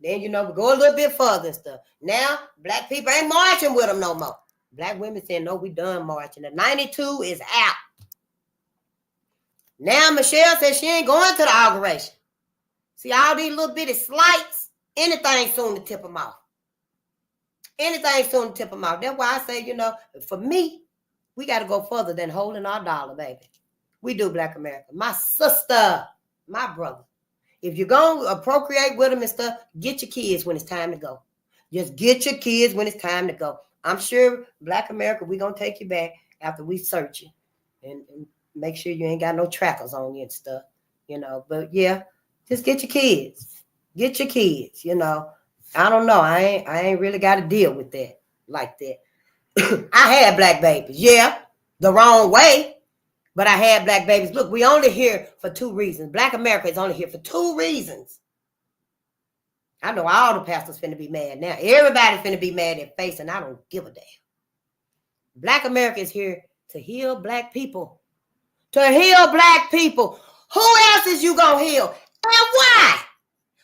Then, we go a little bit further and stuff. Now, Black people ain't marching with them no more. Black women saying, no, we done marching. The 92 is out. Now, Michelle says she ain't going to the inauguration. See, all these little bitty slights, anything soon to tip them off. Anything soon to tip them off. That's why I say, for me, we got to go further than holding our dollar, baby. We do, Black America. My sister, my brother. If you're going to procreate with them and stuff, get your kids when it's time to go. Just get your kids when it's time to go. I'm sure, Black America, we're going to take you back after we search you and make sure you ain't got no trackers on you and stuff, But, yeah, just get your kids. Get your kids, I don't know. I ain't really got to deal with that like that. I had Black babies. Yeah, the wrong way. But I had Black babies. Look, we only here for 2 reasons. Black America is only here for 2 reasons. I know all the pastors finna be mad now. Everybody's finna be mad at face, and I don't give a damn. Black America is here to heal Black people. To heal Black people. Who else is you gonna heal? And why?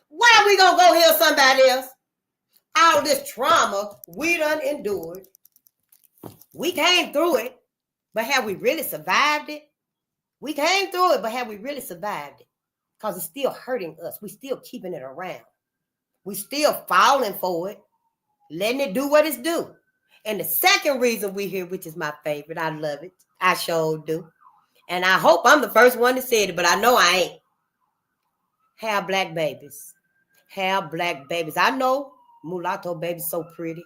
Why are we gonna go heal somebody else? All this trauma we done endured. We came through it. But have we really survived it? We came through it, but have we really survived it? Because it's still hurting us. We still keeping it around. We still falling for it, letting it do what it's do. And the second reason we're here, which is my favorite, I love it. I sure do. And I hope I'm the first one to say it, but I know I ain't. Have Black babies. Have Black babies. I know mulatto babies so pretty.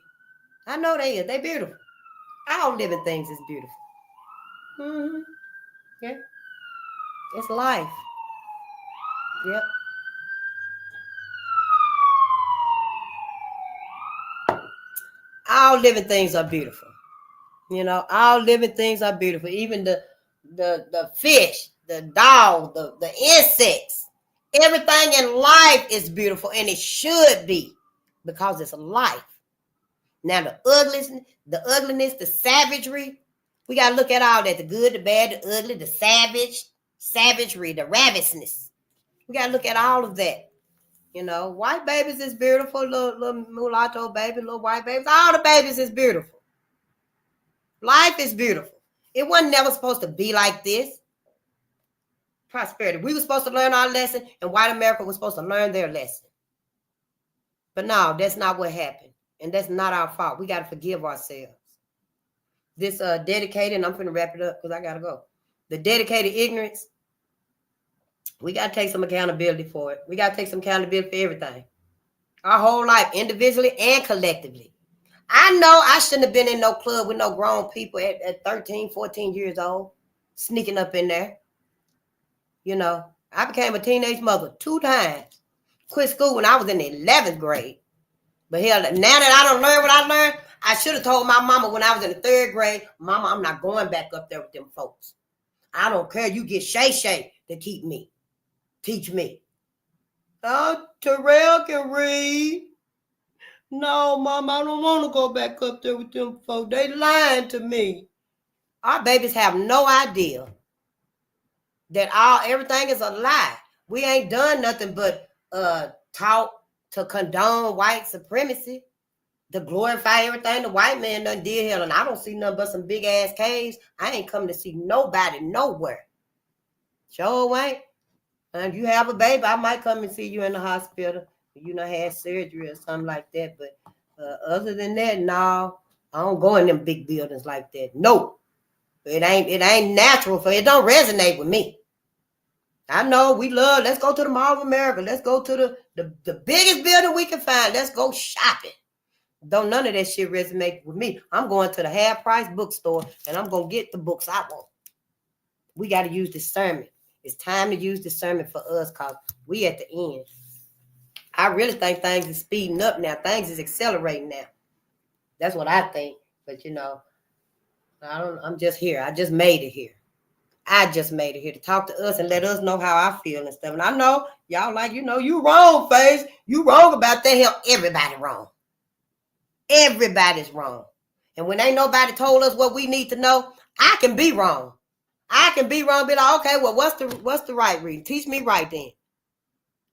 I know they are. They're beautiful. All living things is beautiful. Mm-hmm. Yeah. It's life. Yep. all living things are beautiful. All living things are beautiful. Even the fish, the dog, the insects, everything in life is beautiful, and it should be, because it's life. Now the ugliness, the savagery, we gotta look at all that: the good, the bad, the ugly, the savagery, the ravenousness. We gotta look at all of that. White babies is beautiful, little mulatto baby, little white babies. All the babies is beautiful. Life is beautiful. It wasn't never supposed to be like this. Prosperity. We were supposed to learn our lesson, and white America was supposed to learn their lesson. But no, that's not what happened. And that's not our fault. We got to forgive ourselves. This dedicated, and I'm going to wrap it up because I got to go. The dedicated ignorance, we got to take some accountability for it. We got to take some accountability for everything. Our whole life, individually and collectively. I know I shouldn't have been in no club with no grown people at 13, 14 years old, sneaking up in there. I became a teenage mother 2 times. Quit school when I was in the 11th grade. But hell, now that I don't learn what I learned, I should have told my mama when I was in the 3rd grade, Mama, I'm not going back up there with them folks. I don't care. You get Shay to keep me. Teach me. Oh, Terrell can read. No, Mama, I don't want to go back up there with them folks. They lying to me. Our babies have no idea that everything is a lie. We ain't done nothing but taught to condone white supremacy, to glorify everything the white man done did here. And I don't see nothing but some big ass caves. I ain't coming to see nobody nowhere. Sure ain't. And if you have a baby, I might come and see you in the hospital. Had surgery or something like that. But other than that, no, I don't go in them big buildings like that. No, it ain't natural for it. Don't resonate with me. I know let's go to the Mall of America. Let's go to the biggest building we can find. Let's go shopping. Don't none of that shit resonate with me. I'm going to the half-price bookstore and I'm going to get the books I want. We got to use discernment. It's time to use discernment for us because we at the end. I really think things is speeding up now. Things is accelerating now. That's what I think. But I'm just here. I just made it here. To talk to us and let us know how I feel and stuff. And I know y'all you wrong, Face. You wrong about that. Hell, everybody wrong. Everybody's wrong. And when ain't nobody told us what we need to know, I can be wrong. Be like, okay, well, what's the right reason? Teach me right then.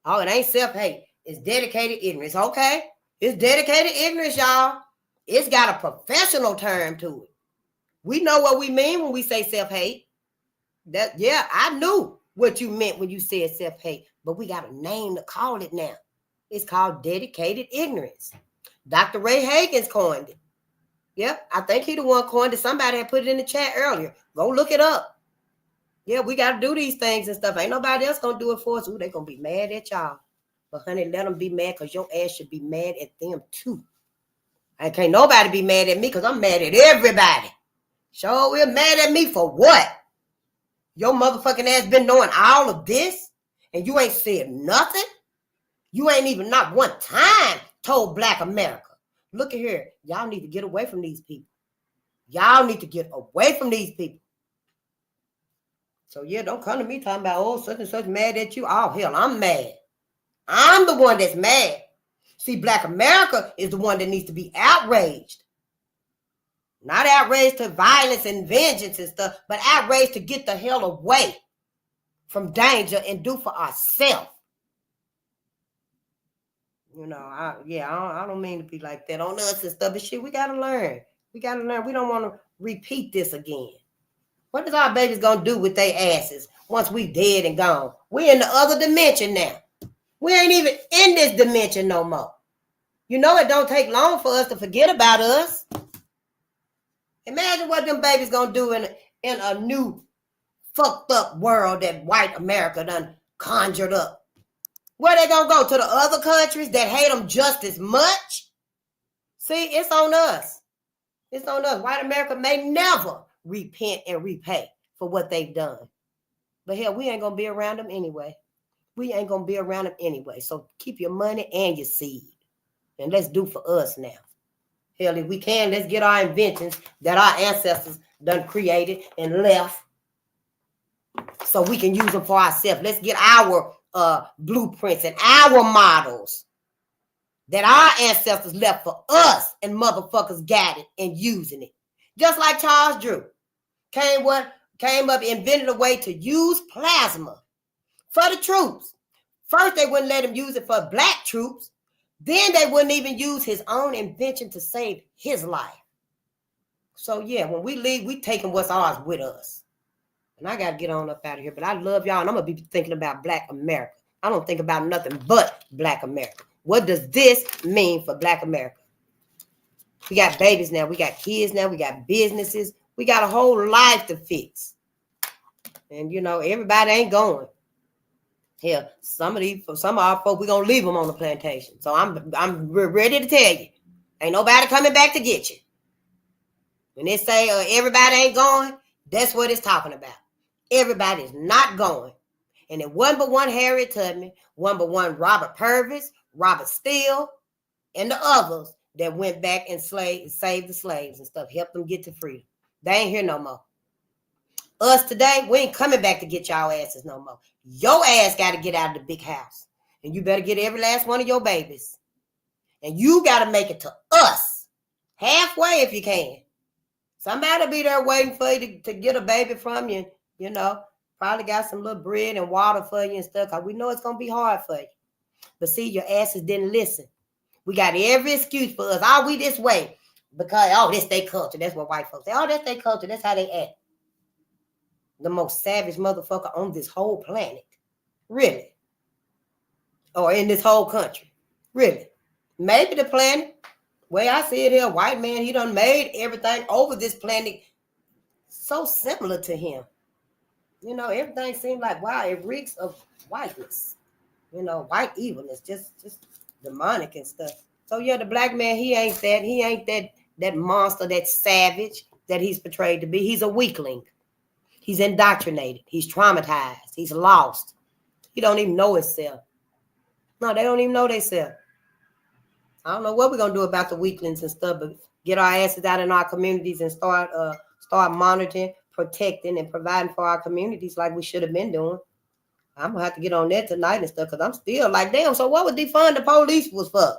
Oh, it ain't self-hate. It's dedicated ignorance. Okay. It's dedicated ignorance, y'all. It's got a professional term to it. We know what we mean when we say self-hate. I knew what you meant when you said self-hate, but we got a name to call it now. It's called dedicated ignorance. Dr. Ray Hagen's coined it. Yep, I think he the one coined it. Somebody had put it in the chat earlier. Go look it up. Yeah, we got to do these things and stuff. Ain't nobody else going to do it for us. Ooh, they going to be mad at y'all. But honey, let them be mad because your ass should be mad at them too. I can't nobody be mad at me because I'm mad at everybody. Sure, we're mad at me for what? Your motherfucking ass been knowing all of this and you ain't said nothing? You ain't even not one time told Black America. Look at here. Y'all need to get away from these people. Y'all need to get away from these people. So yeah, don't come to me talking about, such and such mad at you. Oh, hell, I'm mad. I'm the one that's mad. See, Black America is the one that needs to be outraged. Not outraged to violence and vengeance and stuff, but outraged to get the hell away from danger and do for ourselves. I don't mean to be like that on us and stuff, but shit, we got to learn. We don't want to repeat this again. What is our babies going to do with their asses once we dead and gone? We in the other dimension now. We ain't even in this dimension no more. It don't take long for us to forget about us. Imagine what them babies going to do in a new fucked up world that white America done conjured up. Where they going to go? To the other countries that hate them just as much? See, it's on us. It's on us. White America may never repent and repay for what they've done. But hell, we ain't going to be around them anyway. So keep your money and your seed. And let's do for us now. Hell, if we can, let's get our inventions that our ancestors done created and left so we can use them for ourselves. Let's get our blueprints and our models that our ancestors left for us, and motherfuckers got it and using it. Just like Charles Drew came up, invented a way to use plasma for the troops. First, they wouldn't let him use it for black troops. Then they wouldn't even use his own invention to save his life. So yeah, when we leave, we taking what's ours with us. And I got to get on up out of here. But I love y'all, and I'm going to be thinking about Black America. I don't think about nothing but Black America. What does this mean for Black America? We got babies now. We got kids now. We got businesses. We got a whole life to fix. And, you know, everybody ain't going. Hell, some of our folks, we're going to leave them on the plantation. So I'm ready to tell you, ain't nobody coming back to get you. When they say everybody ain't going, that's what it's talking about. Everybody is not going. And it wasn't but one Harriet Tubman, one but one Robert Purvis, Robert Steele, and the others that went back and saved the slaves and stuff, helped them get to freedom. They ain't here no more. Us today, we ain't coming back to get y'all asses no more. Your ass got to get out of the big house. And you better get every last one of your babies. And you got to make it to us. Halfway if you can. Somebody be there waiting for you to get a baby from you. You know, probably got some little bread and water for you and stuff. Because we know it's going to be hard for you. But see, your asses didn't listen. We got every excuse for us. Oh, we this way. Because, this their culture. That's what white folks say. Oh, that's their culture. That's how they act. The most savage motherfucker on this whole planet. Really. Or in this whole country. Really. Maybe the planet. Way I see it here, white man, he done made everything over this planet so similar to him. You know, everything seemed like, wow, it reeks of whiteness. You know, white evilness, just demonic and stuff. So yeah, the black man, he ain't that. He ain't that monster, that savage that he's portrayed to be. He's a weakling. He's indoctrinated. He's traumatized. He's lost. He don't even know himself. No, they don't even know themselves. I don't know what we're going to do about the weaklings and stuff, but get our asses out in our communities and start monitoring, protecting, and providing for our communities like we should have been doing. I'm going to have to get on that tonight and stuff because I'm still like, damn, so what would defund the police was for?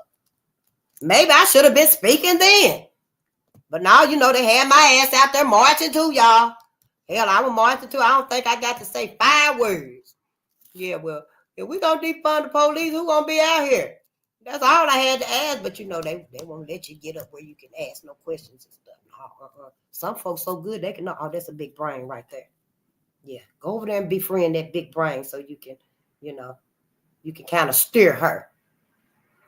Maybe I should have been speaking then. But now, you know, they had my ass out there marching too, y'all. Hell, I was marching too. I don't think I got to say 5 words. Yeah, well, if we going to defund the police, who going to be out here? That's all I had to ask. But, you know, they won't let you get up where you can ask no questions and stuff. No, Some folks so good, they can know, that's a big brain right there. Yeah, go over there and befriend that big brain so you can, you know, you can kind of steer her.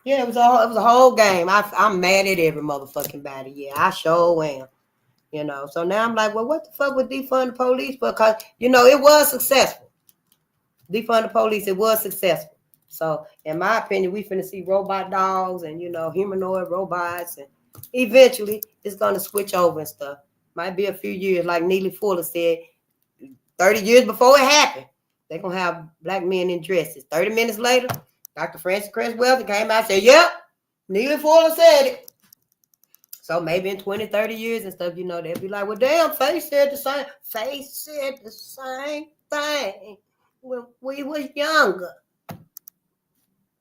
Yeah, it was a whole game. I'm mad at every motherfucking body. Yeah, I sure am. You know, so now I'm like, well, what the fuck would defund the police for? Because, you know, it was successful. Defund the police, it was successful. So, in my opinion, we finna see robot dogs and, you know, humanoid robots. And eventually, it's going to switch over and stuff. Might be a few years, like Neely Fuller said, 30 years before it happened. They're going to have black men in dresses. 30 minutes later, Dr. Francis Cresswell came out and said, yep, Neely Fuller said it. So maybe in 20, 30 years and stuff, you know, they'll be like, well, damn, Faith said the same. Faith said the same thing when we was younger.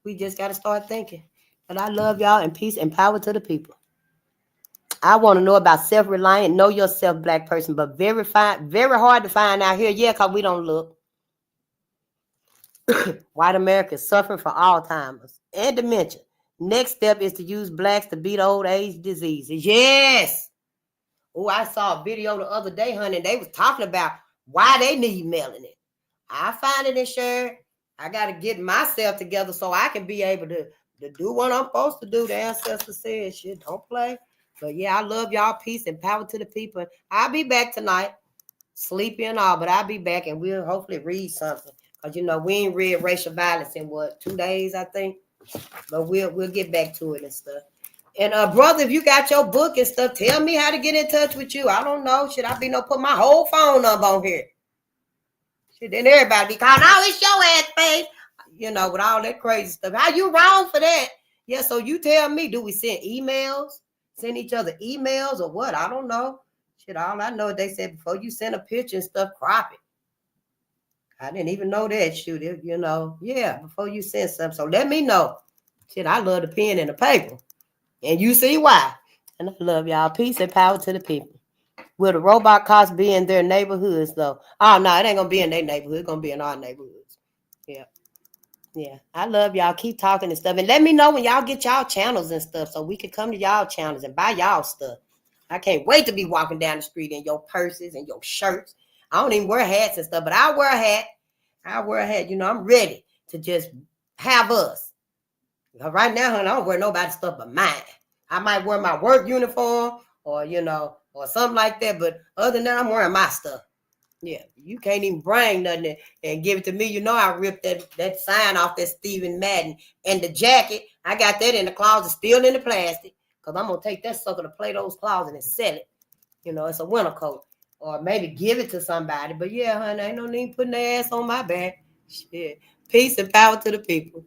We just got to start thinking. But I love y'all, and peace and power to the people. I want to know about self-reliant, know yourself, black person, but very hard to find out here. Yeah, because we don't look. White America is suffering from Alzheimer's and dementia. Next step is to use blacks to beat old age diseases. Yes. Oh, I saw a video the other day, honey, and they was talking about why they need melanin. I find it and share it. I got to get myself together so I can be able to do what I'm supposed to do. The ancestors said, shit, don't play. But yeah, I love y'all. Peace and power to the people. I'll be back tonight, sleepy and all, but I'll be back and we'll hopefully read something. Because, you know, we ain't read racial violence in 2 days, I think. But we'll get back to it and stuff. And brother, if you got your book and stuff, tell me how to get in touch with you. I don't know. Should I be put my whole phone up on here? Shit, then everybody be calling, oh, it's your ass face. You know, with all that crazy stuff. How you wrong for that? Yeah, so you tell me, do we send emails? send each other emails or what? I don't know. Shit, all I know is they said before you send a picture and stuff, crop it. I didn't even know that. Shoot, you know, yeah, before you send something. So let me know. Shit, I love the pen and the paper. And you see why. And I love y'all. Peace and power to the people. Will the robot cops be in their neighborhoods, though? Oh, no, it ain't going to be in their neighborhood. It's going to be in our neighborhoods. Yeah. Yeah. I love y'all. Keep talking and stuff. And let me know when y'all get y'all channels and stuff so we can come to y'all channels and buy y'all stuff. I can't wait to be walking down the street in your purses and your shirts. I don't even wear hats and stuff, but I wear a hat. I wear a hat. You know, I'm ready to just have us. Right now, honey, I don't wear nobody's stuff but mine. I might wear my work uniform or, you know, or something like that. But other than that, I'm wearing my stuff. Yeah, you can't even bring nothing and give it to me. You know, I ripped that sign off that Stephen Madden. And the jacket, I got that in the closet, still in the plastic. Because I'm going to take that sucker to Plato's Closet and sell it. You know, it's a winter coat. Or maybe give it to somebody. But yeah, honey, ain't no need putting their ass on my back. Shit. Peace and power to the people.